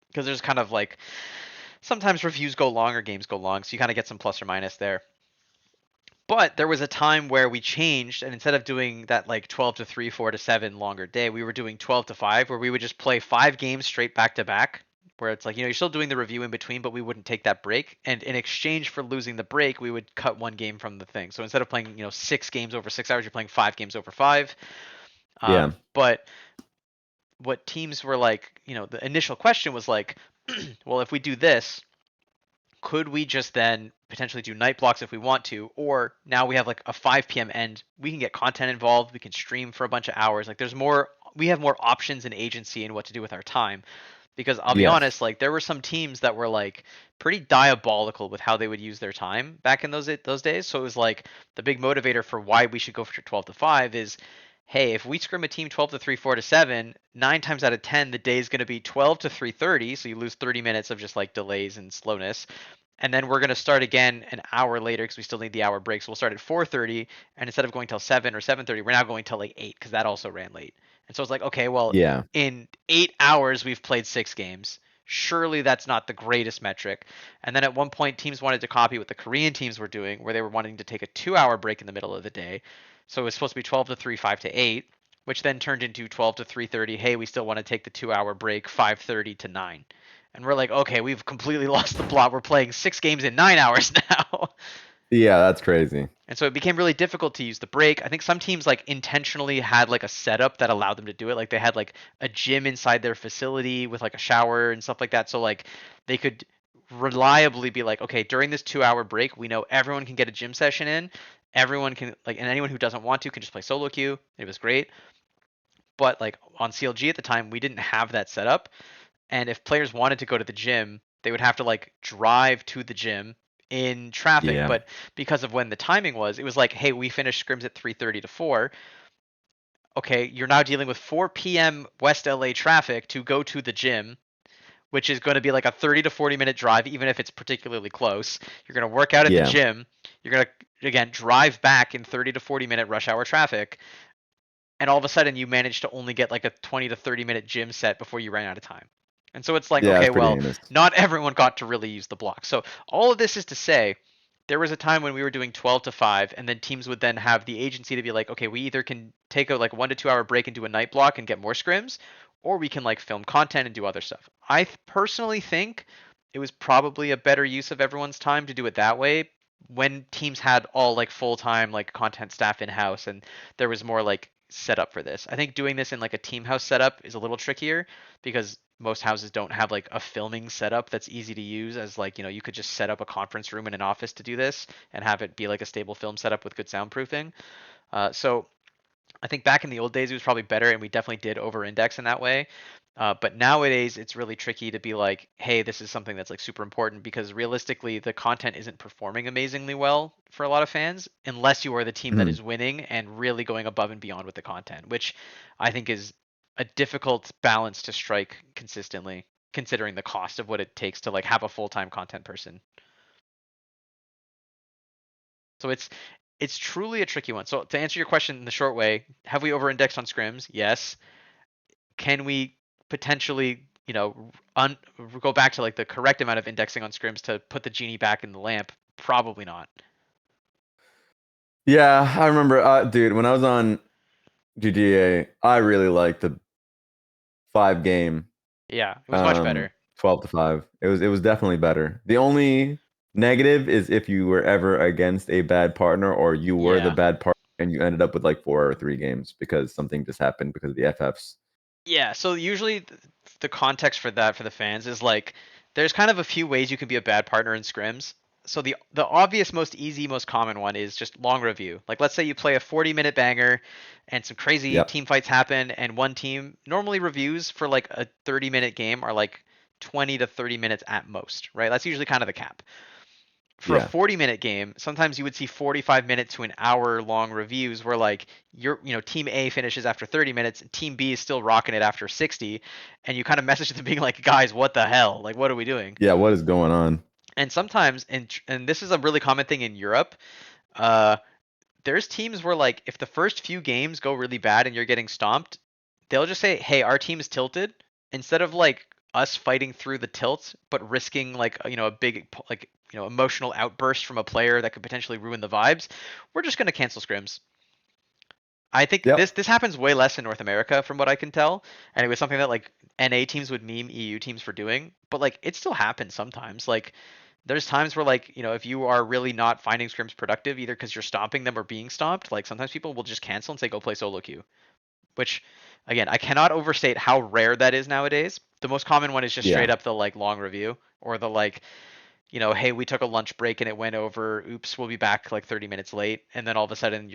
because there's kind of like sometimes reviews go long or games go long, so you kind of get some plus or minus there. But there was a time where we changed, and instead of doing that like 12 to 3, 4 to 7 longer day, we were doing 12 to 5, where we would just play 5 games straight back to back. Where it's like, you're still doing the review in between, but we wouldn't take that break. And in exchange for losing the break, we would cut 1 game from the thing. So instead of playing, 6 games over 6 hours, you're playing 5 games over 5. Yeah. But what teams were like, the initial question was like, well, if we do this, could we just then potentially do night blocks if we want to, or now we have like a 5 p.m. end, we can get content involved, we can stream for a bunch of hours, like there's more, we have more options and agency in what to do with our time. Because I'll be Yes. honest, like there were some teams that were like pretty diabolical with how they would use their time back in those days. So it was like the big motivator for why we should go for 12 to 5 is, hey, if we scrim a team 12 to 3, 4 to 7, 9 times out of 10 the day is going to be 12 to 3:30, so you lose 30 minutes of just like delays and slowness. and then we're going to start again an hour later because we still need the hour break. So we'll start at 4:30, and instead of going till 7 or 7:30, we're now going till like 8 because that also ran late. And so it's like, okay, well, Yeah. in 8 hours we've played 6 games. Surely that's not the greatest metric. And then at one point, teams wanted to copy what the Korean teams were doing, where they were wanting to take a 2 hour break in the middle of the day. So it was supposed to be 12 to 3, 5 to 8, which then turned into 12 to 3:30. Hey, we still want to take the 2 hour break, 5:30 to 9. And we're like, okay, we've completely lost the plot. We're playing 6 games in 9 hours now. Yeah, that's crazy. And so it became really difficult to use the break. I think some teams like intentionally had like a setup that allowed them to do it. Like they had like a gym inside their facility with like a shower and stuff like that. So like they could reliably be like, okay, during this 2 hour break, we know everyone can get a gym session in. Everyone can like, and anyone who doesn't want to can just play solo queue. It was great. But like on CLG at the time, we didn't have that setup. And if players wanted to go to the gym, they would have to like drive to the gym in traffic. Yeah. But because of when the timing was, it was like, hey, we finished scrims at 3:30 to 4. Okay, you're now dealing with 4 p.m. West LA traffic to go to the gym, which is going to be like a 30 to 40-minute drive, even if it's particularly close. You're going to work out at the Yeah. gym. You're going to, again, drive back in 30 to 40-minute rush hour traffic. And all of a sudden, you manage to only get like a 20 to 30-minute gym set before you ran out of time. And so it's like, Yeah, okay, that's pretty well, heinous. not everyone got to really use the block. So all of this is to say, there was a time when we were doing 12 to 5, and then teams would then have the agency to be like, okay, we either can take a like 1 to 2 hour break and do a night block and get more scrims, or we can like film content and do other stuff. Personally think it was probably a better use of everyone's time to do it that way when teams had all like full-time like content staff in house and there was more like setup for this. I think doing this in like a team house setup is a little trickier because most houses don't have like a filming setup that's easy to use as like, you could just set up a conference room in an office to do this and have it be like a stable film setup with good soundproofing. So I think back in the old days it was probably better, and we definitely did over-index in that way. But nowadays it's really tricky to be like, hey, this is something that's like super important because realistically the content isn't performing amazingly well for a lot of fans unless you are the team that Mhm. is winning and really going above and beyond with the content, which I think is a difficult balance to strike consistently considering the cost of what it takes to like have a full-time content person. So it's truly a tricky one. So to answer your question in the short way, have we over-indexed on scrims? Yes. Can we potentially, go back to like the correct amount of indexing on scrims to put the genie back in the lamp? Probably not. Yeah, I remember, dude, when I was on GTA, I really liked the 5 game, Yeah, it was much better. 12 to 5. It was definitely better. The only negative is if you were ever against a bad partner or you were the Yeah. bad partner and you ended up with like 4 or 3 games because something just happened because of the FFs. Yeah, so usually the context for that for the fans is like there's kind of a few ways you can be a bad partner in scrims. So the obvious, most easy, most common one is just long review. Like let's say you play a 40-minute banger and some crazy Yep. team fights happen and one team normally reviews for like a 30-minute game are like 20 to 30 minutes at most, right? That's usually kind of the cap for a Yeah. 40-minute game, sometimes you would see 45-minute to an hour long reviews where like team A finishes after 30 minutes, team B is still rocking it after 60, and you kind of message them being like, "Guys, what the hell? Like what are we doing?" Yeah, what is going on? And sometimes and this is a really common thing in Europe, uh there's teams where like if the first few games go really bad and you're getting stomped, they'll just say, "Hey, our team's tilted." Instead of like us fighting through the tilt, but risking like a big like emotional outburst from a player that could potentially ruin the vibes, we're just gonna cancel scrims. I think this Yep. this happens way less in North America from what I can tell, and it was something that like NA teams would meme EU teams for doing, but like it still happens sometimes. Like there's times where like if you are really not finding scrims productive either because you're stomping them or being stomped, like sometimes people will just cancel and say go play solo queue, which again I cannot overstate how rare that is nowadays. The most common one is just straight Yeah. up the like long review or the like hey, we took a lunch break and it went over, oops, we'll be back like 30 minutes late, and then all of a sudden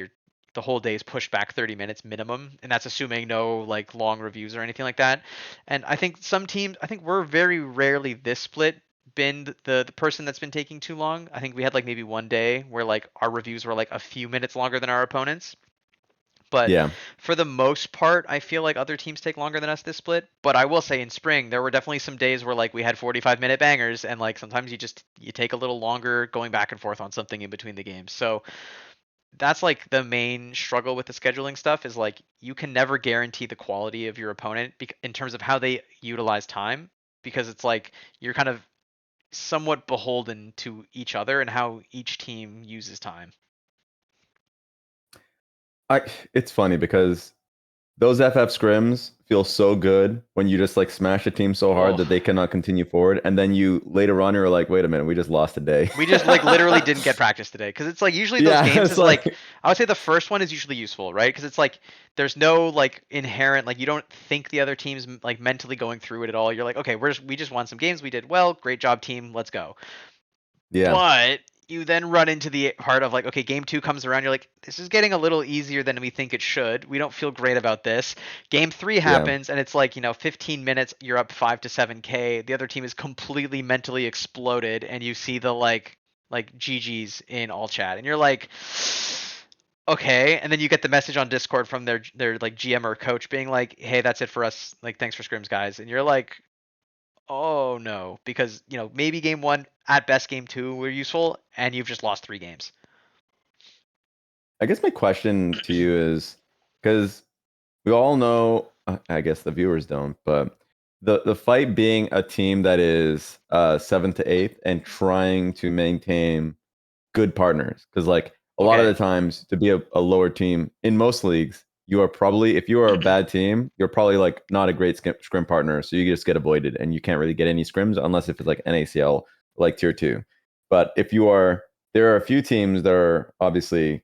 the whole day is pushed back 30 minutes minimum, and that's assuming no like long reviews or anything like that. And I think some teams, I think we're very rarely this split been the person that's been taking too long. I think we had like maybe one day where like our reviews were like a few minutes longer than our opponents. But Yeah. for the most part, I feel like other teams take longer than us this split. But I will say in spring, there were definitely some days where like we had 45-minute bangers, and like sometimes you take a little longer going back and forth on something in between the games. So that's like the main struggle with the scheduling stuff is like you can never guarantee the quality of your opponent in terms of how they utilize time, because it's like you're kind of somewhat beholden to each other and how each team uses time. I it's funny because those FF scrims feel so good when you just like smash a team so hard Oh, that they cannot continue forward, and then you later on you're like, wait a minute, we just lost a day. we just like literally didn't get practice today because it's like usually those Yeah, games it's is like like I would say the first one is usually useful, right? Because it's like there's no like inherent like you don't think the other team's like mentally going through it at all. You're like, okay, we just won some games, we did well, great job team, let's go. yeah, But you then run into the part of like, okay, game two comes around, you're like, this is getting a little easier than we think it should. We don't feel great about this. Game three yeah. happens, and it's like, 15 minutes, you're up 5 to 7K. The other team is completely mentally exploded, and you see the like GG's in all chat, and you're like, okay. And then you get the message on Discord from their like GM or coach being like, hey, that's it for us. Like, thanks for scrims, guys. And you're like, oh no, because maybe game one, at best game two were useful, and you've just lost 3 games. I guess my question to you is because we all know, I guess the viewers don't, but the fight being a team that is seventh to eighth and trying to maintain good partners. Because like a lot of the Okay. times to be a lower team in most leagues, you are probably if you are a bad team, you're probably like not a great scrim partner, so you just get avoided and you can't really get any scrims unless if it's like NACL like tier two. But if you are, there are a few teams that are obviously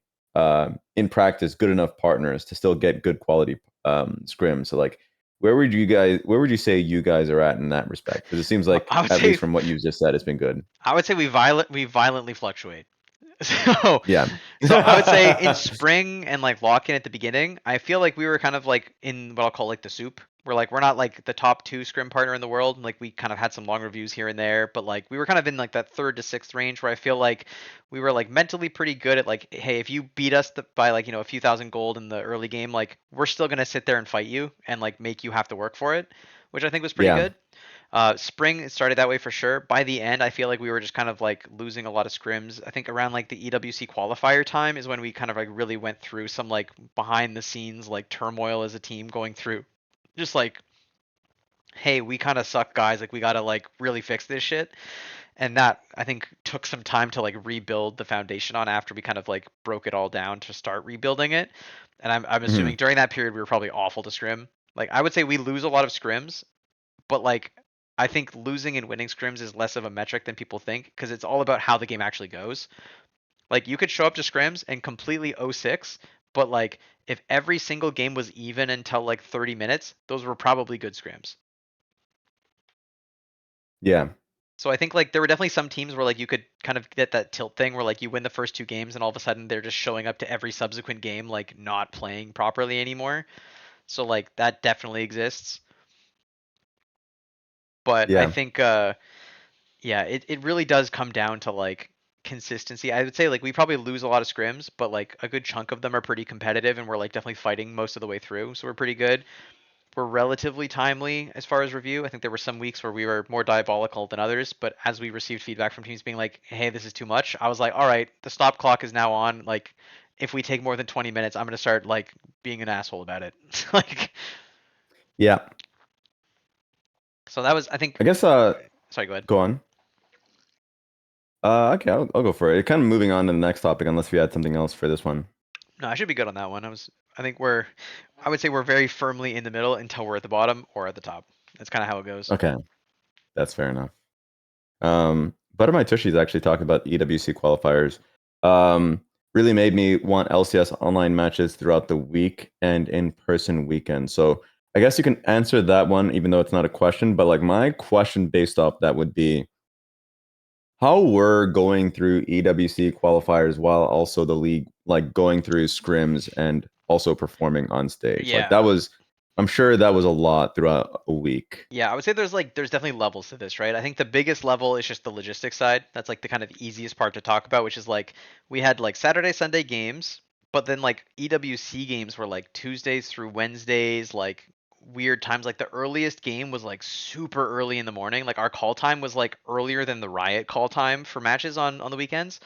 in practice good enough partners to still get good quality scrims. So like where would you say you guys are at in that respect? Because it seems like I would at least say from what you've just said, it's been good. we violently fluctuate. So Yeah. so I would say in spring and like lock in at the beginning, I feel like we were kind of like in what I'll call like the soup. We're not like the top two scrim partner in the world. And, like we kind of had some long reviews here and there, but like we were kind of in like that third to sixth range where I feel like we were like mentally pretty good at like, hey, if you beat us by like a few thousand gold in the early game, like we're still gonna sit there and fight you and like make you have to work for it, which I think was pretty Yeah. good. Spring it started that way for sure. By the end, I feel like we were just kind of like losing a lot of scrims. I think around like the EWC qualifier time is when we kind of like really went through some like behind the scenes like turmoil as a team, going through just like, hey, we kind of suck, guys. Like we gotta like really fix this shit. And that I think took some time to like rebuild the foundation on after we kind of like broke it all down to start rebuilding it. And I'm assuming Mhm. during that period we were probably awful to scrim. Like I would say we lose a lot of scrims, but like I think losing and winning scrims is less of a metric than people think because it's all about how the game actually goes. Like you could show up to scrims and completely 0-6, but like if every single game was even until like 30 minutes, those were probably good scrims. Yeah. So I think like there were definitely some teams where like you could kind of get that tilt thing where like you win the first 2 games and all of a sudden they're just showing up to every subsequent game like not playing properly anymore. So like that definitely exists. But I Yeah. think yeah, it really does come down to like consistency. I would say like we probably lose a lot of scrims, but like a good chunk of them are pretty competitive and we're like definitely fighting most of the way through. So we're pretty good. We're relatively timely as far as review. I think there were some weeks where we were more diabolical than others, but as we received feedback from teams being like, "Hey, this is too much." I was like, "All right, the stop clock is now on. Like if we take more than 20 minutes, I'm going to start like being an asshole about it." Like Yeah. so that was I think I guess sorry, go ahead. go on. Okay, I'll go for it. Kind of moving on to the next topic unless we had something else for this one. No, I should be good on that one. I think I would say we're very firmly in the middle until we're at the bottom or at the top. That's kind of how it goes. Okay, that's fair enough. Butter My Tushies actually talking about the EWC qualifiers. Really made me want LCS online matches throughout the week and in-person weekends. So I guess you can answer that one, even though it's not a question. But like my question based off that would be, how were going through EWC qualifiers while also the league like going through scrims and also performing on stage? Like that Yeah. was, I'm sure that was a lot throughout a week. Yeah, I would say there's definitely levels to this, right? I think the biggest level is just the logistics side. That's like the kind of easiest part to talk about, which is like we had like Saturday, Sunday games. but then like EWC games were like Tuesdays through Wednesdays, like weird times. Like the earliest game was like super early in the morning. Like our call time was like earlier than the Riot call time for matches on the weekends,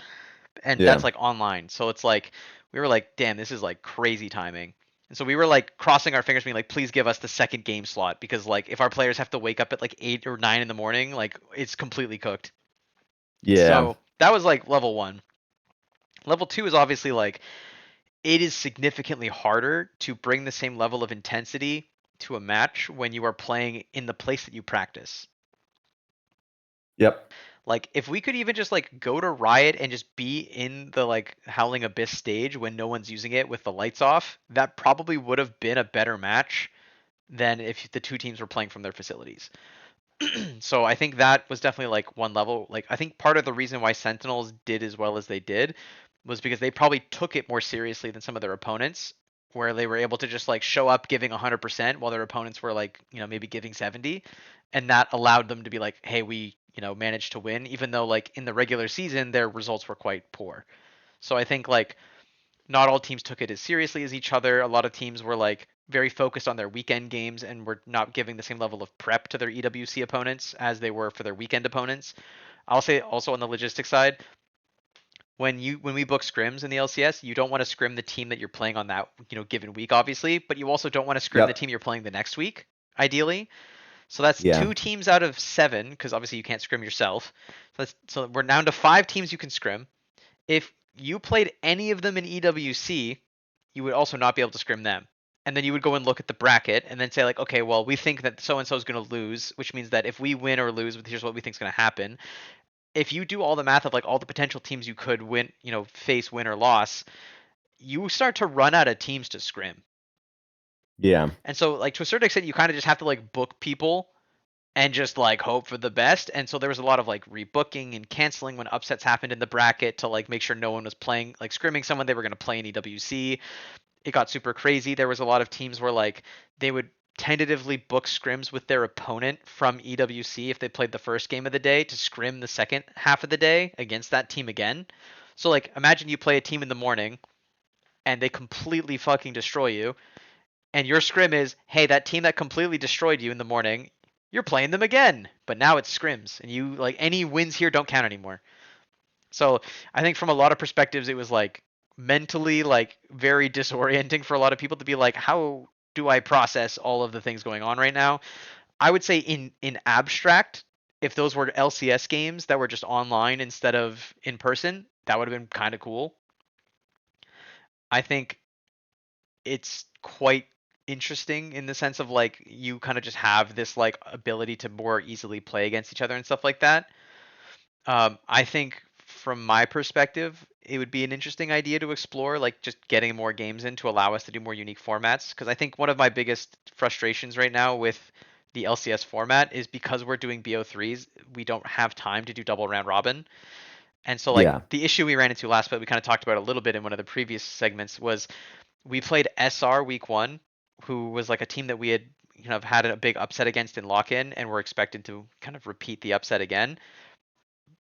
and Yeah. that's like online. So it's like we were like, damn, this is like crazy timing. And so we were like crossing our fingers, being like, please give us the second game slot because like if our players have to wake up at like 8 or 9 in the morning, like it's completely cooked. Yeah. So that was like level one. Level two is obviously like it is significantly harder to bring the same level of intensity to a match when you are playing in the place that you practice. Yep. Like if we could even just like go to Riot and just be in the like Howling Abyss stage when no one's using it with the lights off, that probably would have been a better match than if the two teams were playing from their facilities. So I think that was definitely like one level. Like I think part of the reason why Sentinels did as well as they did was because they probably took it more seriously than some of their opponents, where they were able to just like show up giving 100% while their opponents were like, maybe giving 70, and that allowed them to be like, hey, we, managed to win even though like in the regular season their results were quite poor. So I think like not all teams took it as seriously as each other. A lot of teams were like very focused on their weekend games and were not giving the same level of prep to their EWC opponents as they were for their weekend opponents. I'll say also on the logistics side, when we book scrims in the LCS, you don't want to scrim the team that you're playing on that given week, obviously, but you also don't want to scrim the Yep. team you're playing the next week, ideally. So that's Yeah. 2 teams out of 7, because obviously you can't scrim yourself. So we're down to 5 teams you can scrim. If you played any of them in EWC, you would also not be able to scrim them. And then you would go and look at the bracket and then say like, okay, well, we think that so and so is going to lose, which means that if we win or lose, here's what we think is going to happen. If you do all the math of like all the potential teams you could win, face win or loss, you start to run out of teams to scrim. Yeah. And so like to a certain extent, you kind of just have to like book people and just like hope for the best. And so there was a lot of like rebooking and canceling when upsets happened in the bracket to like make sure no one was playing like scrimming someone they were going to play in EWC. It got super crazy. There was a lot of teams where like they would tentatively book scrims with their opponent from EWC if they played the first game of the day to scrim the second half of the day against that team again. So like imagine you play a team in the morning and they completely fucking destroy you, and your scrim is, hey, that team that completely destroyed you in the morning, you're playing them again. But now it's scrims, and you like any wins here don't count anymore. So I think from a lot of perspectives, it was like mentally like very disorienting for a lot of people to be like, how do I process all of the things going on right now? I would say in abstract, if those were LCS games that were just online instead of in person, that would have been kind of cool. I think it's quite interesting in the sense of like you kind of just have this like ability to more easily play against each other and stuff like that. I think from my perspective, it would be an interesting idea to explore, like just getting more games in to allow us to do more unique formats. Because I think one of my biggest frustrations right now with the LCS format is because we're doing BO3s, we don't have time to do double round robin. And so like Yeah. the issue we ran into last, but we kind of talked about a little bit in one of the previous segments was we played SR week one, who was like a team that we had had a big upset against in lock in, and we're expected to kind of repeat the upset again.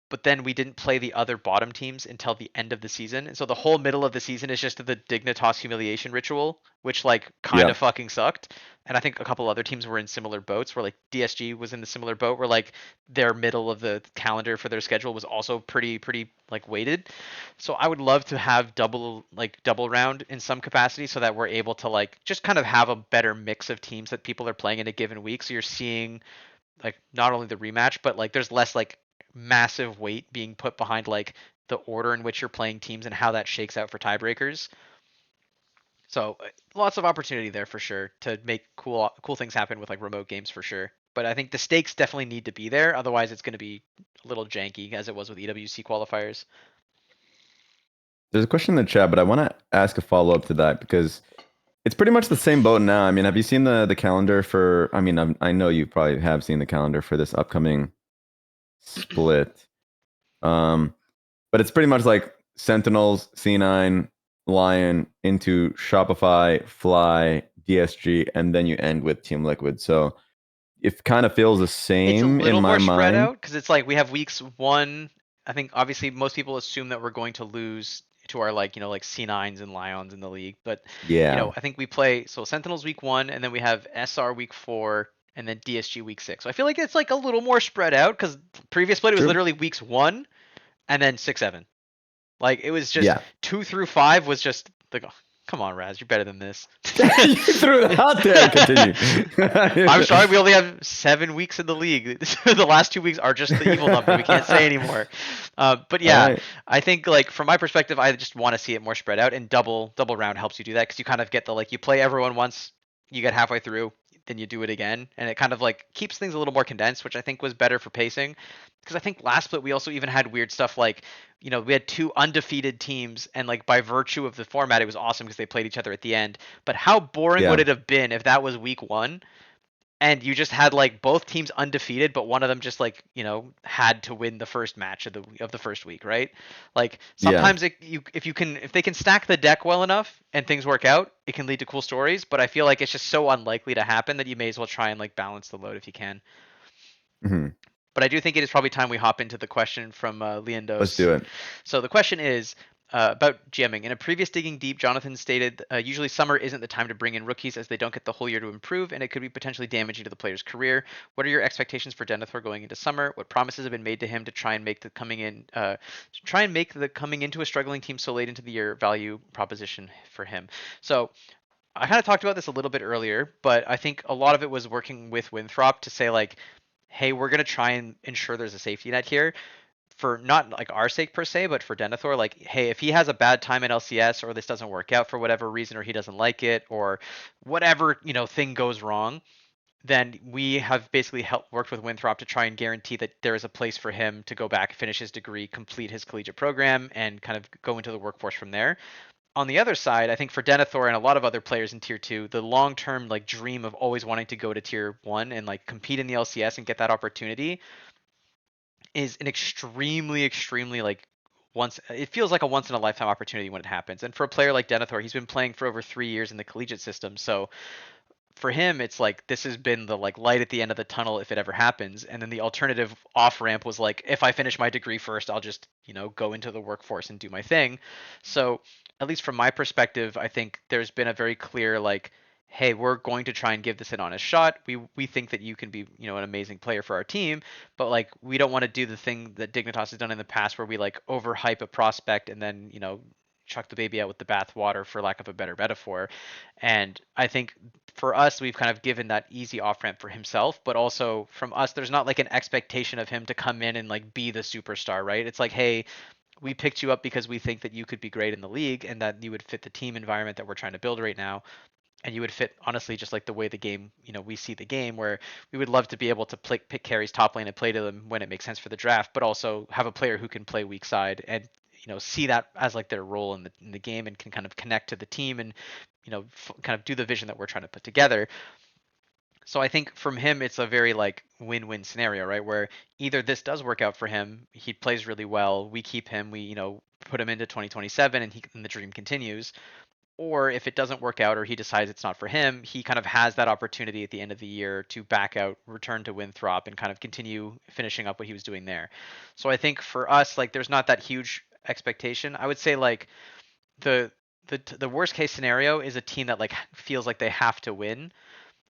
But then we didn't play the other bottom teams until the end of the season. And so the whole middle of the season is just the Dignitas humiliation ritual, which like kind of Yep. fucking sucked. And I think a couple other teams were in similar boats where like DSG was in the similar boat where like their middle of the calendar for their schedule was also pretty like weighted. So I would love to have double round in some capacity so that we're able to like just kind of have a better mix of teams that people are playing in a given week. So you're seeing like not only the rematch, but like there's less like massive weight being put behind like the order in which you're playing teams and how that shakes out for tiebreakers. So lots of opportunity there for sure to make cool things happen with like remote games for sure. But I think the stakes definitely need to be there. Otherwise, it's going to be a little janky as it was with EWC qualifiers. There's a question in the chat, but I want to ask a follow up to that because it's pretty much the same boat now. I mean, have you seen the calendar for? I mean, I know you probably have seen the calendar for this upcoming split. Um, but it's pretty much like Sentinels, C9, Lion into Shopify, Fly, DSG, and then you end with Team Liquid. So it kind of feels the It's a same in little my more spread mind. out because it's like we have weeks one. I think obviously most people assume that we're going to lose to our like like C9s and Lions in the league. But Yeah. I think we play so Sentinels week 1, and then we have SR week 4, and then DSG week 6. So I feel like it's like a little more spread out because previous split it was True. literally weeks 1 and then 6-7. Like it was just Yeah. 2 through 5 was just like, oh, come on, Raz, you're better than this. You threw it out there. Continue. I'm sorry, we only have 7 weeks in the league. The last 2 weeks are just the evil number. We can't say anymore. But All yeah, right. I think like from my perspective, I just want to see it more spread out, and double round helps you do that because you kind of get the like you play everyone once, you get halfway through, then you do it again, and it kind of like keeps things a little more condensed, which I think was better for pacing. Because I think last split we also even had weird stuff like we had 2 undefeated teams, and like by virtue of the format, it was awesome because they played each other at the end. But how boring would Yeah. it have been if that was week 1? And you just had like both teams undefeated, but one of them just like had to win the first match of the first week, right? Like Yeah. sometimes if they can stack the deck well enough and things work out, it can lead to cool stories. But I feel like it's just so unlikely to happen that you may as well try and like balance the load if you can. Mhm. But I do think it is probably time we hop into the question from Let's Leondos. do it. So the question is about GMing. In a previous Digging Deep, Jonathan stated usually summer isn't the time to bring in rookies as they don't get the whole year to improve, and it could be potentially damaging to the player's career. What are your expectations for Denethor going into summer? What promises have been made to him to try and make the coming into a struggling team so late into the year value proposition for him? So I kind of talked about this a little bit earlier, but I think a lot of it was working with Winthrop to say like, hey, we're gonna try and ensure there's a safety net here for not like our sake per se, but for Denethor. Like, hey, if he has a bad time at LCS or this doesn't work out for whatever reason, or he doesn't like it, or whatever thing goes wrong, then we have basically worked with Winthrop to try and guarantee that there is a place for him to go back, finish his degree, complete his collegiate program, and kind of go into the workforce from there. On the other side, I think for Denethor and a lot of other players in tier 2, the long-term like dream of always wanting to go to tier 1 and like compete in the LCS and get that opportunity is an extremely like once it feels like a once in a lifetime opportunity when it happens. And for a player like Denethor, he's been playing for over 3 years in the collegiate system. So for him it's like this has been the like light at the end of the tunnel if it ever happens. And then the alternative off ramp was like, if I finish my degree first, I'll just go into the workforce and do my thing. So at least from my perspective, I think there's been a very clear like, hey, we're going to try and give this an honest shot. We think that you can be an amazing player for our team, but like we don't want to do the thing that Dignitas has done in the past where we like overhype a prospect and then chuck the baby out with the bathwater, for lack of a better metaphor. And I think for us, we've kind of given that easy off ramp for himself, but also from us, there's not like an expectation of him to come in and like be the superstar, right? It's like, hey, we picked you up because we think that you could be great in the league and that you would fit the team environment that we're trying to build right now. And you would fit honestly just like the way the game, we see the game, where we would love to be able to pick carries top lane and play to them when it makes sense for the draft, but also have a player who can play weak side and see that as like their role in the game and can kind of connect to the team and kind of do the vision that we're trying to put together. So I think from him, it's a very like win-win scenario, right? Where either this does work out for him, he plays really well, we keep him, we put him into 2027, and the dream continues. Or if it doesn't work out, or he decides it's not for him, he kind of has that opportunity at the end of the year to back out, return to Winthrop, and kind of continue finishing up what he was doing there. So I think for us, like, there's not that huge expectation. I would say like the the worst case scenario is a team that like feels like they have to win,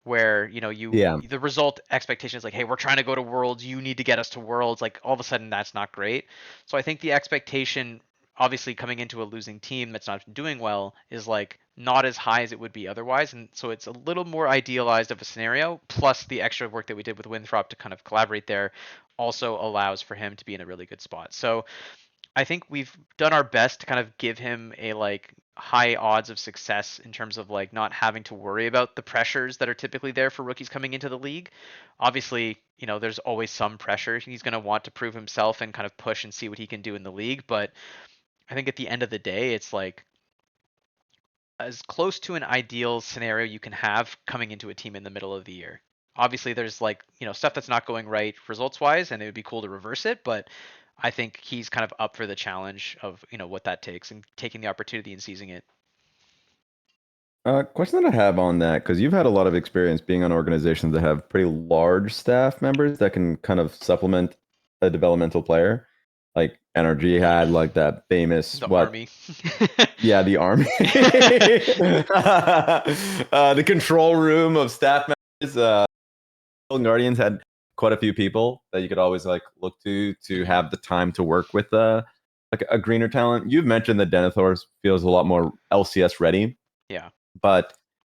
where Yeah. the result expectation is like, hey, we're trying to go to worlds, you need to get us to worlds. Like all of a sudden that's not great. So I think the expectation, obviously coming into a losing team that's not doing well, is like not as high as it would be otherwise. And so it's a little more idealized of a scenario, plus the extra work that we did with Winthrop to kind of collaborate there also allows for him to be in a really good spot. So I think we've done our best to kind of give him a like high odds of success in terms of like not having to worry about the pressures that are typically there for rookies coming into the league. Obviously, there's always some pressure. He's going to want to prove himself and kind of push and see what he can do in the league, but I think at the end of the day, it's like as close to an ideal scenario you can have coming into a team in the middle of the year. Obviously, there's like, stuff that's not going right results wise, and it would be cool to reverse it, but I think he's kind of up for the challenge of, what that takes and taking the opportunity and seizing it. Question that I have on that, because you've had a lot of experience being on organizations that have pretty large staff members that can kind of supplement a developmental player. Like, NRG had like that famous The what? army. Yeah, the army, the control room of staff members. Guardians had quite a few people that you could always like look to Mhm. have the time to work with like a greener talent. You've mentioned that Denethor feels a lot more LCS ready, Yeah. but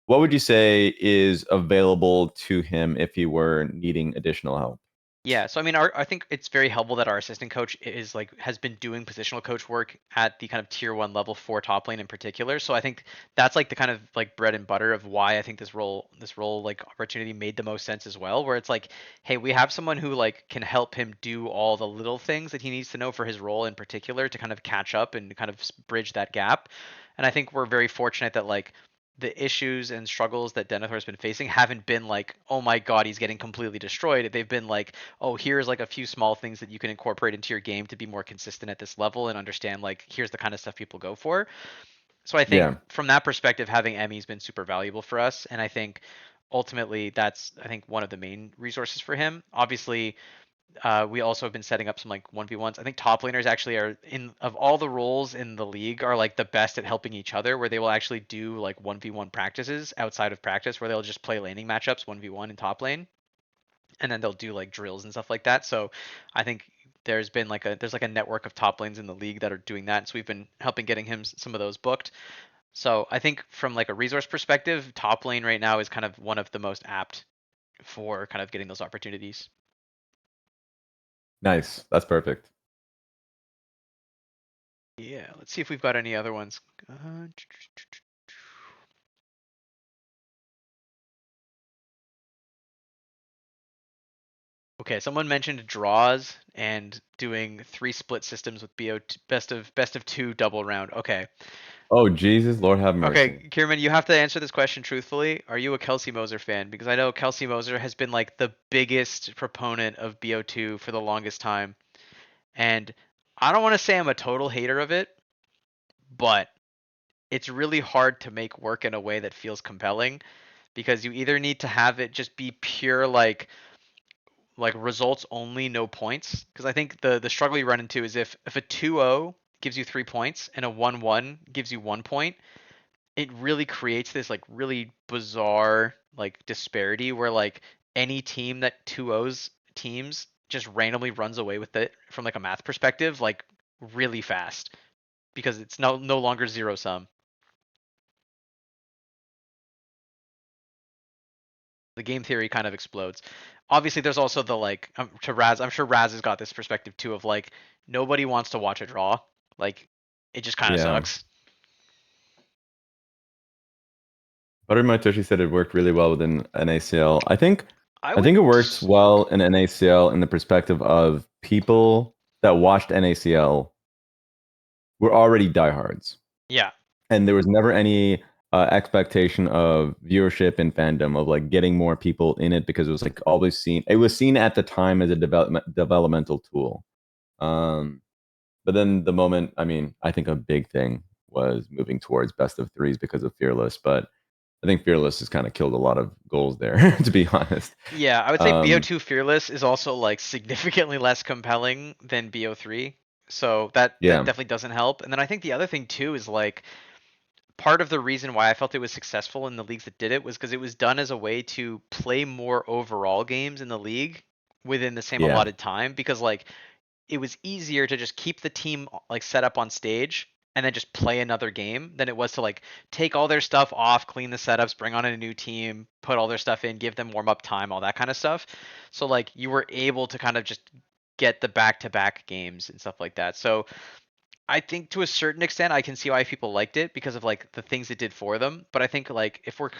what would you say is available to him if he were needing additional help? Yeah, so I mean, I think it's very helpful that our assistant coach is like has been doing positional coach work at the kind of tier one level for top lane in particular. So I think that's like the kind of like bread and butter of why I think this role like opportunity made the most sense as well. Where it's like, hey, we have someone who like can help him do all the little things that he needs to know for his role in particular to kind of catch up and kind of bridge that gap. And I think we're very fortunate that like the issues and struggles that Denethor's been facing haven't been like, oh my god, he's getting completely destroyed. They've been like, oh, here's like a few small things that you can incorporate into your game to be more consistent at this level and understand like here's the kind of stuff people go for. So I think Yeah, from that perspective, having Emmy's been super valuable for us, and I think ultimately that's I think one of the main resources for him. Obviously, we also have been setting up some like 1v1s. I think top laners actually are in of all the roles in the league are like the best at helping each other where they will actually do like 1v1 practices outside of practice where they'll just play laning matchups 1v1 in top lane and then they'll do like drills and stuff like that. So I think there's like a network of top lanes in the league that are doing that. So we've been helping getting him some of those booked. So I think from like a resource perspective, top lane right now is kind of one of the most apt for kind of getting those opportunities. nice. That's perfect. Yeah, let's see if we've got any other ones. Uh, Okay, someone mentioned draws and doing 3 split systems with BO best of 2 double round. Okay. Oh Jesus, Lord have mercy. Okay, Kierman, you have to answer this question truthfully. Are you a Kelsey Moser fan? Because I know Kelsey Moser has been like the biggest proponent of BO2 for the longest time. And I don't want to say I'm a total hater of it, but it's really hard to make work in a way that feels compelling because you either need to have it just be pure like results only, no points. Because I think the struggle you run into is if a 2-0 gives you 3 points and a 1-1 gives you 1 point, it really creates this like really bizarre like disparity where like any team that 2-0s teams just randomly runs away with it from like a math perspective like really fast because it's no longer zero sum. The game theory kind of explodes. Obviously, there's also the like to Raz. I'm sure Raz has got this perspective too of like nobody wants to watch a draw. Like it just kind of Yeah. sucks. Buttermilk Tushy said it worked really well within an ACL. I I would. think it worked well in an ACL in the perspective of people that watched NACL were already diehards. Yeah. And there was never any expectation of viewership and fandom of like getting more people in it because it was like always seen. It was seen at the time as a developmental tool. Um, but then the moment, I mean, I think a big thing was moving towards best of threes because of Fearless, but I think Fearless has kind of killed a lot of goals there, to be honest. Yeah, I would say Um, BO2 Fearless is also like significantly less compelling than BO3. So that yeah, definitely doesn't help. And then I think the other thing too is like part of the reason why I felt it was successful in the leagues that did it was because it was done as a way to play more overall games in the league within the same yeah. allotted time because like it was easier to just keep the team like set up on stage and then just play another game than it was to like take all their stuff off, clean the setups, bring on a new team, put all their stuff in, give them warm up time, all that kind of stuff. So like you were able to kind of just get the back to back games and stuff like that. So I think to a certain extent I can see why people liked it because of like the things it did for them. But I think like if we're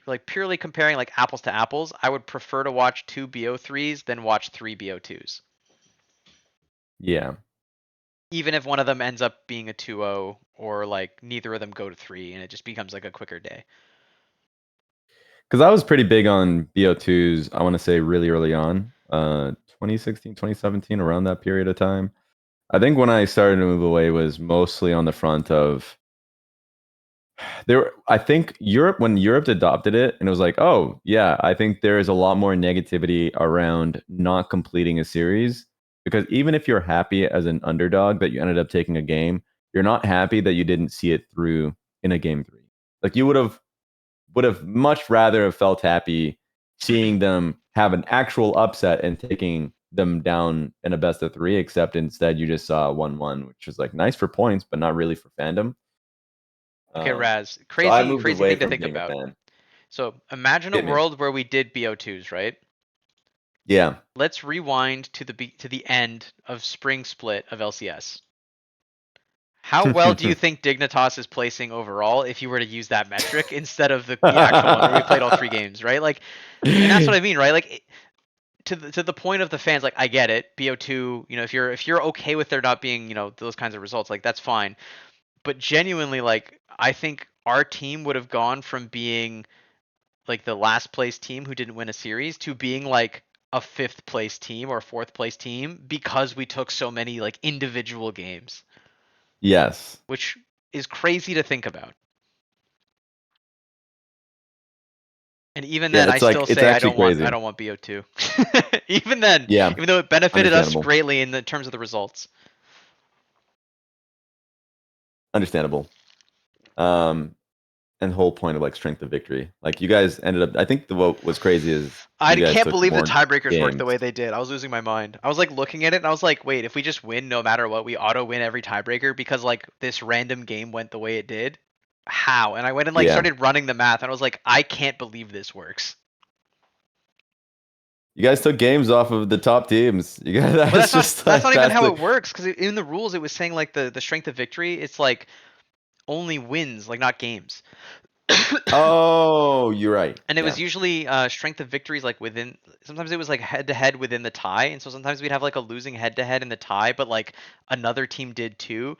like purely comparing like apples to apples, I would prefer to watch 2 BO3s than watch 3 BO2s. Yeah. Even if one of them ends up being a 2-0 or like neither of them go to 3 and it just becomes like a quicker day. Because I was pretty big on BO2s, I want to say really early on, 2016, 2017, around that period of time. I think when I started to move away was mostly on the front of there. I think Europe, when Europe adopted it, and it was like, oh yeah, I think there is a lot more negativity around not completing a series because even if you're happy as an underdog that you ended up taking a game, you're not happy that you didn't see it through in a game three. Like you would have much rather have felt happy seeing them have an actual upset and taking them down in a best of three, except instead you just saw 1-1, which was like nice for points, but not really for fandom. Okay, Um, Raz, so I crazy, moved crazy away thing to from think being a about. fan. So imagine a Hit me. world where we did BO2s, right? Yeah. Let's rewind to the end of spring split of LCS. How well do you think Dignitas is placing overall if you were to use that metric instead of the actual one where we played all 3 games, right? Like, and that's what I mean, right? Like to the point of the fans, like I get it, BO2, if you're okay with there not being, those kinds of results, like that's fine. But genuinely, like I think our team would have gone from being like the last place team who didn't win a series to being like a fifth place team or fourth place team because we took so many like individual games, Yes. which is crazy to think about. And even Yeah, then, I it's like still it's say actually I crazy. don't want BO2. Even then, Yeah, even though it benefited us understandable. greatly in the terms of the results. Understandable. Um, and the whole point of like strength of victory. Like you guys ended up. I think what was crazy is I you guys can't took believe the more tiebreakers worked the games. way they did. I was losing my mind. I was like looking at it and I was like, wait, if we just win no matter what, we auto win every tiebreaker because like this random game went the way it did. How? And I went and like Yeah, started running the math and I was like, I can't believe this works. you guys took games off of the top teams. You guys, But that's just that's not even that's how the. it works because in the rules it was saying like the strength of victory, it's like only wins, like not games. Oh, you're right. And it was Yeah, usually strength of victories like within, sometimes it was like head to head within the tie, and so sometimes we'd have like a losing head to head in the tie but like another team did too,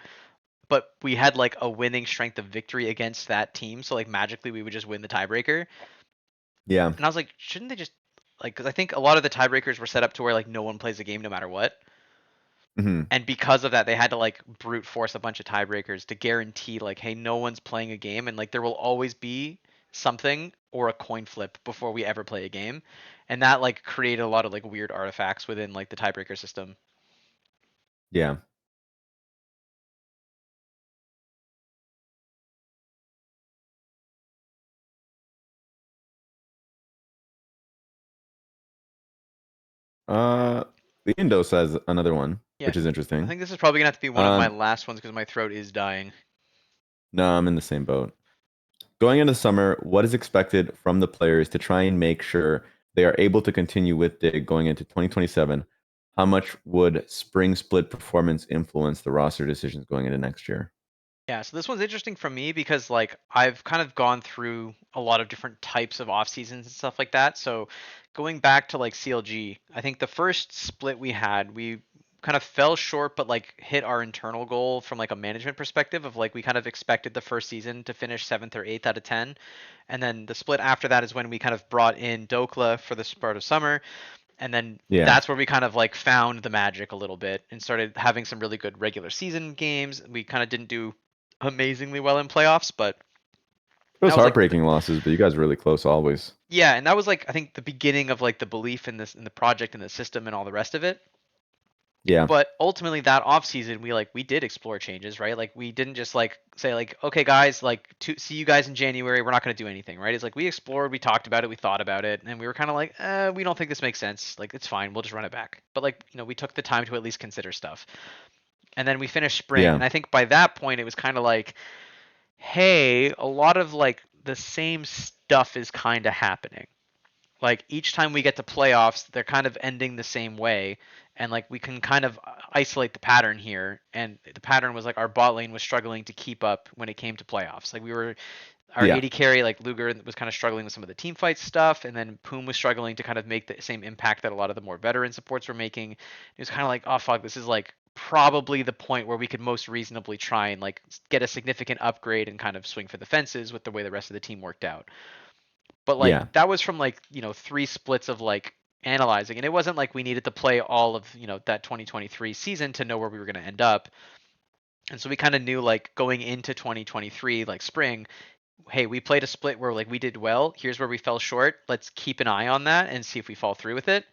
but we had like a winning strength of victory against that team, so like magically we would just win the tiebreaker. yeah. And I was like, shouldn't they just like, because I think a lot of the tiebreakers were set up to where like no one plays a game no matter what, Hmm. and because of that they had to like brute force a bunch of tiebreakers to guarantee like, hey, no one's playing a game and like there will always be something or a coin flip before we ever play a game, and that like created a lot of like weird artifacts within like the tiebreaker system. Yeah. Uh, the Indo says another one, Yeah, which is I interesting. think this is probably gonna have to be one of my Um, last ones because my throat is dying. no, I'm in the same boat. Going into summer, what is expected from the players to try and make sure they are able to continue with Dig going into 2027? How much would spring split performance influence the roster decisions going into next year? Yeah, so this one's interesting for me because like I've kind of gone through a lot of different types of off seasons and stuff like that. So going back to like CLG, I think the first split we had, we kind of fell short but like hit our internal goal from like a management perspective of like we kind of expected the first season to finish 7th or 8th out of 10. And then the split after that is when we kind of brought in Dokla for the start of summer, and then Yeah, that's where we kind of like found the magic a little bit and started having some really good regular season games. We kind of didn't do amazingly well in playoffs, but it was that was like heartbreaking losses, but you guys were really close always. yeah, and that was like I think the beginning of like the belief in this, in the project and the system and all the rest of it. Yeah, But ultimately that off season we did explore changes, right? Like we didn't just like say like, okay guys, like to see you guys in January, we're not going to do anything, right? It's like we explored, we talked about it, we thought about it, and we were kind of like, we don't think this makes sense, like it's fine, we'll just run it back. But like, we took the time to at least consider stuff. And then we finished spring, yeah, and I think by that point it was kind of like, hey, a lot of like the same stuff is kind of happening. Like each time we get to playoffs, they're kind of ending the same way, and like we can kind of isolate the pattern here. And the pattern was like our bot lane was struggling to keep up when it came to playoffs. Like we were our yeah, AD carry, like Luger, was kind of struggling with some of the team fight stuff, and then Poom was struggling to kind of make the same impact that a lot of the more veteran supports were making. It was kind of like, oh fuck, this is like probably the point where we could most reasonably try and like get a significant upgrade and kind of swing for the fences with the way the rest of the team worked out. But like yeah, that was from like 3 splits of like analyzing, and it wasn't like we needed to play all of that 2023 season to know where we were going to end up. And so we kind of knew like going into 2023 like spring, hey, we played a split where like we did well, here's where we fell short, let's keep an eye on that and see if we fall through with it.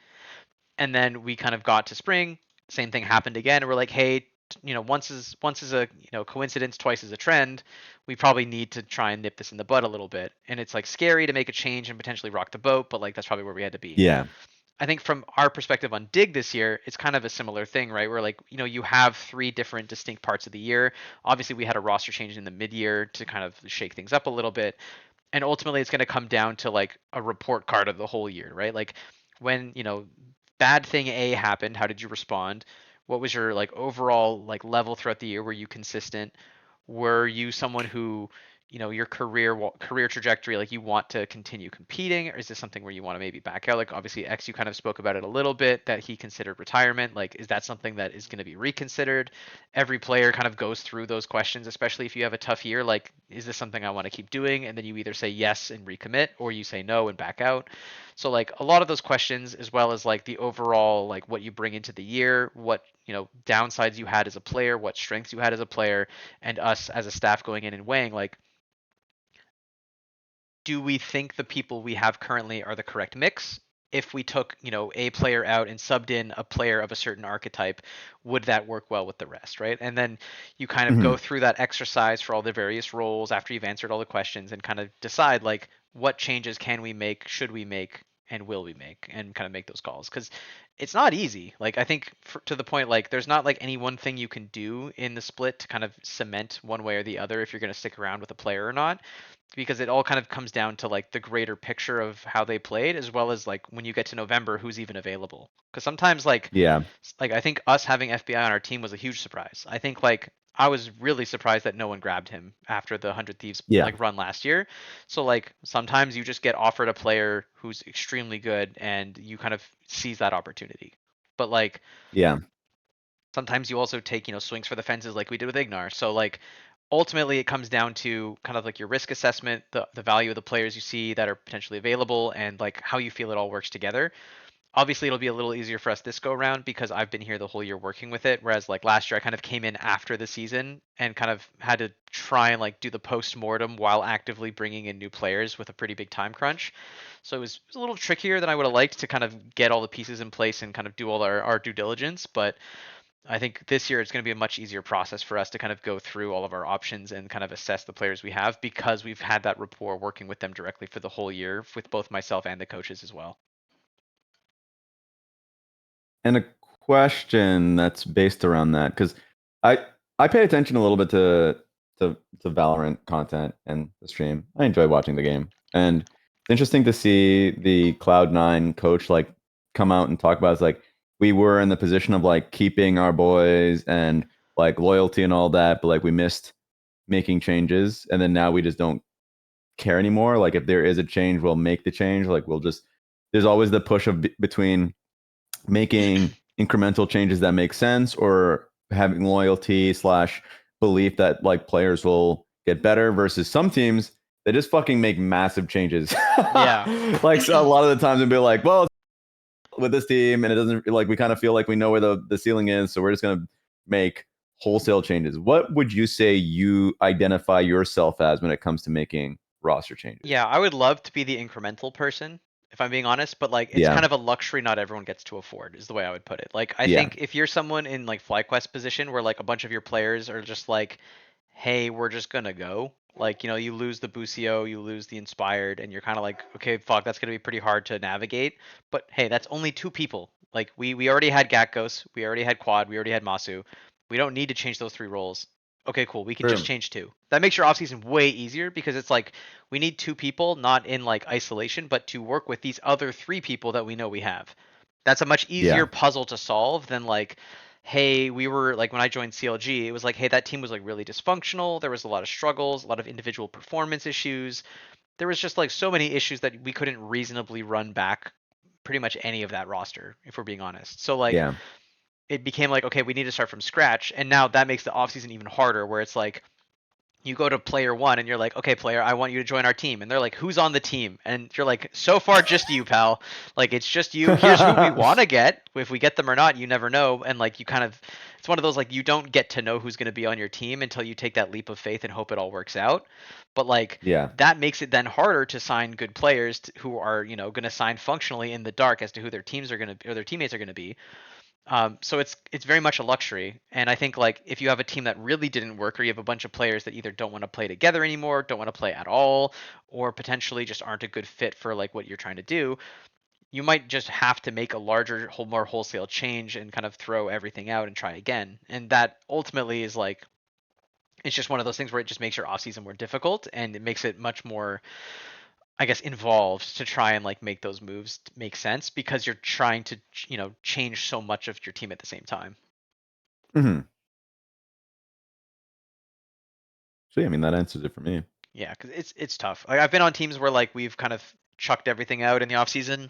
And then we kind of got to spring, Same thing happened again. We're like, hey, once is a coincidence, twice is a trend. We probably need to try and nip this in the bud a little bit. And it's like scary to make a change and potentially rock the boat, but like that's probably where we had to be. Yeah. I think from our perspective on Dig this year, it's kind of a similar thing, right? Where like, you have three different distinct parts of the year. Obviously, we had a roster change in the mid-year to kind of shake things up a little bit. And ultimately it's going to come down to like a report card of the whole year, right? Like when, bad thing A happened, how did you respond? What was your like overall like level throughout the year? Were you consistent? Were you someone who, your career trajectory, like you want to continue competing, or is this something where you want to maybe back out? Like obviously X, you kind of spoke about it a little bit that he considered retirement. Like, is that something that is going to be reconsidered? Every player kind of goes through those questions, especially if you have a tough year. Like, is this something I want to keep doing? And then you either say yes and recommit, or you say no and back out. So like a lot of those questions, as well as like the overall like what you bring into the year, what downsides you had as a player, what strengths you had as a player, and us as a staff going in and weighing like, do we think the people we have currently are the correct mix? If we took, a player out and subbed in a player of a certain archetype, would that work well with the rest, right? And then you kind of go Hmm. through that exercise for all the various roles after you've answered all the questions and kind of decide like what changes can we make, should we make, and will we make, and kind of make those calls because it's not easy. Like I think to the point like there's not like any one thing you can do in the split to kind of cement one way or the other if you're going to stick around with a player or not, because it all kind of comes down to like the greater picture of how they played, as well as like when you get to November who's even available, because sometimes Yeah. like I think us having FBI on our team was a huge surprise. I think like I was really surprised that no one grabbed him after the 100 Thieves Yeah. like run last year. So like sometimes you just get offered a player who's extremely good and you kind of seize that opportunity. But like Yeah. sometimes you also take, swings for the fences like we did with Ignar. So like ultimately it comes down to kind of like your risk assessment, the value of the players you see that are potentially available, and like how you feel it all works together. Obviously it'll be a little easier for us this go round because I've been here the whole year working with it, whereas like last year I kind of came in after the season and kind of had to try and like do the post mortem while actively bringing in new players with a pretty big time crunch. So it was a little trickier than I would have liked to kind of get all the pieces in place and kind of do all our due diligence, but I think this year it's going to be a much easier process for us to kind of go through all of our options and kind of assess the players we have because we've had that rapport working with them directly for the whole year with both myself and the coaches as well. And a question that's based around that, because I I pay attention a little bit to Valorant content and the stream. I enjoy watching the game, and it's interesting to see the Cloud9 coach like come out and talk about it's like we were in the position of like keeping our boys and like loyalty and all that, but like we missed making changes, and then now we just don't care anymore. Like if there is a change, we'll make the change. Like we'll just there's always the push of between making incremental changes that make sense or having loyalty slash belief that like players will get better versus some teams they just fucking make massive changes. Yeah. Like so a lot of the times they'll be like, well, with this team and it doesn't like we kind of feel like we know where the ceiling is, so we're just gonna make wholesale changes. What would you say you identify yourself as when it comes to making roster Yeah, changes? I would love to be the incremental person, if I'm being honest, but like it's Yeah. kind of a luxury not everyone gets to afford, is the way I would put it. Like I Yeah. think if you're someone in like FlyQuest position where like a bunch of your players are just like, hey, we're just gonna go. Like, you lose the Busio, you lose the Inspired, and you're kind of like, okay, fuck, that's gonna be pretty hard to navigate. But hey, that's only two people. Like we already had Gakgos, we already had Quad, we already had Masu. We don't need to change those three roles. Okay, cool. We can just True. change two. That makes your offseason way easier because it's like we need two people, not in like isolation, but to work with these other three people that we know we have. That's a much easier Yeah. puzzle to solve than like, hey, we were like when I joined CLG, it was like, hey, that team was like really dysfunctional. There was a lot of struggles, a lot of individual performance issues. There was just like so many issues that we couldn't reasonably run back pretty much any of that roster, if we're being honest. So like Yeah. it became like, okay, we need to start from scratch. And now that makes the offseason even harder where it's like, you go to player one and you're like, okay, player, I want you to join our team. And they're like, who's on the team? And you're like, so far, just you, pal. Like, it's just you. Here's who we want to get. If we get them or not, you never know. And like, you kind of, it's one of those like, you don't get to know who's going to be on your team until you take that leap of faith and hope it all works out. But like, Yeah. that makes it then harder to sign good players who are, going to sign functionally in the dark as to who their teams are going to, or their teammates are going to be. So it's very much a luxury, and I think like if you have a team that really didn't work, or you have a bunch of players that either don't want to play together anymore, don't want to play at all, or potentially just aren't a good fit for like what you're trying to do, you might just have to make a larger, more wholesale change and kind of throw everything out and try again. And that ultimately is like it's just one of those things where it just makes your off season more difficult and it makes it much more, I guess, involved to try and like make those moves make sense because you're trying to change so much of your team at the same time. Hmm. So yeah, I mean that answers it for me. Yeah, because it's tough. Like I've been on teams where like we've kind of chucked everything out in the off season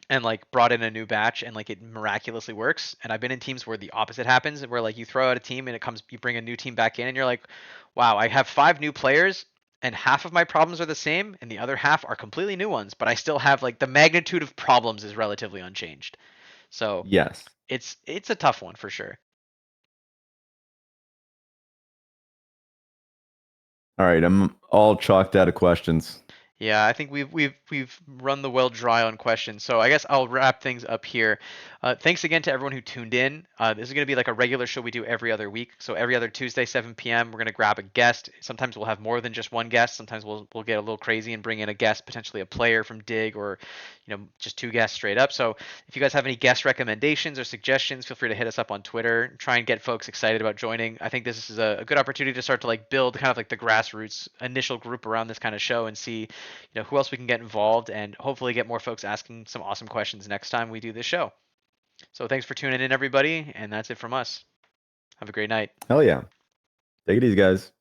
and like brought in a new batch and like it miraculously works. And I've been in teams where the opposite happens, where like you throw out a team and it comes, you bring a new team back in and you're like, wow, I have 5 new players and half of my problems are the same and the other half are completely new ones, but I still have like the magnitude of problems is relatively unchanged. So Yes. it's a tough one for sure. All right, I'm all chalked out of questions. Yeah, I think we've run the well dry on questions. So I guess I'll wrap things up here. Thanks again to everyone who tuned in. This is going to be like a regular show we do every other week. So every other Tuesday, 7 p.m., we're going to grab a guest. Sometimes we'll have more than just one guest. Sometimes we'll get a little crazy and bring in a guest, potentially a player from Dig, or just 2 guests straight up. So if you guys have any guest recommendations or suggestions, feel free to hit us up on Twitter. Try and get folks excited about joining. I think this is a good opportunity to start to like build kind of like the grassroots initial group around this kind of show and see who else we can get involved and hopefully get more folks asking some awesome questions next time we do this show. So thanks for tuning in, everybody, and that's it from us. Have a great night. Hell yeah. Take it easy, guys.